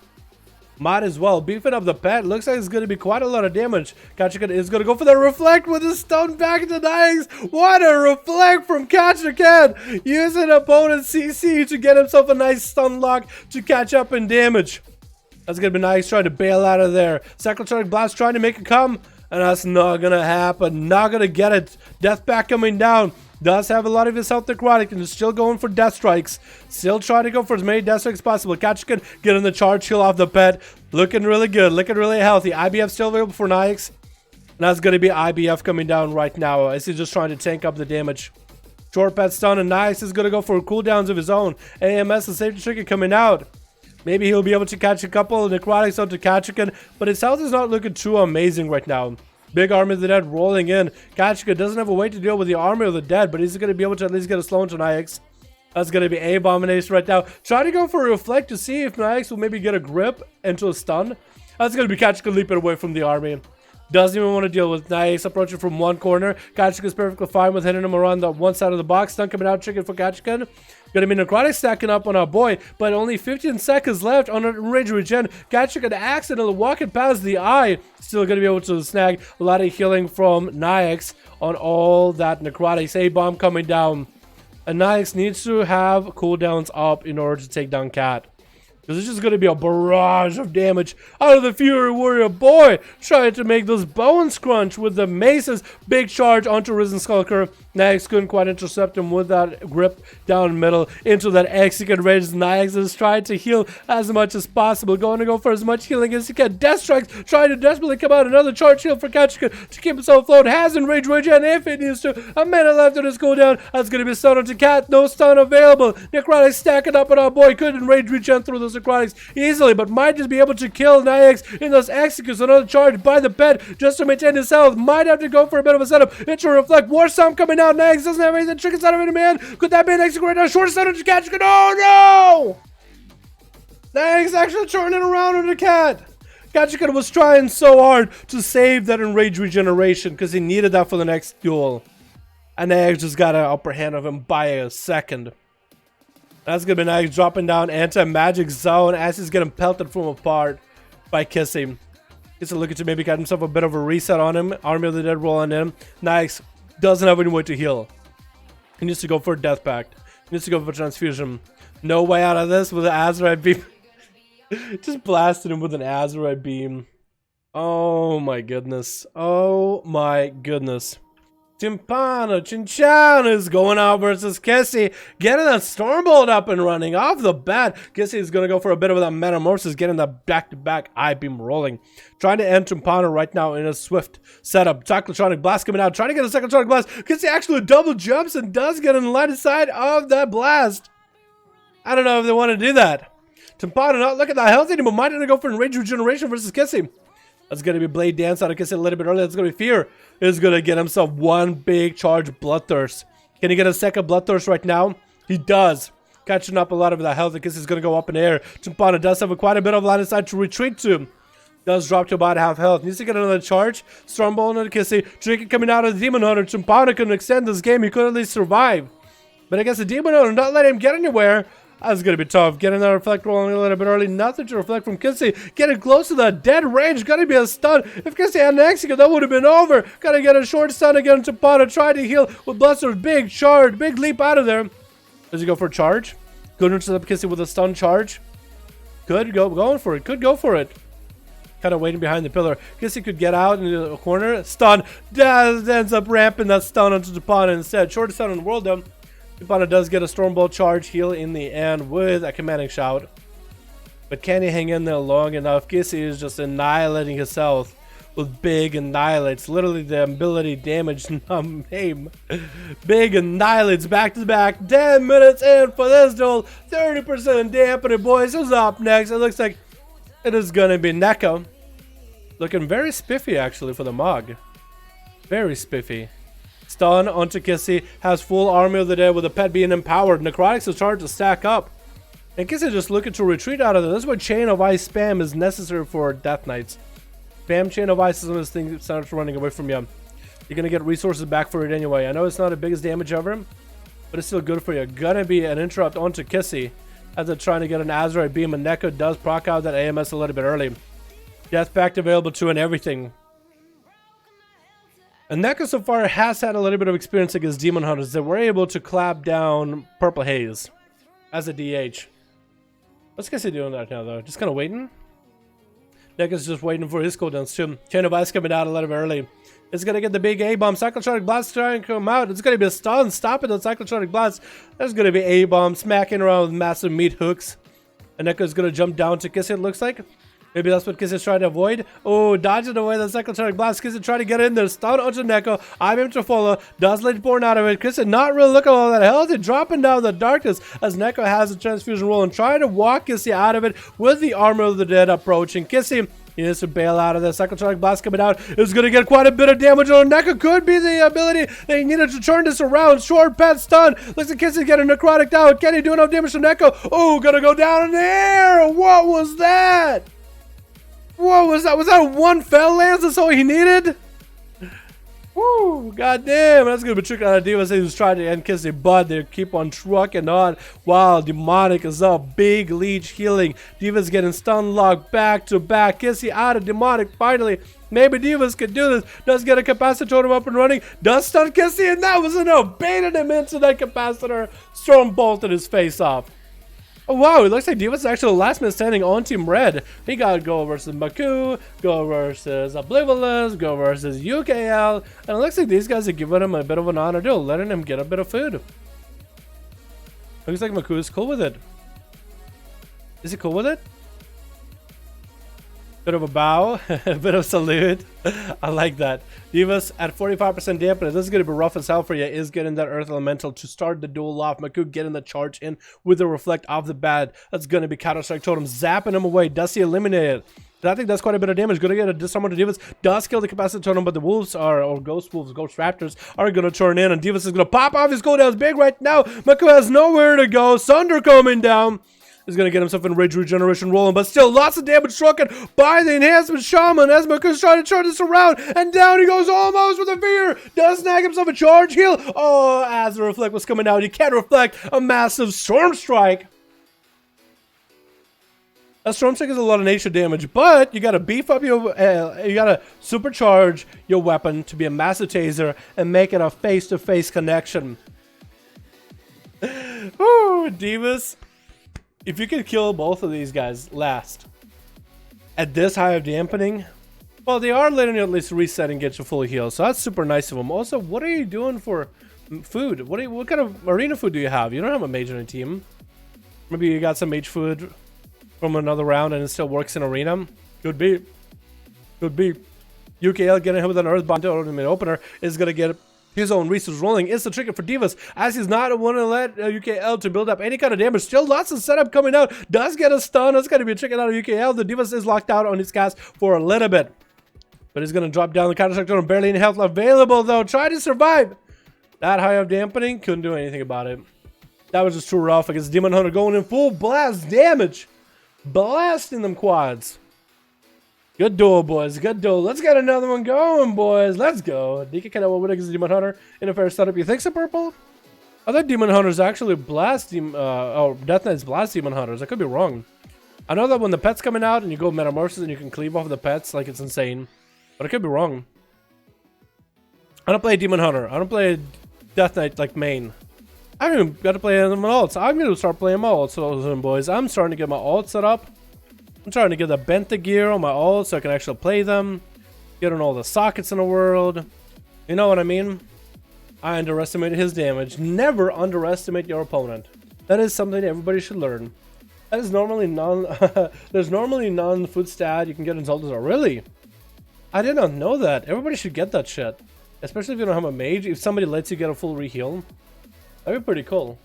Might as well. Beefing up the pet. Looks like it's going to be quite a lot of damage. Kachika is going to go for the reflect with his stun back into Nice. What a reflect from Kachika. Using opponent's CC to get himself a nice stun lock to catch up in damage. That's gonna be nice, trying to bail out of there. Cyclotron Blast trying to make it come, and that's not gonna happen. Not gonna get it. Death Pact coming down. Does have a lot of his health necrotic and is still going for death strikes. Still trying to go for as many death strikes as possible. Kachikan getting the charge heal off the pet. Looking really good. Looking really healthy. IBF still available for Nyx. And that's going to be IBF coming down right now as he's just trying to tank up the damage. Short pet stun, and Nyx is going to go for cooldowns of his own. AMS and safety trinket coming out. Maybe he'll be able to catch a couple of necrotics onto Kachikan, but his health is not looking too amazing right now. Big Army of the Dead rolling in. Kachikan doesn't have a way to deal with the Army of the Dead, but he's going to be able to at least get a slow into Nyx. That's going to be Abomination right now. Trying to go for a Reflect to see if Nyx will maybe get a grip into a stun. That's going to be Kachikan leaping away from the army. Doesn't even want to deal with Nyx approaching from one corner. Kachikan is perfectly fine with hitting him around the one side of the box. Stun coming out, chicken for Kachikan. Gonna be Necrotic stacking up on our boy, but only 15 seconds left on a range regen. Kachikan accidentally walking past the eye. Still gonna be able to snag a lot of healing from Nyx on all that Necrotics. A-bomb coming down. And Nyx needs to have cooldowns up in order to take down Cat. Because it's just going to be a barrage of damage out of the Fury Warrior boy. Trying to make those bones crunch with the maces. Big charge onto Risen Skulker. Nyx couldn't quite intercept him with that grip down middle into that execute range. Nyx is trying to heal as much as possible. Going to go for as much healing as he can. Death Strikes trying to desperately come out. Another charge heal for Kachikan to keep himself afloat. Has enraged regen if it needs to. A minute left on his cooldown. That's going to be stun onto Cat. No stun available. Necrotic stacking up on our boy. Couldn't enrage regen through those Necrotics easily, but might just be able to kill Nyx in those executes. Another charge by the pet just to maintain his health. Might have to go for a bit of a setup. Into Reflect. War Storm coming out. Nyx doesn't have anything. Trick inside of him, man. Could that be an execute right now? Short stun into Kachikan. Oh no! Nyx actually turning around on the Cat. Kachikan was trying so hard to save that enraged regeneration because he needed that for the next duel. And Nyx just got an upper hand of him by a second. That's gonna be nice, dropping down anti-magic zone as he's getting pelted from apart by Kissy. Gets a look to maybe get himself a bit of a reset on him. Army of the Dead rolling in. Nyx doesn't have any way to heal. He needs to go for a Death Pact. He needs to go for transfusion. No way out of this with an Azerite beam. Just blasted him with an Azerite beam. Oh my goodness. Oh my goodness. Timpano, Chinchana is going out versus Kissy, getting that Stormbolt up and running off the bat. Kissy is going to go for a bit of that Metamorphosis, getting that back-to-back I-beam rolling. Trying to end Timpano right now in a swift setup. Cyclotronic Blast coming out, trying to get a Cyclotronic Blast. Kissy actually double jumps and does get in the line of sight of that blast. I don't know if they want to do that. Timpano not looking that healthy anymore. Might have to go for Enraged Regeneration versus Kissy. That's going to be Blade Dance out of Kissy a little bit earlier. That's going to be Fear. Is going to get himself one big charge Bloodthirst. Can he get a second Bloodthirst right now? He does. Catching up a lot of that health. Kissy's going to go up in the air. Timpano does have quite a bit of line of sight to retreat to. Does drop to about half health. Needs to get another charge. Stormbolt on Kissy. Trinket coming out of the Demon Hunter. Timpano can extend this game. He could at least survive. But I guess the Demon Hunter not letting him get anywhere. That's going to be tough. Getting that reflect rolling a little bit early. Nothing to reflect from Kissy. Getting close to that dead range. Got to be a stun. If Kissy had an execute, that would have been over. Got to get a short stun again. Timpano try to heal with Buster's big charge. Big leap out of there. Does he go for a charge? Could intercept Kissy with a stun charge. Could go going for it. Could go for it. Kind of waiting behind the pillar. Kissy could get out into the corner. Stun. Ends up ramping that stun onto Timpano instead. Shortest stun in the world though. Timpano does get a Stormbolt charge heal in the end with a Commanding Shout. But can he hang in there long enough? Kissy is just annihilating his health with big annihilates. Literally the ability damage aim. Big annihilates back to back. 10 minutes in for this duel. 30% dampening, boys. Who's up next? It looks like it is going to be Neko. Looking very spiffy actually for the Mog. Very spiffy. Stun onto Kissy, has full Army of the Dead with the pet being empowered. Necrotics is charged to stack up. And Kissy just looking to retreat out of there. This is what Chain of Ice spam is necessary for Death Knights. Spam Chain of Ice is when this thing starts running away from you. You're going to get resources back for it anyway. I know it's not the biggest damage ever, but it's still good for you. Gonna be an interrupt onto Kissy as they're trying to get an Azerite beam, and Neko does proc out that AMS a little bit early. Death Pact available too and everything. And Neko so far has had a little bit of experience against Demon Hunters that were able to clap down Purple Haze as a DH. What's Kissy doing right now though? Just kind of waiting? Neko's just waiting for his cooldowns too. Chain of Ice coming out a little bit early. It's gonna get the big A-bomb. Cyclotronic Blast trying to come out. It's gonna be a stun. Stop it, the Cyclotronic Blast. There's gonna be A-bomb smacking around with massive meat hooks. And Neko's gonna jump down to Kiss it, looks like. Maybe that's what Kiss is trying to avoid. Oh, dodging away the Cyclotronic Blast. Kiss is trying to get in there. Stun onto Neko. I'm him to follow. Does late born out of it. Kiss is not really looking all that healthy. Dropping down the darkness as Neko has a transfusion roll and trying to walk Kissy out of it with the Armor of the Dead approaching. Kissy, he needs to bail out of the Cyclotronic Blast coming out. It's going to get quite a bit of damage on Neko. Could be the ability they needed to turn this around. Short pet stun. Looks like Kissy getting necrotic down. Can he do enough damage to Neko? Oh, gonna go down in the air. What was that? What was that? Was that one fell lance? That's all he needed? Woo, goddamn. That's gonna be tricky on Divas who's trying to end Kissy, but they keep on trucking on while Demonic is up. Big leech healing. Divas getting stun locked back to back. Kissy out of Demonic finally. Maybe Divas could do this. Does get a capacitor totem up and running. Does stun Kissy, and that was enough. Baited him into that capacitor. Storm bolted his face off. Oh wow, it looks like Divas is actually the last man standing on Team Red. He got Go versus Maku, Go versus Oblivious, Go versus UKL, and it looks like these guys are giving him a bit of an honor deal, letting him get a bit of food. Looks like Maku is cool with it. Is he cool with it? Bit of a bow, a bit of salute. I like that. Divas at 45% dampener. This is going to be rough as hell for you. Is getting that Earth Elemental to start the duel off. Maku getting the charge in with the Reflect off the bat. That's going to be Counter Strike Totem. Zapping him away. Does he eliminate it? I think that's quite a bit of damage. Going to get a disarm to Divas. Does kill the Capacitor Totem, but the Wolves are, or Ghost Wolves, Ghost Raptors are going to turn in. And Divas is going to pop off his cooldowns big right now. Maku has nowhere to go. Sunder coming down. He's going to get himself in Rage Regeneration rolling, but still lots of damage struck by the Enhancement Shaman as Maku's trying to turn this around, and down he goes almost with a fear. Does snag himself a charge heal. Oh, as the Reflect was coming out, he can't reflect a massive Storm Strike. A Storm Strike is a lot of nature damage, but you got to beef up your, you got to supercharge your weapon to be a massive taser and make it a face-to-face connection. Ooh, Divas. If you could kill both of these guys last at this high of dampening, well, they are letting you at least reset and get you full heal, so that's super nice of them. Also, what are you doing for food? What kind of arena food do you have? You don't have a mage on a team. Maybe you got some mage food from another round and it still works in arena. Could be. Could be. UKL getting hit with an Earthbound Ultimate Opener is going to get his own resource rolling. Is the trigger for Divas as he's not want to let UKL to build up any kind of damage. Still lots of setup coming out. Does get a stun. That's going to be a trigger out of UKL. The Divas is locked out on his cast for a little bit, but he's going to drop down the counter strike. Barely any health available though. Try to survive. That high of dampening, couldn't do anything about it. That was just too rough against Demon Hunter going in full blast damage, blasting them quads. Good duel, boys. Good duel. Let's get another one going, boys. Let's go. DK kind of went against Demon Hunter in a fair setup. You think so, Purple? I thought Demon Hunters actually blast Death Knight's blast Demon Hunters. I could be wrong. I know that when the pet's coming out and you go Metamorphosis and you can cleave off the pets, like it's insane. But I could be wrong. I don't play Demon Hunter. I don't play Death Knight like main. I haven't even got to play them ults. I'm going to start playing my ults, boys. I'm starting to get my ult set up. I'm trying to get the Benta gear on my ult so I can actually play them. Get on all the sockets in the world. You know what I mean? I underestimated his damage. Never underestimate your opponent. That is something everybody should learn. That is normally there's normally non-food stat you can get in Zelda. Really? I did not know that. Everybody should get that shit. Especially if you don't have a mage. If somebody lets you get a full reheal. That'd be pretty cool.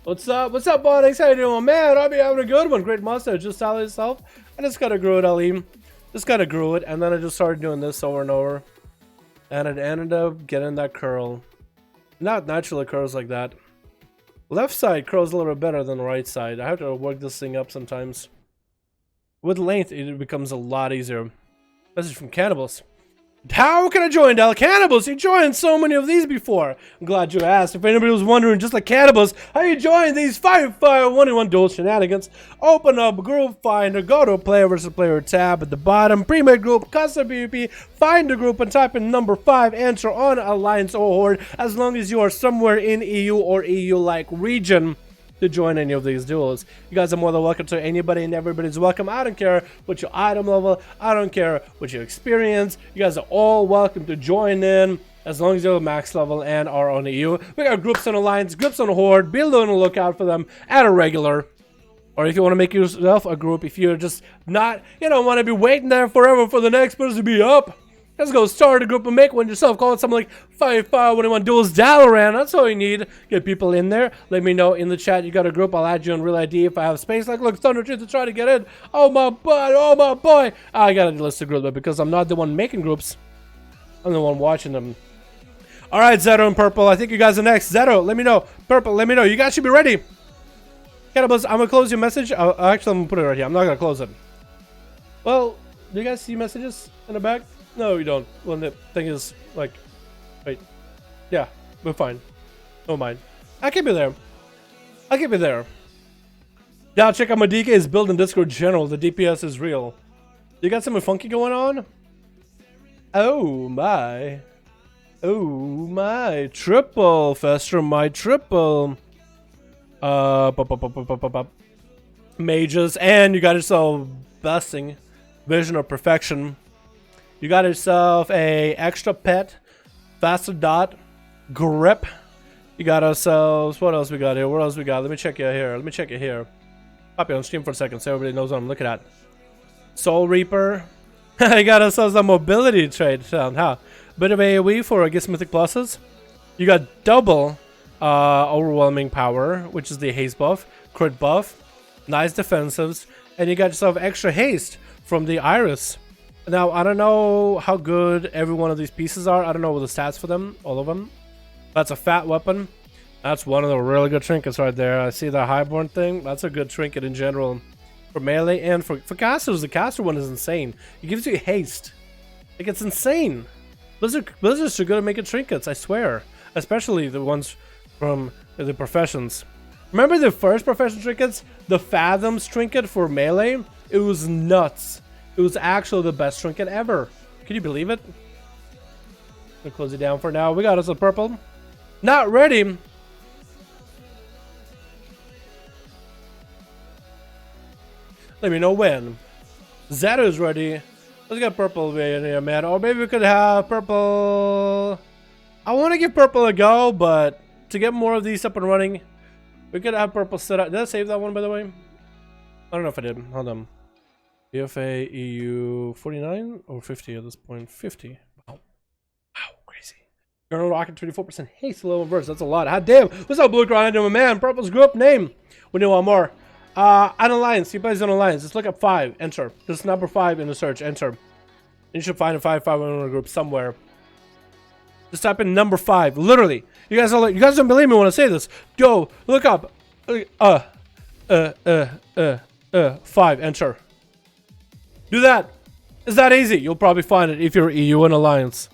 What's up? What's up, Bonix? How you doing? Man, I'll be having a good one. Great monster. Just tell yourself. I just gotta grew it, Ali. Just gotta grew it, and then I just started doing this over and over. And it ended up getting that curl. Not naturally curls like that. Left side curls a little bit better than the right side. I have to work this thing up sometimes. With length, it becomes a lot easier. Message from Cannibals. How can I join, Dal? Cannibals, you joined so many of these before. I'm glad you asked. If anybody was wondering, just like Cannibals, how you join these 5v5 1v1 Duels shenanigans, open up Group Finder, go to Player vs. Player tab at the bottom, pre-made group, custom PvP, find a group and type in number 5, enter on Alliance or Horde, as long as you are somewhere in EU or EU-like region. to join any of these duels. You guys are more than welcome to anybody and everybody's welcome. I don't care what your item level, I don't care what your experience. You guys are all welcome to join in as long as you're max level and are on EU. We got groups on Alliance, groups on Horde. Be on the lookout for them at a regular. Or if you want to make yourself a group, if you're just not, you don't want to be waiting there forever for the next person to be up, let's go start a group and make one yourself. Call it something like 5V5 1V1 DUELS Dalaran. That's all you need. Get people in there. Let me know in the chat you got a group. I'll add you on Real ID if I have space. Like, look, Thunder Truth to try to get in. Oh my boy, oh my boy. I gotta list a group, but because I'm not the one making groups, I'm the one watching them. All right, Zeto and Purple. I think you guys are next. Zeto, let me know. Purple, let me know. You guys should be ready. Cannibals, I'm gonna close your message. Actually, I'm gonna put it right here. I'm not gonna close it. Well, do you guys see messages in the back? No, you don't. Well, the thing is, like, wait. Yeah, we're fine. Don't mind. I can be there. I can be there. Now, check out my DK's build in Discord General. The DPS is real. You got something funky going on? Oh, my. Oh, my. Triple. Fester, my triple. Mages, and you got yourself blessing, vision of perfection. You got yourself a extra pet, faster dot, grip. You got ourselves, what else we got here? What else we got? Let me check you here. Let me check you here. Pop you on stream for a second so everybody knows what I'm looking at. Soul Reaper. You got ourselves a mobility trade sound, huh? Bit of AoE for against mythic pluses. You got double overwhelming power, which is the haste buff, crit buff, nice defensives, and you got yourself extra haste from the Iris. Now, I don't know how good every one of these pieces are. I don't know what the stats for them, all of them. That's a fat weapon. That's one of the really good trinkets right there. I see the Highborn thing. That's a good trinket in general for melee and for casters. The caster one is insane. It gives you haste. Like, it's insane. Blizzards are good at making trinkets, I swear. Especially the ones from the professions. Remember the first profession trinkets? The Fathoms trinket for melee? It was nuts. It was actually the best trinket ever. Can you believe it? Gonna close it down for now. We got us a purple. Not ready. Let me know when. Zeta is ready. Let's get purple in here, man. Or maybe we could have purple. I want to give purple a go, but to get more of these up and running, we could have purple set up. Did I save that one, by the way? I don't know if I did. Hold on. BFA EU 49 or 50 at this point? 50. Wow. Wow, crazy. Colonel Rocket 24% haste, low inverse. That's a lot. Hot damn. What's up, Blue Grind? My man. Purple's group name. We need one more. An alliance. You guys on alliance. Just look up 5. Enter. This is number 5 in the search. Enter. You should find a 5-5 group somewhere. Just type in number 5. Literally. You guys don't believe me when I say this. Go look up 5. Enter. Do that. It's that easy. You'll probably find it if you're EU and Alliance.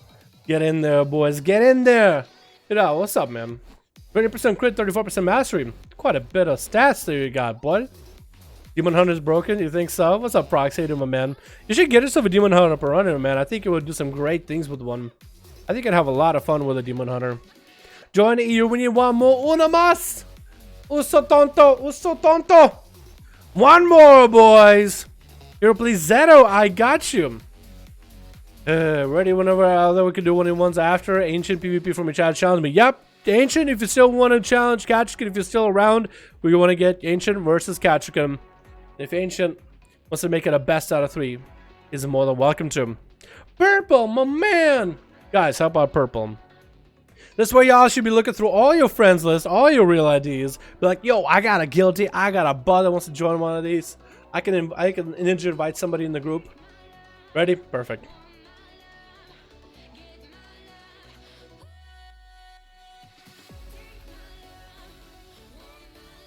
Get in there, boys. Get in there. You know, what's up, man? 20% crit, 34% mastery. Quite a bit of stats there you got, boy. Demon Hunter's broken? You think so? What's up, Proxy, my man? You should get yourself a Demon Hunter per runner, man. I think it would do some great things with one. I think I'd have a lot of fun with a Demon Hunter. Join the EU. We need one more. Una más. Uso tonto. Uso tonto. One more, boys. Here, please. Zeto, I got you. Ready whenever we can do one in ones after. Ancient PvP from your chat. Challenge me. Yep. Ancient, if you still want to challenge Kachikan, if you're still around, we want to get Ancient versus Kachikan. If Ancient wants to make it a best out of 3, he's more than welcome to. Purple, my man. Guys, how about purple? This way, y'all should be looking through all your friends list, all your real IDs. Be like, yo, I got a guilty, I got a bud that wants to join one of these. I can ninja invite somebody in the group. Ready? Perfect.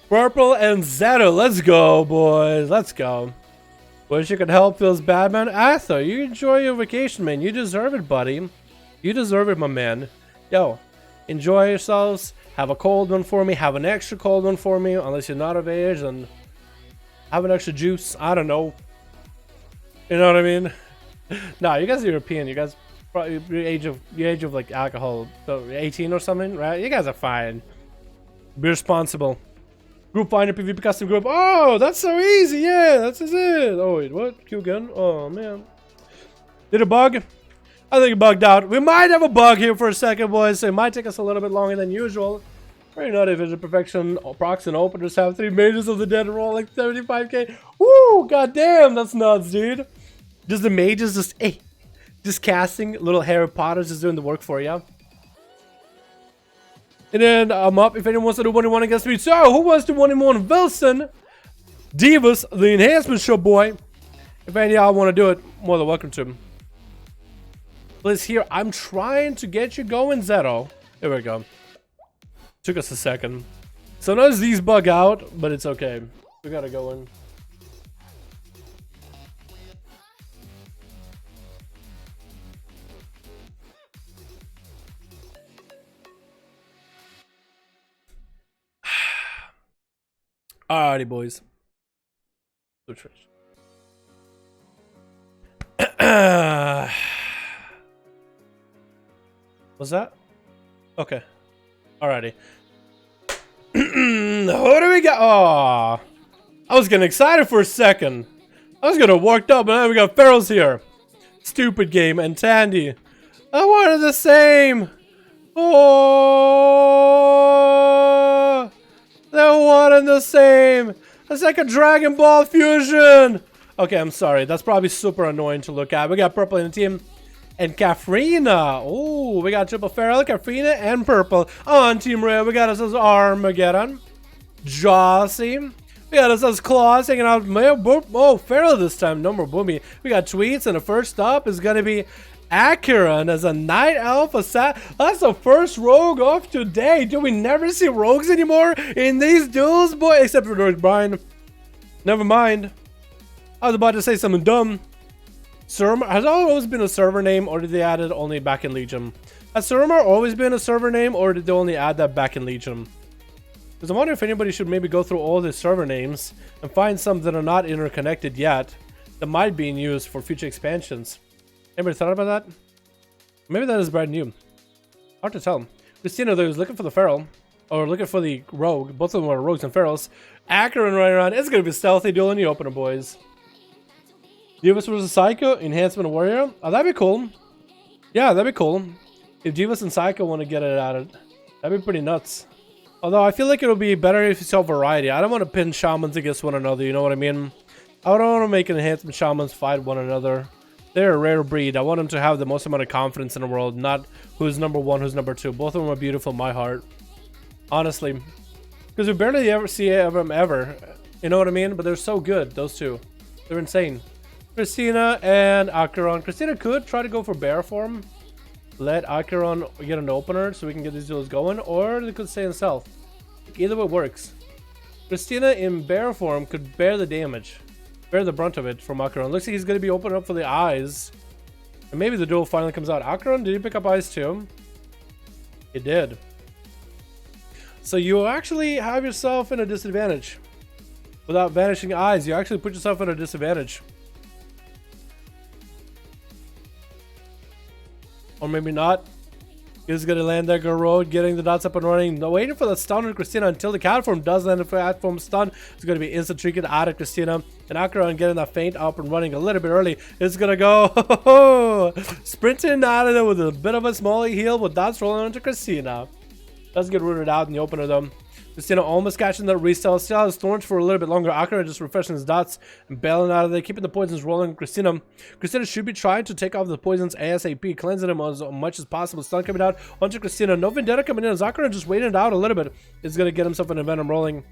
Purple and Zeta, let's go, boys. Let's go. Wish you could help feels bad, man. Arthur, you enjoy your vacation, man. You deserve it, buddy. You deserve it, my man. Yo, enjoy yourselves. Have a cold one for me. Have an extra cold one for me. Unless you're not of age, and have an extra juice. I don't know. You know what I mean? No, you guys are European. You guys probably your age of like alcohol, so 18 or something, right? You guys are fine. Be responsible. Group finder, PvP custom group. Oh, that's so easy. Yeah, that's it. Oh, wait, what? Q gun? Oh, man. Did it bug? I think it bugged out. We might have a bug here for a second, boys. So it might take us a little bit longer than usual. Very nutty vision perfection. Procs and openers have 3 mages of the dead rolling 75k. Woo! Goddamn, that's nuts, dude. Just the mages just casting. Little Harry Potter's just doing the work for you. And then I'm up if anyone wants to do 1v1 against me. So, who wants to 1v1 Wilson? Divas, the enhancement show boy. If any of y'all want to do it, more than welcome to. Please here, I'm trying to get you going, Zero. There we go. Took us a second. Sometimes these bug out, but it's okay. We gotta go in. Alrighty, boys. What's that? Okay. Alrighty. Who do we got? Oh, I was getting excited for a second. I was getting worked up, but now we got Ferals here. Stupid game and Tandy. I wanted the same. Oh, they're one and the same. It's like a Dragon Ball fusion. Okay, I'm sorry. That's probably super annoying to look at. We got purple in the team. And Katharina. Oh, we got triple Feral, Katharina, and purple. On Team Red, we got us as Armageddon. Jossie. We got us as Claws hanging out. Oh, Feral this time. No more Boomy. We got Tweets, and the first up is going to be Acheron as a Night Elf Assassin. That's the first rogue of today. Do we never see rogues anymore in these duels, boy? Except for George Brian. Never mind. I was about to say something dumb. Surma has always been a server name, or did they add it only back in Legion? Has Surma always been a server name, or did they only add that back in Legion? Because I wonder if anybody should maybe go through all the server names and find some that are not interconnected yet that might be in use for future expansions. Anybody thought about that? Maybe that is brand new. Hard to tell. Christina, though, is looking for the Feral, or looking for the Rogue. Both of them are Rogues and Ferals. Acheron running around. It's going to be a stealthy duel in the opener, boys. Divas vs Psycho, Enhancement Warrior. Oh, that'd be cool. Yeah, that'd be cool. If Divas and Psycho want to get it at it, that'd be pretty nuts. Although I feel like it would be better if you saw variety. I don't want to pin shamans against one another, you know what I mean? I don't want to make enhancement shamans fight one another. They're a rare breed. I want them to have the most amount of confidence in the world, not who's number 1, who's number 2. Both of them are beautiful in my heart. Honestly. Because we barely ever see them ever. You know what I mean? But they're so good, those two. They're insane. Christina and Acheron. Christina could try to go for bear form. Let Acheron get an opener so we can get these duels going. Or they could stay in stealth. Either way works. Christina in bear form could bear the damage. Bear the brunt of it from Acheron. Looks like he's going to be opening up for the eyes. And maybe the duel finally comes out. Acheron, did he pick up eyes too? He did. So you actually have yourself in a disadvantage. Without vanishing eyes, you actually put yourself in a disadvantage. Or maybe not. He's gonna land that road, getting the dots up and running. No, waiting for the stun on Christina until the cat form does land a cat form stun. It's gonna be instant trinket out of Christina. And Acheron getting that feint up and running a little bit early. It's gonna go sprinting out of there with a bit of a small heal with dots rolling onto Christina. Does get rooted out in the opener though. Christina almost catching that restyle. Still has thorns for a little bit longer. Acheron just refreshing his dots and bailing out of there, keeping the poisons rolling. Christina should be trying to take off the poisons ASAP, cleansing them as much as possible. Stun coming out onto Christina. No Vendetta coming in. Acheron just waiting it out a little bit. Is going to get himself an Venom rolling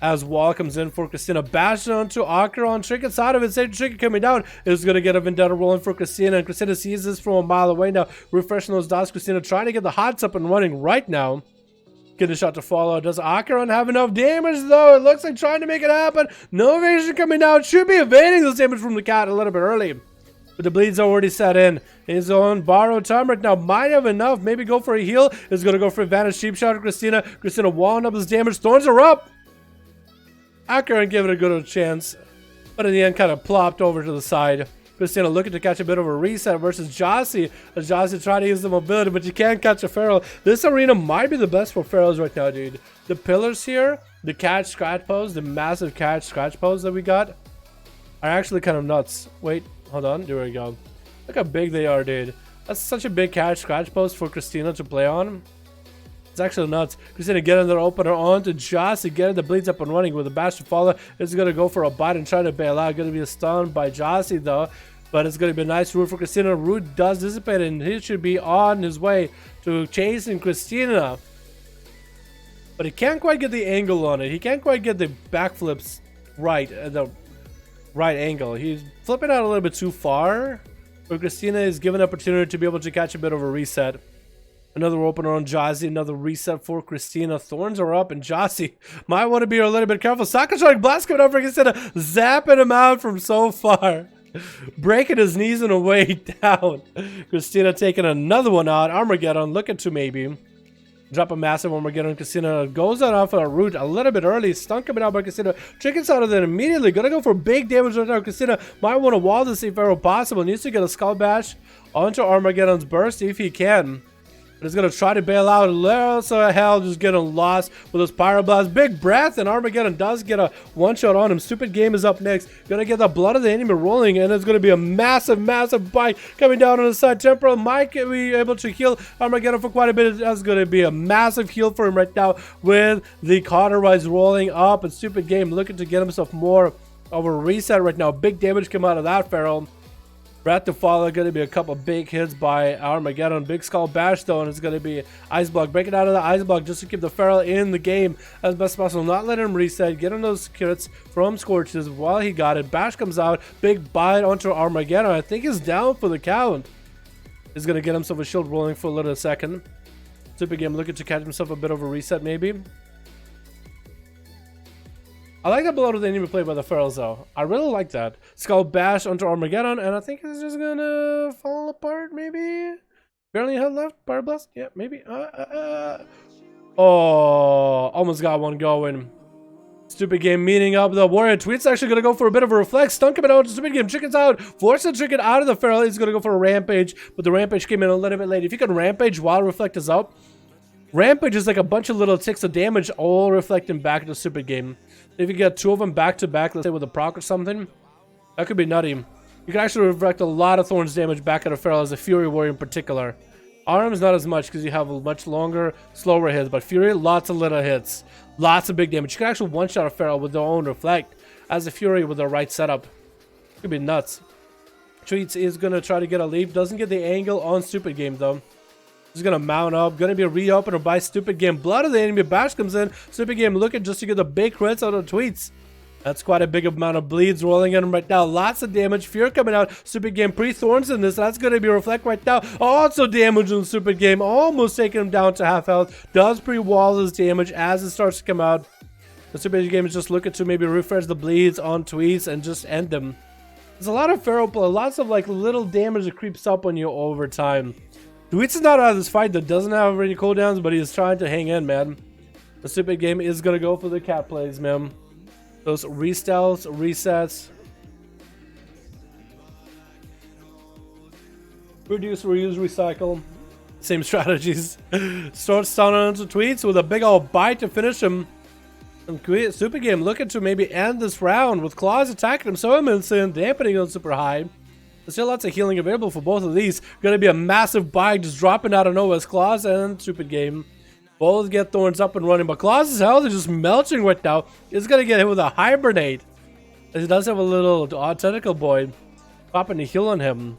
as Wall comes in for Christina. Bashing onto Acheron. Trinket side of it. Sage Trinket coming down. Is going to get a Vendetta rolling for Christina. And Christina sees this from a mile away now. Refreshing those dots. Christina trying to get the hots up and running right now. Get a shot to follow. Does Acheron have enough damage though? It looks like trying to make it happen. No evasion coming down. Should be evading this damage from the cat a little bit early. But the bleed's already set in. His own borrowed time right now. Might have enough. Maybe go for a heal. Is going to go for advantage. Cheap shot to Christina. Christina walling up his damage. Thorns are up. Acheron gave it a good chance. But in the end kind of plopped over to the side. Christina looking to catch a bit of a reset versus Jossie. As Jossie trying to use the mobility, but you can't catch a Feral. This arena might be the best for Ferals right now, dude. The pillars here The catch scratch pose, the massive catch scratch pose that we got are actually kind of nuts. Wait, hold on. There we go. Look how big they are, dude. That's such a big catch scratch pose for Christina to play on. It's actually nuts. Christina getting their opener on to Jossie, getting the bleeds up and running with the bash to follow. It's going to go for a bite and try to bail out. Going to be a stun by Jossie though. But it's going to be a nice root for Christina. Root does dissipate and he should be on his way to chasing Christina. But he can't quite get the angle on it. He can't quite get the backflips right at the right angle. He's flipping out a little bit too far. But Christina is given an opportunity to be able to catch a bit of a reset. Another opener on Jossie, another reset for Christina. Thorns are up, and Jossie might want to be a little bit careful. Sakatronic blast coming up for Christina, zapping him out from so far. Breaking his knees on the way down. Christina taking another one out. Armageddon looking to maybe drop a massive Armageddon. Christina goes out off a root a little bit early. Stun coming out by Christina. Chickens out of it immediately. Gonna go for big damage right now. Christina might want to wall this if ever possible. Needs to get a skull bash onto Armageddon's burst if he can. But he's gonna try to bail out. So hell, just getting lost with his pyroblast. Big breath, and Armageddon does get a one shot on him. Stupid game is up next. Gonna get the blood of the enemy rolling, and it's gonna be a massive bite coming down on the side. Temporal might be able to heal Armageddon for quite a bit. That's gonna be a massive heal for him right now with the cauterize rolling up. And Stupid game looking to get himself more of a reset right now. Big damage come out of that Feral. Breath to follow, going to be a couple big hits by Armageddon. Big skull bash though, and it's going to be ice block. Breaking out of the ice block just to keep the Feral in the game as best possible. Not let him reset. Getting those crits from Scorches while he got it. Bash comes out. Big bite onto Armageddon. I think he's down for the count. He's going to get himself a shield rolling for a little second. Stupid game looking to catch himself a bit of a reset maybe. I like that blow to the enemy play by the Ferals though. I really like that. Skull bash onto Armageddon, and I think it's just gonna fall apart maybe. Barely had left. Power blast. Yeah, maybe. Oh, almost got one going. Stupid game meeting up. The warrior tweet's actually gonna go for a bit of a reflex. Stun coming out. Stupid game chickens out. Force the chicken out of the Feral. He's gonna go for a rampage, but the rampage came in a little bit late. If you can rampage while reflect is up, rampage is like a bunch of little ticks of damage all reflecting back to Stupid game. If you get two of them back to back, let's say with a proc or something, that could be nutty. You can actually reflect a lot of Thorns damage back at a Feral as a Fury Warrior in particular. Arms not as much because you have a much longer, slower hits, but Fury, lots of little hits. Lots of big damage. You can actually one-shot a Feral with their own reflect as a Fury with the right setup. Could be nuts. Treats is going to try to get a leap. Doesn't get the angle on Stupid game though. He's gonna mount up, gonna be a reopener by Stupid game. Blood of the enemy bash comes in. Stupid game looking just to get the big crits out of tweets. That's quite a big amount of bleeds rolling in him right now. Lots of damage. Fear coming out. Stupid game pre-thorns in this. That's gonna be reflect right now. Also damage on Stupid game. Almost taking him down to half health. Does pre-wall his damage as it starts to come out. The Stupid game is just looking to maybe refresh the bleeds on tweets and just end them. There's a lot of Feral play. Lots of like little damage that creeps up on you over time. Tweets is not out of this fight that doesn't have any cooldowns, but he's trying to hang in, man. The Stupid game is gonna go for the cat plays, man. Those restells, resets. Reduce, reuse, recycle. Same strategies. Start stunning into tweets with a big old bite to finish him. And Stupid game looking to maybe end this round with claws attacking him so immense and dampening on super high. There's still lots of healing available for both of these. Gonna be a massive bite just dropping out of nowhere. Claws and Stupid game both get Thorns up and running, but Claws' health is just melting right now. It's gonna get hit with a hibernate. He does have a little tentacle boy popping a heal on him.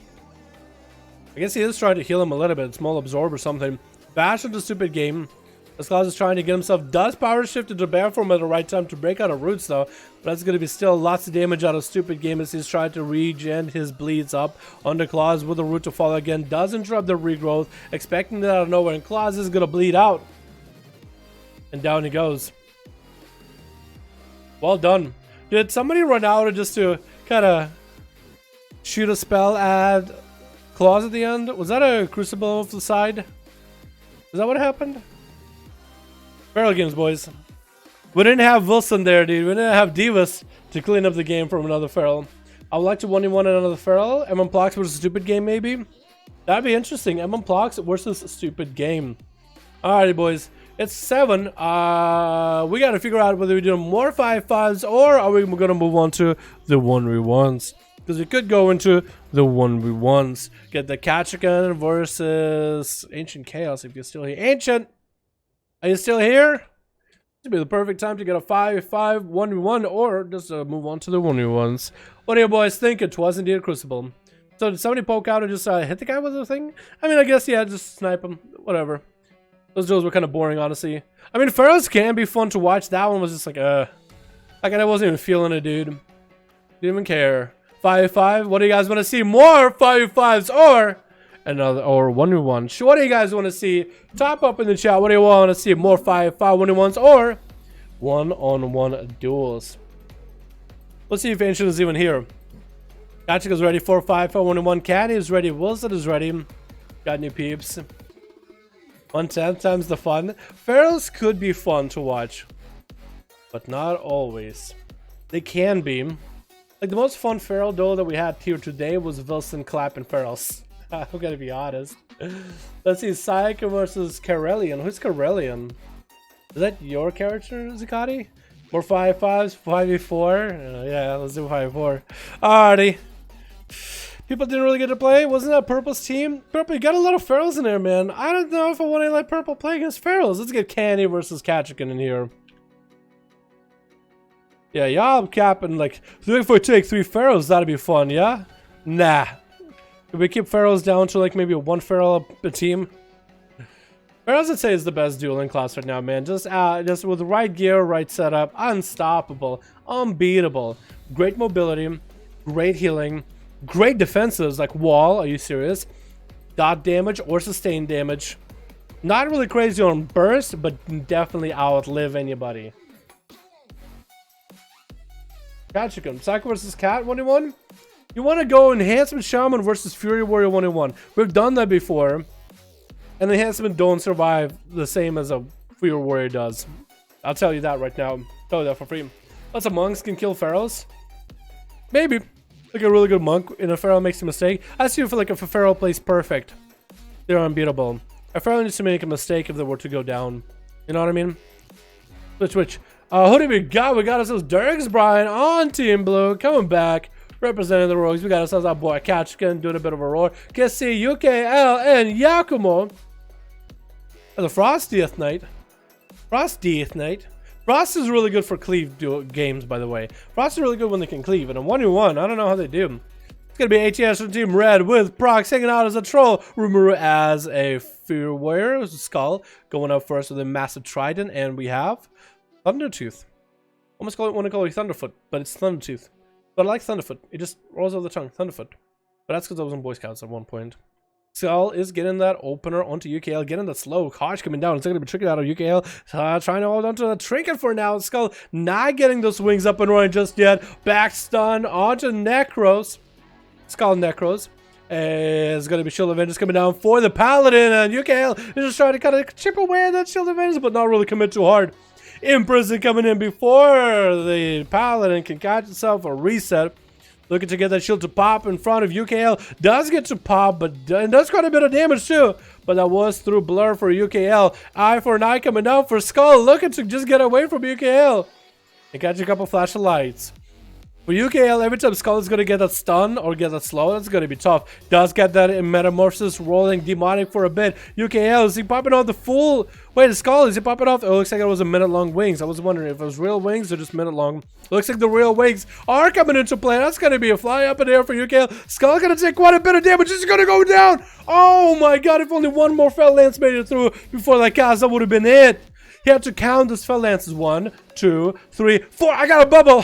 I guess he is trying to heal him a little bit. Small absorb or something. Bash into Stupid game. As Claus is trying to get himself, does power shift into bear form at the right time to break out of roots though. But that's going to be still lots of damage out of Stupid game as he's trying to regen his bleeds up onto Claus with the root to follow again. Does interrupt the regrowth, expecting that out of nowhere, and Claus is going to bleed out. And down he goes. Well done. Did somebody run out just to kind of shoot a spell at Claus at the end? Was that a crucible off the side? Is that what happened? Feral games, boys. We didn't have Wilson there, dude. We didn't have Divas to clean up the game from another Feral. I would like to 1v1 another Feral. MM Plox versus Stupid game, maybe? That'd be interesting. MM Plox versus Stupid game. Alrighty, boys. It's 7. We got to figure out whether we're doing more 5-5s or are we going to move on to the 1v1s. Because we could go into the 1v1s. Get the Kachikan versus Ancient Chaos if you're still here. Ancient! Are you still here? This would be the perfect time to get a 5v5 1v1 or just move on to the 1v1s. What do you boys think? It was indeed a Crucible. So did somebody poke out and just hit the guy with the thing? I mean, I guess, yeah, just snipe him. Whatever. Those duels were kind of boring, honestly. I mean, Pharaohs can be fun to watch. That one was just like, I wasn't even feeling it, dude. Didn't even care. 5v5. What do you guys want to see? More 5v5s or another or 1v1? What do you guys want to see? Top up in the chat. What do you want to see? More 5v5 1v1s or one-on-one duels? Let's see if Ancient is even here. Gachik is ready. 4-5 1v1. Caddy is ready. Wilson is ready. Got new peeps. 1/10 times the fun. Pharaohs could be fun to watch, but not always. They can be. Like the most fun Pharaoh duel that we had here today was Wilson, Clap, and Pharaohs. I'm gonna be honest. Let's see, Psyche versus Karelian. Who's Karelian? Is that your character, Zakati? More 5-5s, 5v4? Yeah, let's do 5v4. Alrighty. People didn't really get to play. Wasn't that Purple's team? Purple, you got a lot of Pharaohs in there, man. I don't know if I want to let Purple play against Pharaohs. Let's get Candy versus Kachikan in here. Yeah, y'all capping like, if we take 3 Pharaohs, that'd be fun, yeah? Nah. Could we keep Pharaohs down to like maybe 1 Pharaoh a team? Pharaohs, I'd say, is the best dueling class right now, man. Just with the right gear, right setup, unstoppable, unbeatable, great mobility, great healing, great defenses like wall. Are you serious? Dot damage or sustained damage. Not really crazy on burst, but definitely outlive anybody. Kachikan, Psycho versus Cat 1v1. You want to go Enhancement Shaman versus Fury Warrior 1v1. We've done that before. And the Enhancement don't survive the same as a Fury Warrior does. I'll tell you that right now. Tell you that for free. Lots of monks can kill pharaohs. Maybe. Like a really good monk in a pharaoh makes a mistake. I see if a pharaoh plays perfect, they're unbeatable. A pharaoh needs to make a mistake if they were to go down. You know what I mean? Switch. Who do we got? We got ourselves Dirks Brian on Team Blue coming back. Representing the Rogues, we got ourselves our boy Kachikan doing a bit of a roar. Kessie, UKL, and Yakumo. The Frostieth Knight. Frost is really good for cleave games, by the way. Frost is really good when they can cleave. And a 1v1, I don't know how they do. It's going to be ATS from Team Red with Prox hanging out as a troll. Rumuru as a Fear Warrior. Skull going up first with a massive trident. And we have Thundertooth. Almost want to call it Thunderfoot, but it's Thundertooth. But I like Thunderfoot. It just rolls over the tongue. Thunderfoot. But that's because I was in Boy Scouts at one point. Skull is getting that opener onto UKL. Getting that slow. Harsh coming down. It's going to be tricky out of UKL. Trying to hold onto the trinket for now. Skull not getting those wings up and running just yet. Back stun onto Necros. Skull Necros. Is going to be Shield Avengers coming down for the Paladin. And UKL is just trying to kind of chip away at that Shield Avengers, but not really commit too hard. Imprison coming in before the Paladin can catch himself a reset. Looking to get that shield to pop in front of UKL. Does get to pop, but does quite a bit of damage too. But that was through blur for UKL. Eye for an eye coming down for Skull. Looking to just get away from UKL. And catch a couple flash of lights. For UKL, every time Skull is going to get that stun or get that slow, that's going to be tough. Does get that in Metamorphosis rolling demonic for a bit. UKL, is he popping off the full... Wait, the Skull, is he popping off? Oh, it looks like it was a minute-long wings. I was wondering if it was real wings or just minute-long. Looks like the real wings are coming into play. That's going to be a fly up in the air for UKL. Skull going to take quite a bit of damage. He's going to go down. Oh my god, if only one more Fell Lance made it through before that cast, that would have been it. He had to count those Fell Lances. 1, 2, 3, 4. I got a bubble.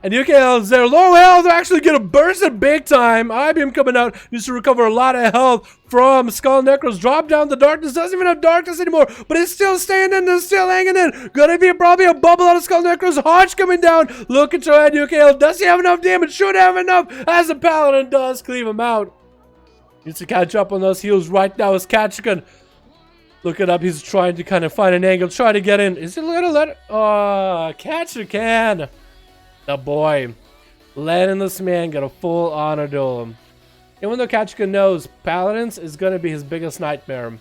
And UKL is there. Low health. They're actually going to burst it big time. IBM coming out. Needs to recover a lot of health from Skull Necros. Drop down the darkness. Doesn't even have darkness anymore. But it's still staying in. It's still hanging in. Gonna be probably a bubble out of Skull Necros. Hodge coming down. Looking to add UKL. Does he have enough damage? Should have enough. As the Paladin does cleave him out. Needs to catch up on those heals right now as Kachikan. Looking up. He's trying to kind of find an angle. Try to get in. Is it a little let? Kachikan. The boy, letting this man get a full honor duel. Even though Kachikan knows Paladins is going to be his biggest nightmare.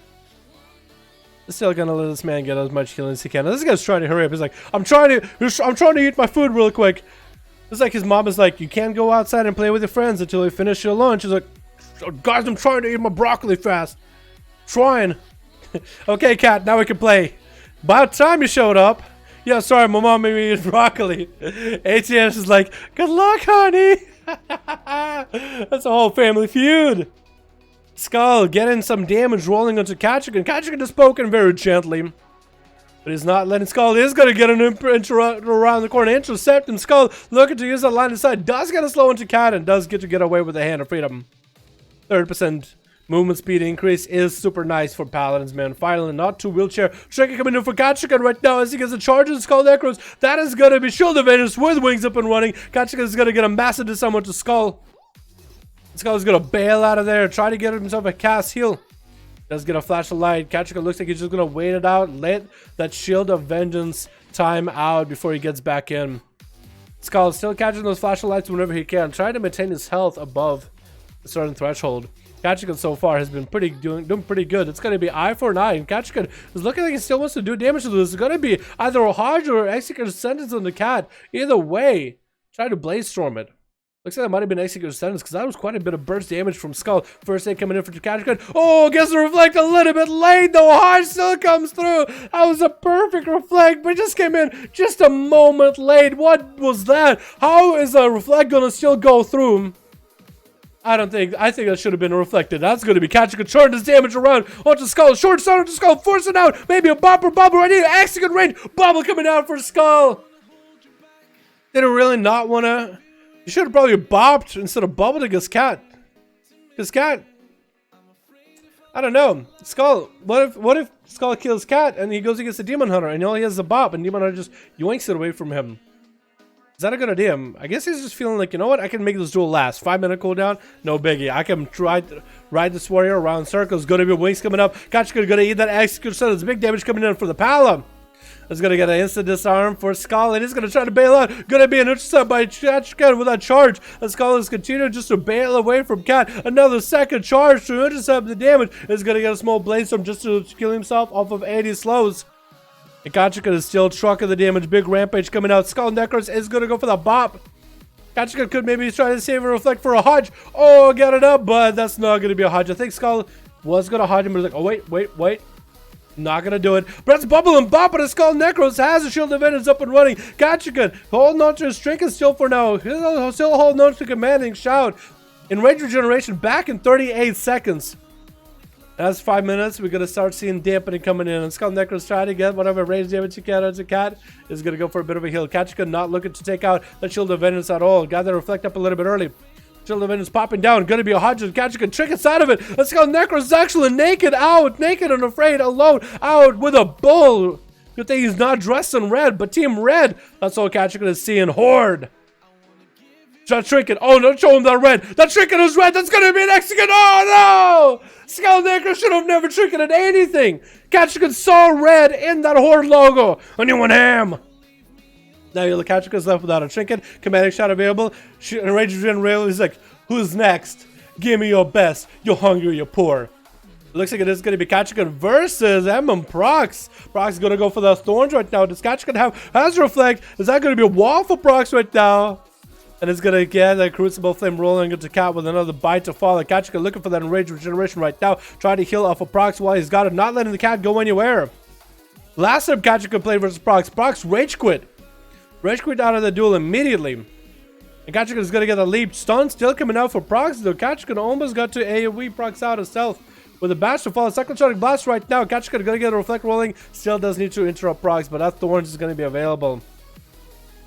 Still gonna let this man get as much healing as he can. This guy's trying to hurry up. He's like, I'm trying to eat my food real quick. It's like his mom is like, you can't go outside and play with your friends until you finish your lunch. He's like, oh, guys, I'm trying to eat my broccoli fast. Trying. Okay, cat, now we can play. About time you showed up. Yeah, sorry, my mom made me eat broccoli. ATS is like, good luck, honey. That's a whole family feud. Skull getting some damage rolling onto Kachikan. Kachikan is poking very gently, but he's not letting Skull. Is going to get an interrupt around the corner, intercept him. Skull looking to use that line of sight. Does get a slow into Cat and does get to get away with the Hand of Freedom. 30% movement speed increase is super nice for Paladins, man. Finally, not to wheelchair. Tricky coming in for Kachikan right now as he gets a charge of Skull Necros. That is going to be Shield of Vengeance with wings up and running. Kachikan is going to get a massive disarm to Skull. Skull's gonna bail out of there, try to get himself a cast heal. Does get a flash of light. Kachikan looks like he's just gonna wait it out, let that Shield of Vengeance time out before he gets back in. Skull is still catching those flash of lights whenever he can, trying to maintain his health above a certain threshold. Kachikan so far has been doing pretty good. It's gonna be eye for an eye, and Kachikan is looking like he still wants to do damage to this. It's gonna be either a Hodge or Executive Sentence on the cat. Either way, try to Blaze Storm it. Looks like that might have been Executive Sentence because that was quite a bit of burst damage from Skull. First aid coming in for Kachikan. Oh, gets the reflect a little bit late though. Hodge still comes through. That was a perfect reflect, but it just came in just a moment late. What was that? How is a reflect gonna still go through? I think that should have been reflected. That's going to be Kachikan turning his damage around onto Skull. Short start onto Skull, forcing out. Maybe a bumper bubble right here. Execute range. Bubble coming out for Skull. Did it really not want to? You should have probably bopped instead of bubbled against Cat. Because Cat, I don't know. Skull, what if Skull kills Cat and he goes against the Demon Hunter and all he has is a bop and Demon Hunter just yoinks it away from him? Is that a good idea? I guess he's just feeling like, you know what? I can make this duel last. 5-minute cooldown, no biggie. I can ride this warrior around circles. Gonna be wings coming up. Kachikan gonna eat that execute. So there's big damage coming in for the Pala. Is gonna get an instant disarm for Skull, and he's gonna try to bail out. Gonna be an intercept by Kachikan with that charge. And Skull is continuing just to bail away from Cat. Another second charge to intercept the damage. Is gonna get a small blaze storm just to kill himself off of 80 slows. And Kachikan is still trucking the damage. Big rampage coming out. Skull Necros is gonna go for the bop. Kachikan could maybe try to save a reflect for a Hodge. Oh, get it up, but that's not gonna be a Hodge. I think Skull was gonna Hodge him, but he's like, oh wait. Not gonna do it. But it's Bubble and Bop, but Skull Necros has a Shield of Vengeance up and running. Kachikan holding on to his trinket still for now. He'll still holding on to Commanding Shout. In Rage Regeneration back in 38 seconds. That's 5 minutes. We're gonna start seeing dampening coming in. And Skull Necros trying to get whatever range damage you can onto Cat. Is gonna go for a bit of a heal. Kachikan not looking to take out that Shield of Vengeance at all. Got that reflect up a little bit early. Shield of Vengeance popping down. Gonna be a Hodge and Kachikan trick inside of it. Let's go. Necros is actually naked and afraid, alone, out with a bull. Good thing he's not dressed in red, but Team Red. That's all Kachikan is seeing. Horde. Shot Trinket. Oh, don't show him that red. That Trinket is red. That's gonna be an execute. Oh no! Skull Necros should have never trinketed anything. Kachikan saw red in that Horde logo. And you went ham. Now the Kachikan's left without a trinket. Commanding Shot available. Rage Regen Rail is like, who's next? Give me your best. You're hungry, you're poor. Looks like it is going to be Kachikan versus Prox. Prox is going to go for the Thorns right now. Does Kachikan has Reflect? Is that going to be a wall for Prox right now? And it's going to get that Crucible Flame rolling into Cat with another bite to follow. Kachikan looking for that Rage Regeneration right now. Trying to heal off of Prox while he's got it. Not letting the Cat go anywhere. Last time Kachikan played versus Prox, Prox Rage Quit. Rage Quit out of the duel immediately. And Kachikan is going to get a leap. Stun still coming out for Prox, though. Kachikan almost got to AoE Prox out of stealth. With a bash to follow. Cyclotronic Blast right now. Kachikan is going to get a Reflect rolling. Still does need to interrupt Prox, but that Thorns is going to be available.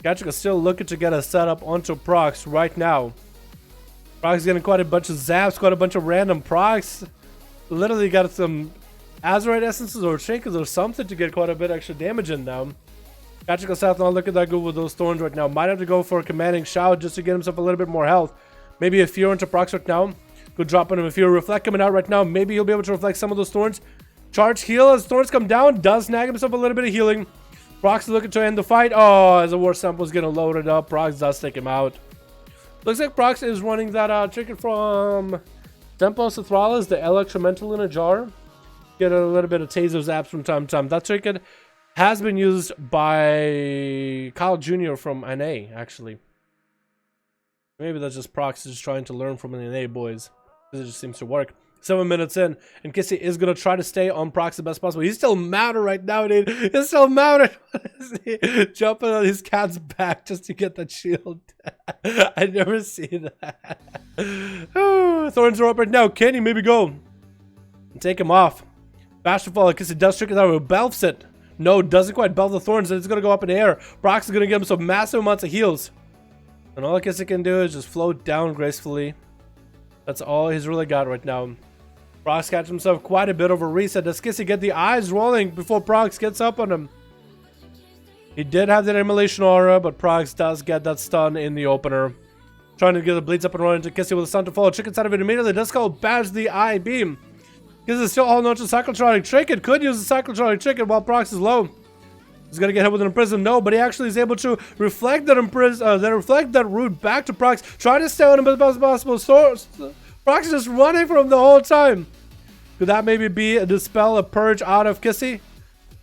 Kachikan is still looking to get a setup onto Prox right now. Prox is getting quite a bunch of zaps, quite a bunch of random Prox. Literally got some Azeroth essences or trinkets or something to get quite a bit extra damage in now. Kachikan South not looking that good with those Thorns right now. Might have to go for a Commanding Shout just to get himself a little bit more health. Maybe a Fear into Prox right now. Good drop on him. A Fear Reflect coming out right now. Maybe he'll be able to reflect some of those Thorns. Charge heal as Thorns come down. Does snag himself a little bit of healing. Prox is looking to end the fight. Oh, as the War Sample is getting loaded up. Prox does take him out. Looks like Prox is running that trinket from Tempos of Thrall, the Electromental in a jar. get a little bit of taser zaps from time to time. That trinket has been used by Kyle Jr. from NA, actually. Maybe that's just Prox just trying to learn from the NA boys. It just seems to work. 7 minutes in, and Kissy is going to try to stay on Prox the best possible. He's still mounted right now, dude. He's still mounted. Jumping on his cat's back just to get that shield. I never see that. Oh, Thorns are up right now. Can he maybe go and take him off? Bash to follow. Kissy does trick it out. Belfs it. No, doesn't quite belf the Thorns. And it's going to go up in the air. Prox is going to give him some massive amounts of heals. And all Kissy can do is just float down gracefully. That's all he's really got right now. Prox catches himself quite a bit of a reset. Does Kissy get the eyes rolling before Prox gets up on him? He did have that immolation aura, but Prox does get that stun in the opener. Trying to get the bleeds up and running to Kissy with a stun to follow. Trick inside of it immediately. Does call badge the eye beam. Kissy still holding on to Cyclotronic Trinket. Could use the Cyclotronic Trinket while Prox is low. He's gonna get hit with an imprison. No, but he actually is able to reflect that that root back to Prox. Try to stay on him as best as possible. Prox is just running from him the whole time. Could that maybe be a dispel, a purge out of Kissy?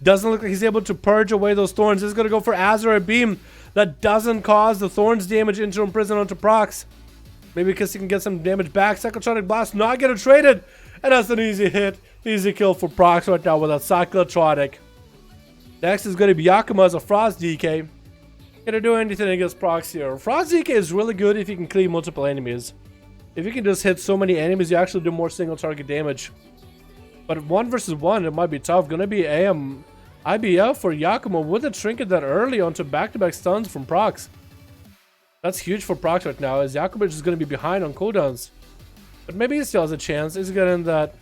Doesn't look like he's able to purge away those thorns. He's going to go for Azeroth Beam. That doesn't cause the thorns damage into imprison onto Prox. Maybe Kissy can get some damage back. Cyclotronic Blast not getting traded. And that's an easy hit. Easy kill for Prox right now with that Cyclotronic. Next is going to be Yakuma as a Frost DK. Gonna do anything against Prox here. Frost DK is really good if you can clean multiple enemies. If you can just hit so many enemies, you actually do more single target damage. But 1 versus 1, it might be tough. Gonna be IBF for Yakuma with a trinket that early onto back-to-back stuns from Prox. That's huge for Prox right now, as Yakuma is gonna be behind on cooldowns. But maybe he still has a chance. He's getting that.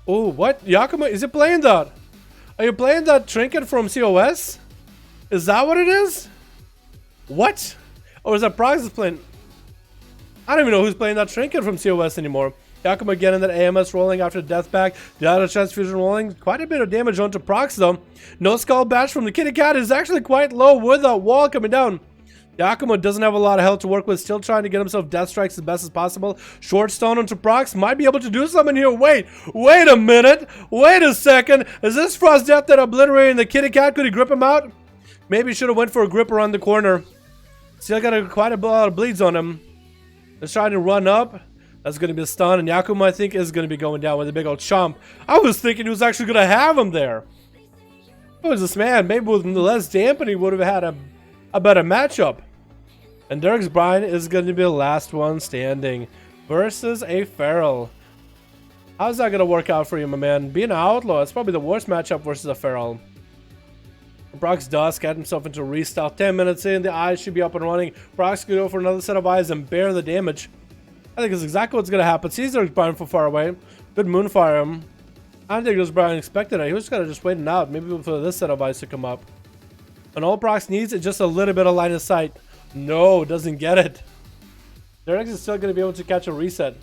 Oh, what? Yakuma, is he playing that? Are you playing that trinket from COS? Is that what it is? What? Or is that Prox is playing? I don't even know who's playing that trinket from COS anymore. Yakuma getting that AMS rolling after death back. The auto transfusion rolling. Quite a bit of damage onto Prox though. No skull bash from the kitty cat is actually quite low with that wall coming down. Yakuma doesn't have a lot of health to work with. Still trying to get himself death strikes as best as possible. Short stone onto Prox. Might be able to do something here. Wait a minute. Wait a second. Is this Frost Death that obliterating the kitty cat? Could he grip him out? Maybe he should have went for a grip around the corner. Still got quite a lot of bleeds on him. Let's try to run up. That's going to be a stun, and Yakuma, I think, is going to be going down with a big old chomp. I was thinking he was actually going to have him there. Who is this man? Maybe with less dampening, would have had a better matchup. And Dirk's Brian is going to be the last one standing versus a Feral. How's that going to work out for you, my man? Being an outlaw, it's probably the worst matchup versus a Feral. Prox does get himself into a restart. 10 minutes in, the eyes should be up and running. Prox could go for another set of eyes and bear the damage. I think it's exactly what's going to happen. Caesar's Brian from far away. Good moonfire him. I don't think it was Brian expected it. He was kind of just waiting out. Maybe for this set of eyes to come up. And all Prox needs is just a little bit of line of sight. No, doesn't get it. Derek is still going to be able to catch a reset.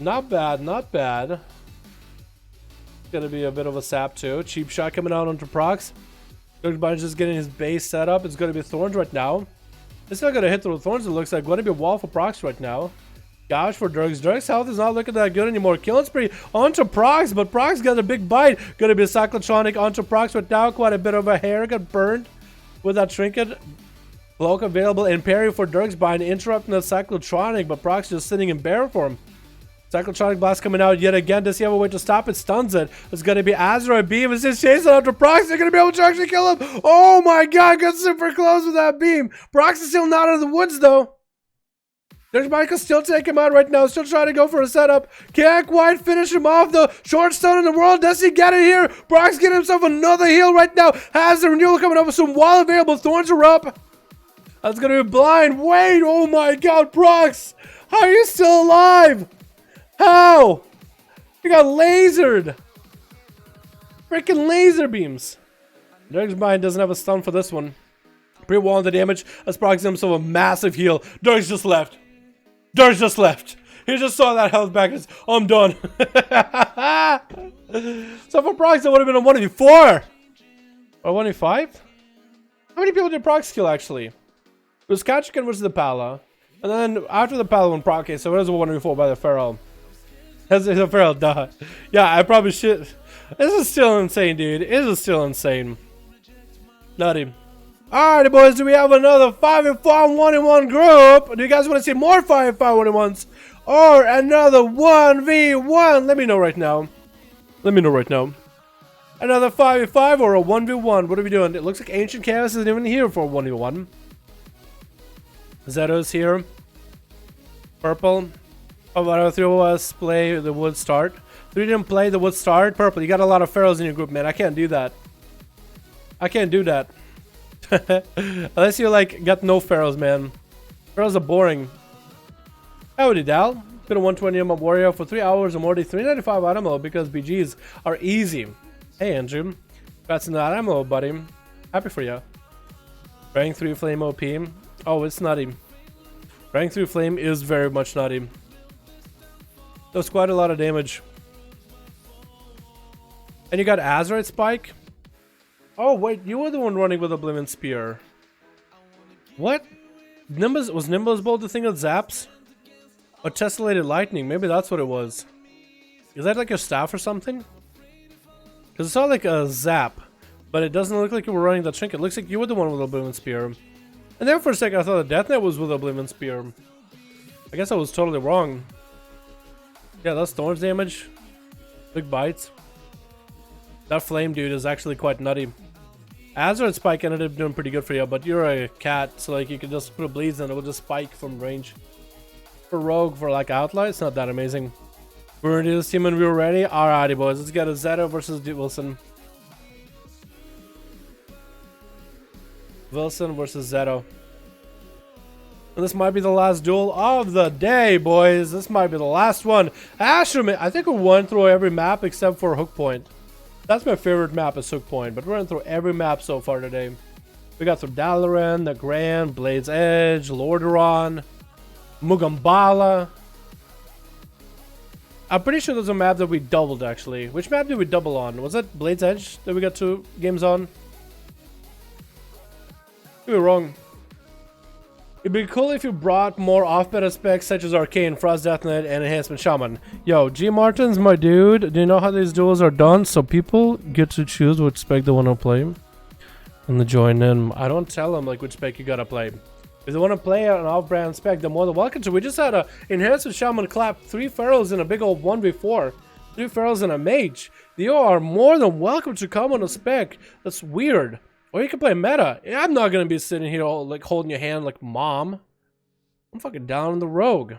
Not bad, not bad. Going to be a bit of a sap too. Cheap shot coming out onto Prox. Dirk's Brian just getting his base set up. It's going to be Thorns right now. It's not going to hit through Thorns, it looks like. Going to be a wall for Prox right now. Gosh, for Dirks. Dirk's health is not looking that good anymore. Killing spree onto Prox, but Prox got a big bite. Going to be a Cyclotronic onto Prox right now. Quite a bit of a hair got burned with that trinket. Cloak available and parry for Dirk's Brian, interrupting the Cyclotronic, but Prox just sitting in bear form. Cyclotronic Blast coming out yet again. Does he have a way to stop it? Stuns it. It's going to be Azeroth Beam. It's just chasing after Prox. They're going to be able to actually kill him. Oh my god, got super close with that beam. Prox is still not out of the woods though. There's Michael still take him out right now. Still trying to go for a setup. Can't quite finish him off. The short stone in the world. Does he get it here? Prox getting himself another heal right now. Has the renewal coming up with some wall available. Thorns are up. That's going to be blind. Wait. Oh my god, Prox. How are you still alive? How? You got lasered. Freaking laser beams. Dirk's Brian doesn't have a stun for this one. Pre-wall the damage as Prox gives himself a massive heal. Dirk's just left. Dirk's just left. He just saw that health back. I'm done. So for Prox, that would have been a 1v4. Or 1v5? How many people did Prox kill actually? It was Kachikan versus the Pala. And then after the Pala won Prox, so it was a 1v4 by the Feral. That's a feral, duh. Yeah, I probably should. This is still insane, dude. This is still insane. Nutty. Alrighty, boys, do we have another 5v5 1v1 group? Do you guys want to see more 5v5 1v1s? Or another 1v1? Let me know right now. Let me know right now. Another 5v5 or a 1v1? What are we doing? It looks like Ancient Chaos isn't even here for a 1v1. Zeto's here. Purple. How about 3 of us play the wood start? 3 didn't play the wood start. Purple, you got a lot of pharaohs in your group, man. I can't do that. I can't do that. Unless you like got no pharaohs, man. Pharaohs are boring. Howdy, Dal. Been a 120 on my warrior for 3 hours or more. 395 animal because BGs are easy. Hey, Andrew. That's an animal, buddy. Happy for you. Rank 3 flame OP. Oh, it's nutty. Rank 3 flame is very much nutty. Does quite a lot of damage. And you got Azeroth Spike. Oh wait, you were the one running with Oblivion Spear. What? Nimbus was Nimbus Bolt the thing that zaps? Or Tessellated Lightning? Maybe that's what it was. Is that like your staff or something? Because it's not like a zap, but it doesn't look like you were running that trinket. It looks like you were the one with Oblivion Spear. And then for a second I thought the Death Knight was with Oblivion Spear. I guess I was totally wrong. Yeah, that's Thorns damage. Big bites. That flame dude is actually quite nutty. Azeroth Spike ended up doing pretty good for you, but you're a cat, so like you can just put a bleeds and it will just spike from range. For Rogue, for like Outlier, it's not that amazing. We're into this team and we were ready. Alrighty, boys, let's get a Zeta versus Wilson. Wilson versus Zeta. And this might be the last duel of the day, boys. This might be the last one. Actually, I think we went through every map except for Hook Point. That's my favorite map is Hook Point, but we're going through every map so far today. We got through Dalaran, the Grand, Blade's Edge, Lordaeron, Mugambala. I'm pretty sure there's a map that we doubled, actually. Which map did we double on? Was that Blade's Edge that we got 2 games on? Could be wrong. It'd be cool if you brought more off-meta specs such as Arcane, Frost Death Knight, and Enhancement Shaman. Yo, G Martin's my dude. Do you know how these duels are done? So people get to choose which spec they want to play. And they join in. I don't tell them like which spec you gotta play. If they want to play an off-brand spec, they're more than welcome to. We just had a Enhancement Shaman clap 3 pharaohs in a big old 1v4. 3 pharaohs and a mage. You are more than welcome to come on a spec. That's weird. Or you can play meta. I'm not gonna be sitting here all, like holding your hand like mom. I'm fucking down in the rogue.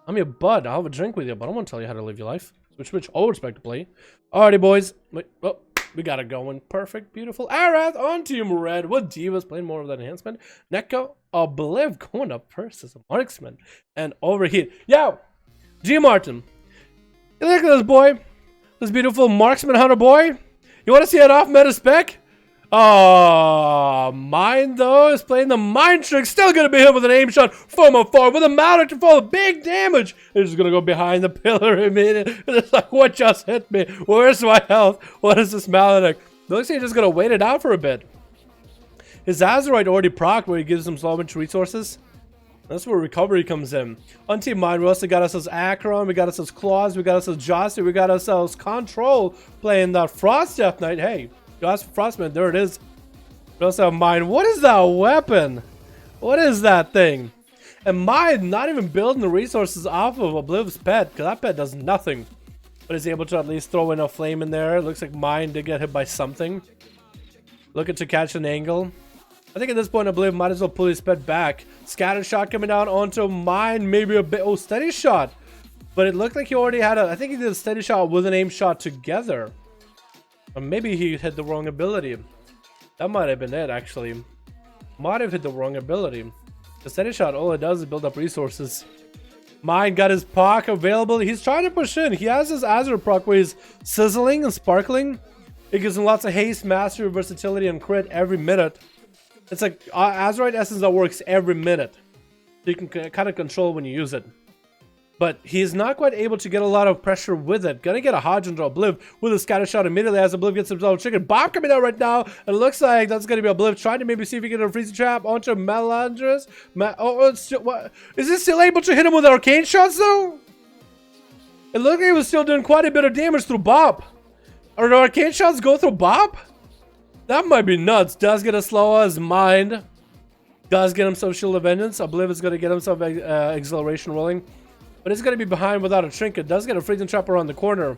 I'm your bud. I'll have a drink with you, but I don't want to tell you how to live your life. Which I'll respect to play. Alrighty, boys. Wait, oh, we got it going. Perfect, beautiful. Arath on Team Red with Divas playing more of that enhancement. Neko, Obliv going up versus Marksman and Overheat. Yo, G Martin. You look at this boy. This beautiful Marksman Hunter boy. You want to see an off meta spec? Oh, Mine though is playing the mind trick. Still gonna be hit with an aim shot from afar with a Malak to fall. Big damage. He's just gonna go behind the pillar a minute. It's like, what just hit me? Where's my health? What is this Malak? Looks like he's just gonna wait it out for a bit. His Azeroth already proc where he gives him so much resources. That's where recovery comes in. On Team Mine, we also got ourselves Acheron, we got ourselves Claws, we got ourselves Josty, we got ourselves Control playing that Frost Death Knight. Hey. Frostman, there it is. We also have Mine. What is that weapon? What is that thing? And Mine not even building the resources off of Obliv's pet, because that pet does nothing. But is able to at least throw in a flame in there. Looks like Mine did get hit by something. Looking to catch an angle. I think at this point Obliv might as well pull his pet back. Scatter shot coming down onto Mine. Maybe a bit. Oh, steady shot. But it looked like he already had a. I think he did a steady shot with an aim shot together. Or maybe he hit the wrong ability. That might have been it, actually. Might have hit the wrong ability. The steady shot, all it does is build up resources. Mine got his proc available. He's trying to push in. He has his Azeroth proc where he's sizzling and sparkling. It gives him lots of haste, mastery, versatility, and crit every minute. It's like Azeroth essence that works every minute. So you can kind of control when you use it. But he's not quite able to get a lot of pressure with it. Gonna get a Hodge into Obliv with a scatter shot immediately as Obliv gets himself triggered. Bomb coming out right now. And it looks like that's gonna be Obliv trying to maybe see if he can get a freezing trap onto Melandris. It's still, what? Is he still able to hit him with arcane shots though? It looked like he was still doing quite a bit of damage through Bop. Or do arcane shots go through Bop? That might be nuts. Does get a slow as Mind. Does get himself Shield of Vengeance. I believe it's going to get himself Acceleration rolling. But it's going to be behind without a trinket. Does get a freezing trap around the corner.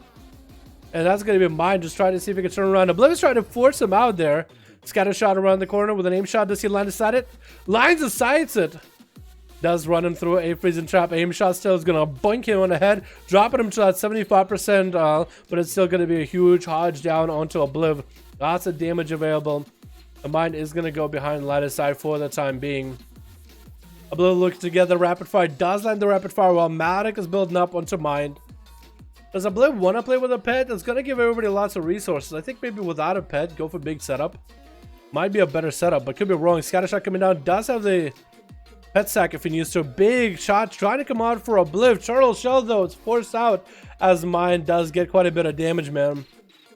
And that's going to be Mind just trying to see if he can turn around. Oblivion's trying to force him out there. Scatter shot around the corner with an aim shot. Does he line aside it? Lines aside it. Does run him through a freezing trap. Aim shot still is going to boink him on the head. Dropping him to that 75%. But it's still going to be a huge hodge down onto Obliv. Lots of damage available. The Mind is going to go behind line aside for the time being. Obliv looks to get the rapid fire. Does land the rapid fire while Matic is building up onto Mind. Does Obliv want to play with a pet? That's going to give everybody lots of resources. I think maybe without a pet, go for big setup. Might be a better setup, but could be wrong. Scatter shot coming down. Does have the pet sack if he needs to. Big shot trying to come out for Obliv. Charles Shell, though, it's forced out as Mind does get quite a bit of damage, man.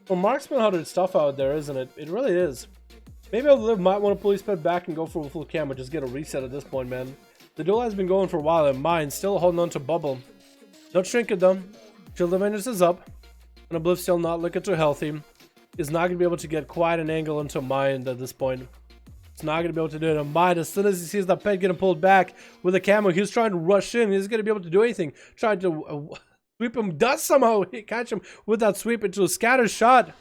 Well, Marksman 100 stuff out there, isn't it? It really is. Maybe Obliv might want to pull his pet back and go for a full cam, or just get a reset at this point, man. The duel has been going for a while, and Mind still holding on to Bubble. No trinket, though. Shield of Vengeance is up. And Obliv still not looking too healthy. Is not going to be able to get quite an angle into Mind at this point. It's not going to be able to do it on Mind. As soon as he sees that pet getting pulled back with a camo, he's trying to rush in. He's going to be able to do anything. Trying to sweep him. Does somehow catch him with that sweep into a scatter shot.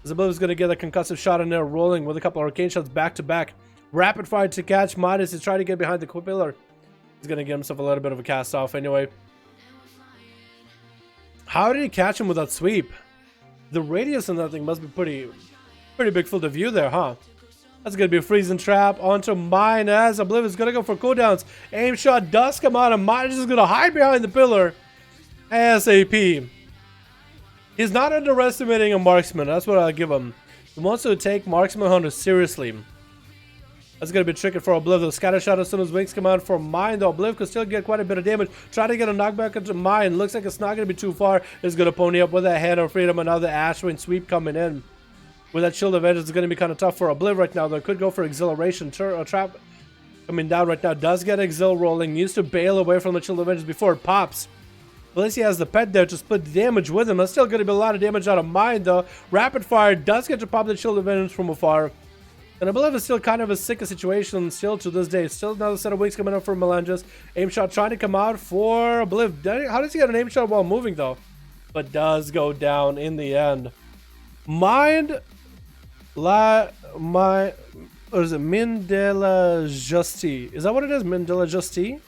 Obliv is going to get a concussive shot in there, rolling with a couple of arcane shots back to back. Rapid fire to catch Midas. He's trying to get behind the pillar. He's going to get himself a little bit of a cast off anyway. How did he catch him with that sweep? The radius on that thing must be pretty big field of view there, huh? That's going to be a freezing trap onto Mind as Obliv is going to go for cooldowns. Aim shot does come out and Mind is just going to hide behind the pillar. ASAP. He's not underestimating a marksman. That's what I'll give him. He wants to take marksman hunter seriously. That's going to be tricky for Obliv. The scatter shot as soon as wings come out for Mind. Though Obliv could still get quite a bit of damage. Trying to get a knockback into Mind. Looks like it's not going to be too far. It's going to pony up with that Hand of Freedom. Another Ashwing sweep coming in. With that Shield of Vengeance, it's going to be kind of tough for Obliv right now. They could go for Exhilaration. Trap coming down right now. Does get Exil rolling. Needs to bail away from the Shield of Vengeance before it pops. At least he has the pet there to split the damage with him. That's still going to be a lot of damage out of Mind, though. Rapid fire does get to pop the Shield of Vengeance from afar. And I believe it's still kind of a sick situation still to this day. Still another set of wings coming up for Melendres. Aim shot trying to come out for Obliv. How does he get an aim shot while moving, though? But does go down in the end. Mind... or is it Mindela Justi? Is that what it is? Mindela Justi?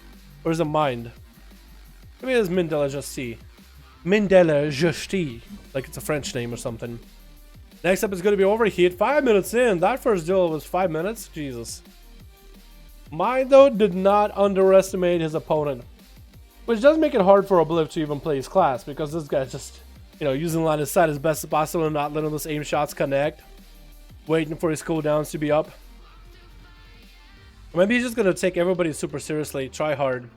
Or is it Mind? Maybe it is Mindela Justi. Mindela Justi. Like it's a French name or something. Next up is going to be Overheat. 5 minutes in. That first duel was 5 minutes. Jesus. Mind, though, did not underestimate his opponent. Which does make it hard for Obliv to even play his class. Because this guy's just, you know, using line of sight as best as possible and not letting those aim shots connect. Waiting for his cooldowns to be up. Or maybe he's just going to take everybody super seriously. Try hard.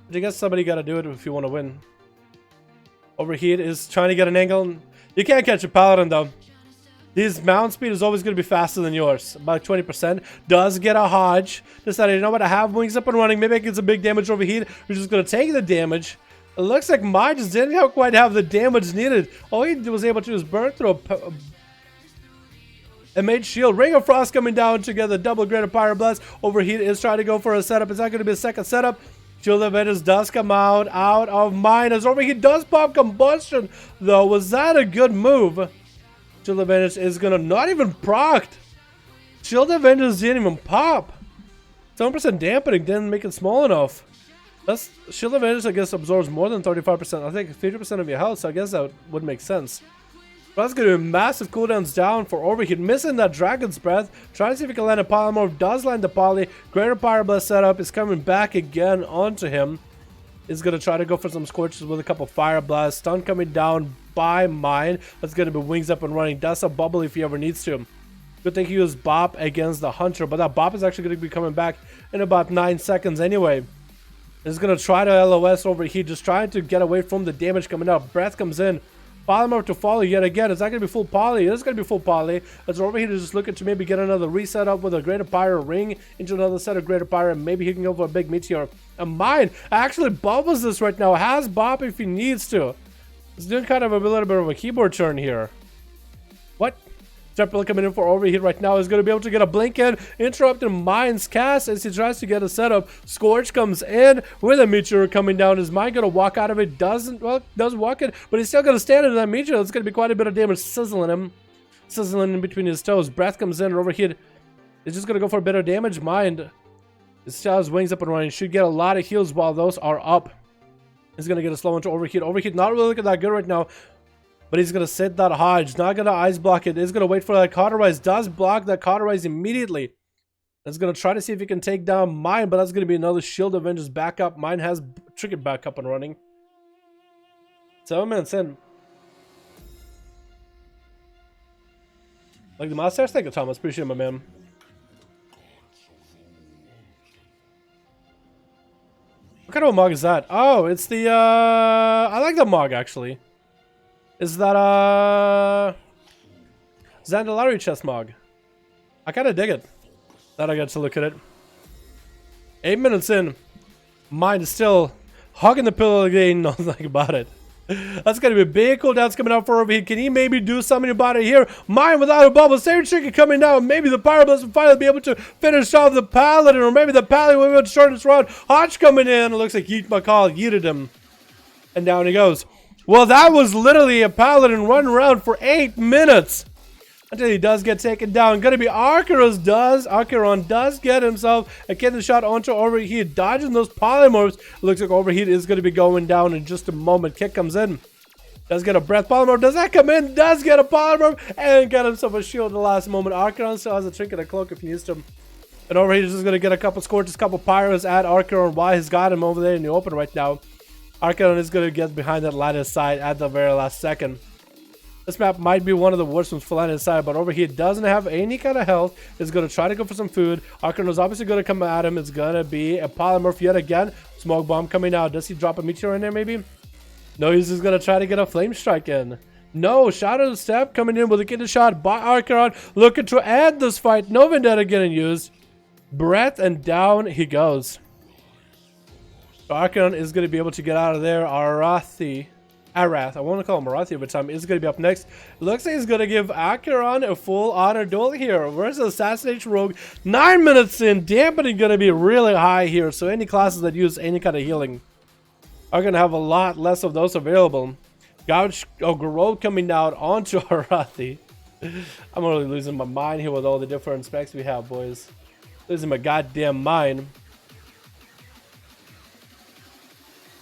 But I guess somebody got to do it if you want to win. Overheat is trying to get an angle. You can't catch a Paladin, though. His mount speed is always going to be faster than yours. About 20%. Does get a Hodge. Decided, you know what, I have wings up and running. Maybe I get some big damage Overheat. We're just going to take the damage. It looks like Mind just didn't quite have the damage needed. All he was able to do is burn through a mage shield. Ring of Frost coming down together. Double Greater Pyroblast. Overheat is trying to go for a setup. It's not going to be a second setup. Shield of Vengeance does come out of Mind. As Overheat does pop Combustion, though. Was that a good move? Shield of Vengeance is going to not even proc. Shield of Vengeance didn't even pop. 7% dampening didn't make it small enough. That's Shield of Vengeance, I guess, absorbs more than 35%. I think 50% of your health, so I guess that would make sense. But that's going to be massive cooldowns down for Overheat. Missing that Dragon's Breath. Trying to see if he can land a Polymorph. Does land the Poly. Greater Pyroblast setup is coming back again onto him. Is going to try to go for some Scorches with a couple Fire Blasts. Stun coming down by Mind. That's going to be wings up and running. Does a bubble if he ever needs to. Good thing he used Bop against the Hunter. But that Bop is actually going to be coming back in about 9 seconds anyway. He's going to try to LOS Overheat. Just trying to get away from the damage coming out. Breath comes in Polymer to follow yet again. Is that going to be full poly? It is going to be full poly. As over here to just looking to maybe get another reset up with a Greater Pyre ring into another set of Greater Pyre. And maybe he can go for a big meteor. And mine actually bubbles this right now. Has Bop if he needs to. He's doing kind of a little bit of a keyboard turn here. What? Temple coming in for overheat right now is going to be able to get a blink in, interrupting Mine's cast as he tries to get a setup. Scorch comes in with a meteor coming down. Is Mine going to walk out of it? Doesn't walk in, but he's still going to stand in that meteor. It's going to be quite a bit of damage sizzling him, sizzling in between his toes. Breath comes in and overheat is just going to go for a bit of damage. Mind is still has wings up and running. Should get a lot of heals while those are up. He's going to get a slow into overheat. Overheat not really looking that good right now. But he's going to sit that Hodge. Not going to ice block it. He's going to wait for that cauterize. Does block that cauterize immediately. He's going to try to see if he can take down Mine. But that's going to be another Shield Avengers backup. Mine has Trinket back up and running. 7 minutes in. Like the mustache? Thank you, Thomas. Appreciate it, my man. What kind of a mug is that? Oh, it's the, I like the mug, actually. Is that Zandalari chest mog? I kind of dig it. That I get to look at it. 8 minutes in. Mine is still hugging the pillow again. Nothing about it. That's going to be big cooldowns coming out for overheat. Can he maybe do something about it here? Mine without a bubble. Same Chicken coming down. Maybe the Pyro Blast will finally be able to finish off the Paladin. Or maybe the Paladin will be able to shorten this round. Hodge coming in. It looks like Yeet McCall yeeted him. And down he goes. Well, that was literally a Paladin running around for 8 minutes. Until he does get taken down. Gonna be Archeron does get himself a kidney shot onto overheat. Dodging those polymorphs. Looks like overheat is gonna be going down in just a moment. Kick comes in. Does get a breath polymorph. Does that come in? Does get a polymorph. And get himself a shield at the last moment. Archeron still has a trinket, a cloak if he needs to. And overheat is just gonna get a couple scorches, a couple pyros at Archeron. Why he's got him over there in the open right now. Archeron is going to get behind that lattice side at the very last second. This map might be one of the worst ones for lattice side, but over here doesn't have any kind of health. Is going to try to go for some food. Archeron is obviously going to come at him. It's going to be a polymorph yet again. Smoke bomb coming out. Does he drop a meteor in there maybe? No, he's just going to try to get a flame strike in. No, Shadow Step coming in with a kidney shot by Archeron. Looking to end this fight. No Vendetta getting used. Breath and down he goes. Archeron is going to be able to get out of there. Arath, I want to call him Arathi every time, is going to be up next. Looks like he's going to give Archeron a full honor duel here. Where's the Assassination Rogue? 9 minutes in. Dampening going to be really high here. So any classes that use any kind of healing are going to have a lot less of those available. Gouge Garou coming out onto Arathi. I'm really losing my mind here with all the different specs we have, boys. Losing my goddamn mind.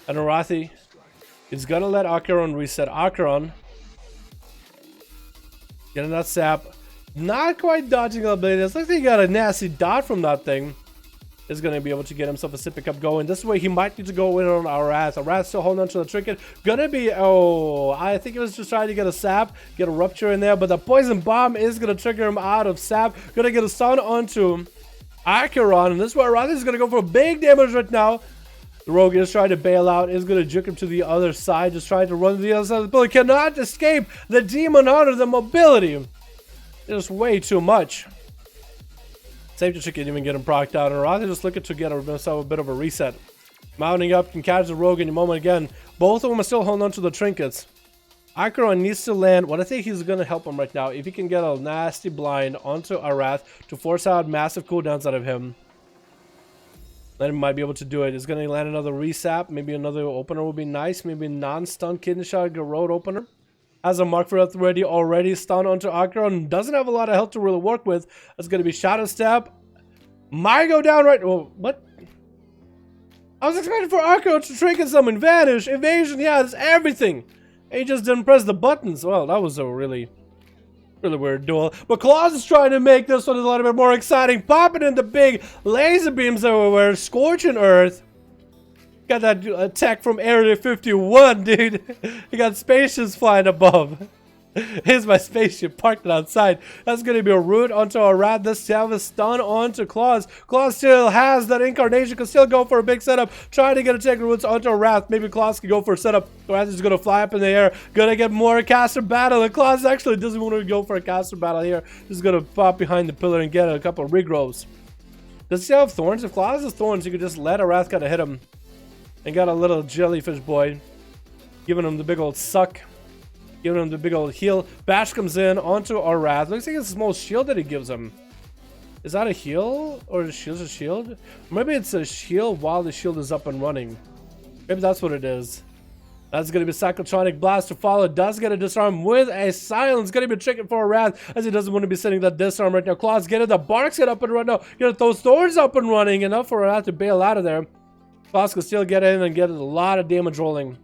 And Arathi is going to let Archeron reset. Archeron getting that sap. Not quite dodging the ability. It's like he got a nasty dot from that thing. Is going to be able to get himself a sip pick up going. This way he might need to go in on Arath. Arath still holding on to the trinket. Gonna be, oh, I think he was just trying to get a sap. Get a rupture in there. But the poison bomb is going to trigger him out of sap. Gonna get a stun onto Archeron. And this way Arath is going to go for big damage right now. The Rogue is trying to bail out, is going to juke him to the other side, just trying to run to the other side of the building. Cannot escape the Demon Hunter, the mobility. Just way too much. Safety chick can't even get him procced out, and Arathi just looking to get himself a bit of a reset. Mounting up, can catch the Rogue in a moment again. Both of them are still holding on to the trinkets. Archeron needs to land. What I think he's going to help him right now, if he can get a nasty blind onto Arath to force out massive cooldowns out of him. Then he might be able to do it. He's going to land another resap. Maybe another opener will be nice. Maybe non-stun kidney shot Garou opener. Has a mark for it already stun onto Archeron. Doesn't have a lot of health to really work with. That's going to be Shadow Step. Might go down right. Oh, what? I was expecting for Archeron to trinket summon, vanish, evasion. Yeah, it's everything. He just didn't press the buttons. Well, that was a really weird duel. But Claus is trying to make this one a little bit more exciting. Popping in the big laser beams everywhere. Scorching Earth. Got that attack from Area 51, dude. You got spaceships flying above. Here's my spaceship parked outside. That's going to be a route onto a rat. This have a stun onto Claws. Claws still has that incarnation. Can still go for a big setup. Trying to get a take routes onto a rat. Maybe Claws can go for a setup. The rat is going to fly up in the air. Going to get more caster battle. And Claws actually doesn't want to go for a caster battle here. He's going to pop behind the pillar and get a couple of regrowths. Does he have thorns? If Claws has thorns, you could just let a rat kind of hit him. And got a little jellyfish boy. Giving him the big old suck. Giving him the big old heal. Bash comes in onto our Wrath. Looks like it's a small shield that he gives him. Is that a heal? Or is shield's a shield? Maybe it's a shield while the shield is up and running. Maybe that's what it is. That's going to be Cyclotronic Blast to follow. Does get a disarm with a silence. Going to be tricking for a Wrath as he doesn't want to be sitting that disarm right now. Claws get it. The Barks get up and run now. Get those thorns up and running. Enough for a Wrath to bail out of there. Claws can still get in and get a lot of damage rolling.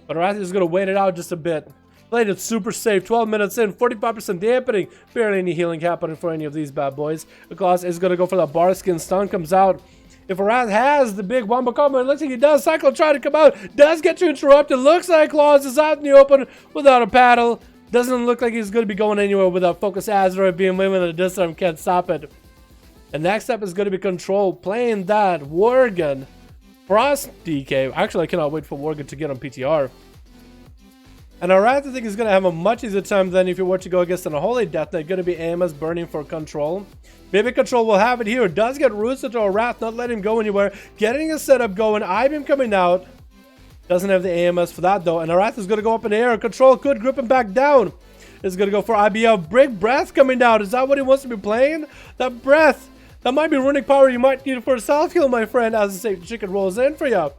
But Wrath is going to wait it out just a bit. Played it super safe. 12 minutes in. 45% dampening. Barely any healing happening for any of these bad boys. Claws is going to go for the bar skin. Stun comes out. If Wrath has the big wombo combo, it looks like he does. Cyclo try to come out. Does get to interrupt. It looks like Claws is out in the open without a paddle. Doesn't look like he's going to be going anywhere without focus. Azeroth being women at a disarm can't stop it. The next step is going to be Control. Playing that Worgen. Frost DK. Actually, I cannot wait for Worgen to get on PTR. And I think he's going to have a much easier time than if you were to go against an Unholy Death Knight. Going to be AMS burning for Control. Maybe Control will have it here. Does get roots into a Wrath, not letting him go anywhere. Getting a setup going. I-beam coming out. Doesn't have the AMS for that though. And Wrath is going to go up in the air. Control could grip him back down. Is going to go for IBF. Big breath coming down. Is that what he wants to be playing? That breath. That might be runic power you might need for a self-heal, my friend, as the safety chicken rolls in for you.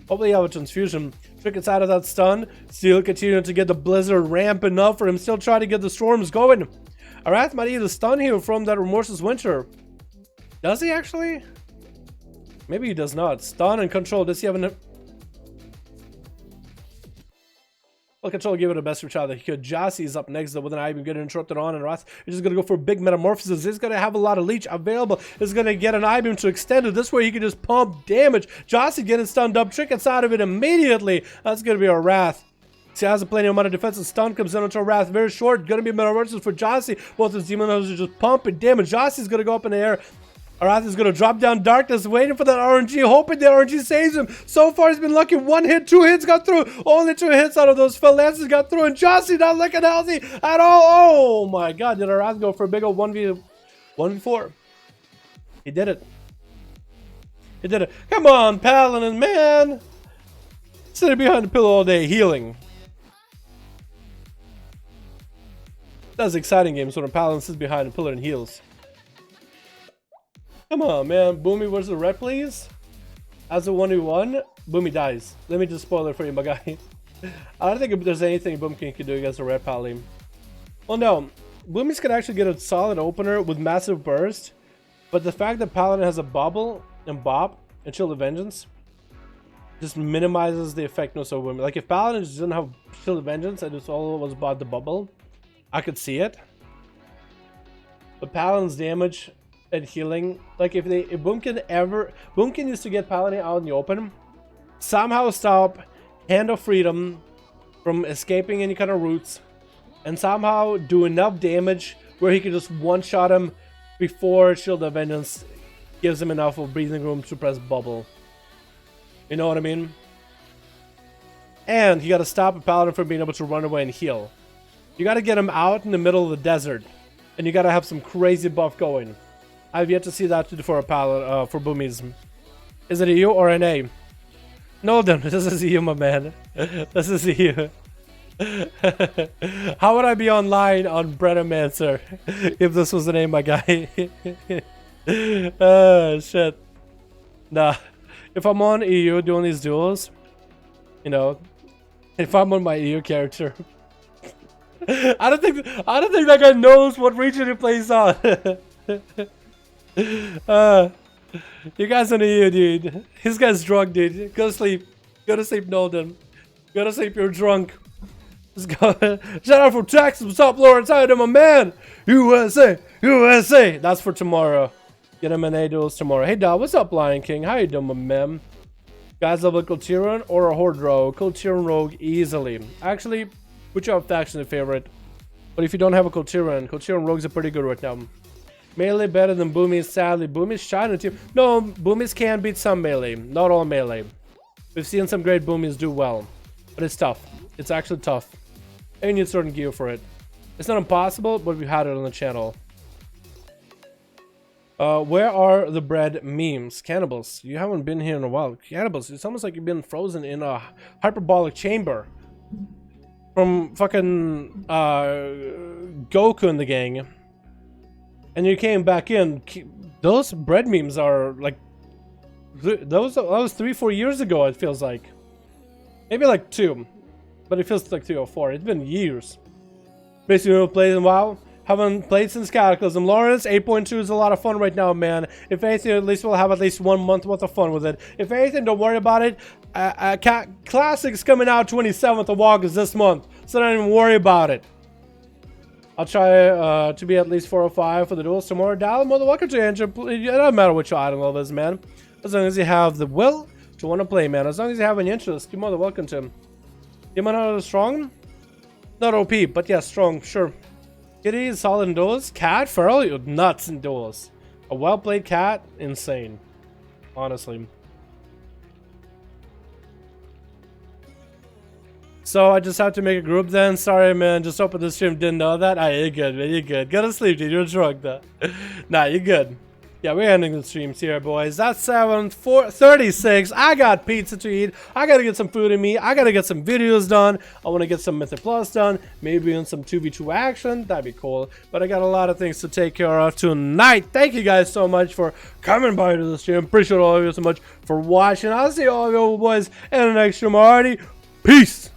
Hopefully you have a transfusion. Trick is out of that stun. Still continuing to get the blizzard ramping up for him. Still trying to get the storms going. Arath might need a stun here from that Remorseless Winter. Does he actually? Maybe he does not. Stun and Control. Does he have an... Well, Control gave it the best shot that he could. Jassy is up next though with an I-beam getting interrupted on, and Wrath is just going to go for a big metamorphosis. He's going to have a lot of leech available. He's going to get an I-beam to extend it. This way he can just pump damage. Jassy getting stunned up. Trick gets out of it immediately. That's going to be a Wrath. See, has a plenty amount of defense and stun comes in onto a Wrath. Very short. Going to be metamorphosis for Jassy. Both his demon are just pumping damage. Jassy's going to go up in the air. Wrath is going to drop down Darkness, waiting for that RNG, hoping the RNG saves him. So far, he's been lucky. 1 hit, 2 hits got through. Only 2 hits out of those Phil Lances got through. And Jassy not looking healthy at all. Oh my god, did Wrath go for a big old 1v4? He did it. He did it. Come on, Paladin, man. Sitting behind the pillow all day, healing. That's exciting games when a Paladin sits behind a pillar and heals. Come on, man. Boomy versus the red, please. As a 1v1, Boomy dies. Let me just spoil it for you, my guy. I don't think there's anything Boomkin can do against a red Paladin. Well, no. Boomy's can actually get a solid opener with massive burst. But the fact that Paladin has a bubble and bop and Shield of Vengeance just minimizes the effect no so Boomy. Like, if Paladin just didn't have Shield of Vengeance and it's all was about the bubble, I could see it. But Paladin's damage and healing, like if Boomkin used to get Paladin out in the open, somehow stop Hand of Freedom from escaping any kind of routes, and somehow do enough damage where he could just one-shot him before Shield of Vengeance gives him enough of breathing room to press bubble. You know what I mean? And you gotta stop a Paladin from being able to run away and heal. You gotta get him out in the middle of the desert, and you gotta have some crazy buff going. I've yet to see that for a Paladin, for Boomies. Is it EU or NA? No, then this is EU, my man. This is EU. How would I be online on Bredomancer if this was the name, my guy? Oh, shit. Nah. If I'm on EU doing these duels, you know, if I'm on my EU character, I don't think that guy knows what region he plays on. You guys on EU, dude. This guy's drunk, dude. Go to sleep. Go to sleep, Nolden. Go to sleep, you're drunk. Let's go. Shout out from Texas. What's up, Lawrence? How you doing, my man? USA! USA! That's for tomorrow. Get him in A duels tomorrow. Hey, Dad, what's up, Lion King? How you doing, my man? Guys love a Kultiran or a Horde Rogue? Kultiran Rogue easily. Actually, Whichever faction is favorite. But if you don't have a Corsair rogues are pretty good right now. Melee better than Boomies, sadly. Boomies shine team. No, Boomies can beat some melee. Not all melee. We've seen some great Boomies do well. But it's tough. It's actually tough. And you need certain gear for it. It's not impossible, but we've had it on the channel. Where are the bread memes? Cannibals, you haven't been here in a while. Cannibals, it's almost like you've been frozen in a hyperbolic chamber. From fucking Goku and the gang. And you came back in. Those bread memes are like that was 3-4 years ago, it feels like. Maybe like 2. But it feels like 3 or 4. It's been years. Basically, we played in WoW. Haven't played since Cataclysm. Lawrence, 8.2 is a lot of fun right now, man. If anything, at least we'll have at least 1 month worth of fun with it. If anything, don't worry about it. Classic's coming out 27th of August this month, so don't even worry about it. I'll try to be at least 4 or 5 for the duels tomorrow. Dalaran, more than welcome to enter. It doesn't matter which item level is, man. As long as you have the will to want to play, man. As long as you have an interest, you're more than welcome to. You might not strong? Not OP, but yeah, strong, sure. Kitty is solid in duels. Cat, feral, you're nuts in duels. A well-played cat, insane. Honestly. So I just have to make a group then. Sorry, man. Just opened the stream. Didn't know that. Ah, you're good, man. You're good. Go to sleep, dude. You're drunk, though. Nah, you're good. Yeah, we're ending the streams here, boys. That's 7:36. I got pizza to eat. I gotta get some food in me. I gotta get some videos done. I want to get some Mythic Plus done. Maybe in some 2v2 action. That'd be cool. But I got a lot of things to take care of tonight. Thank you guys so much for coming by to the stream. Appreciate all of you so much for watching. I'll see all of you boys in the next stream already. Peace.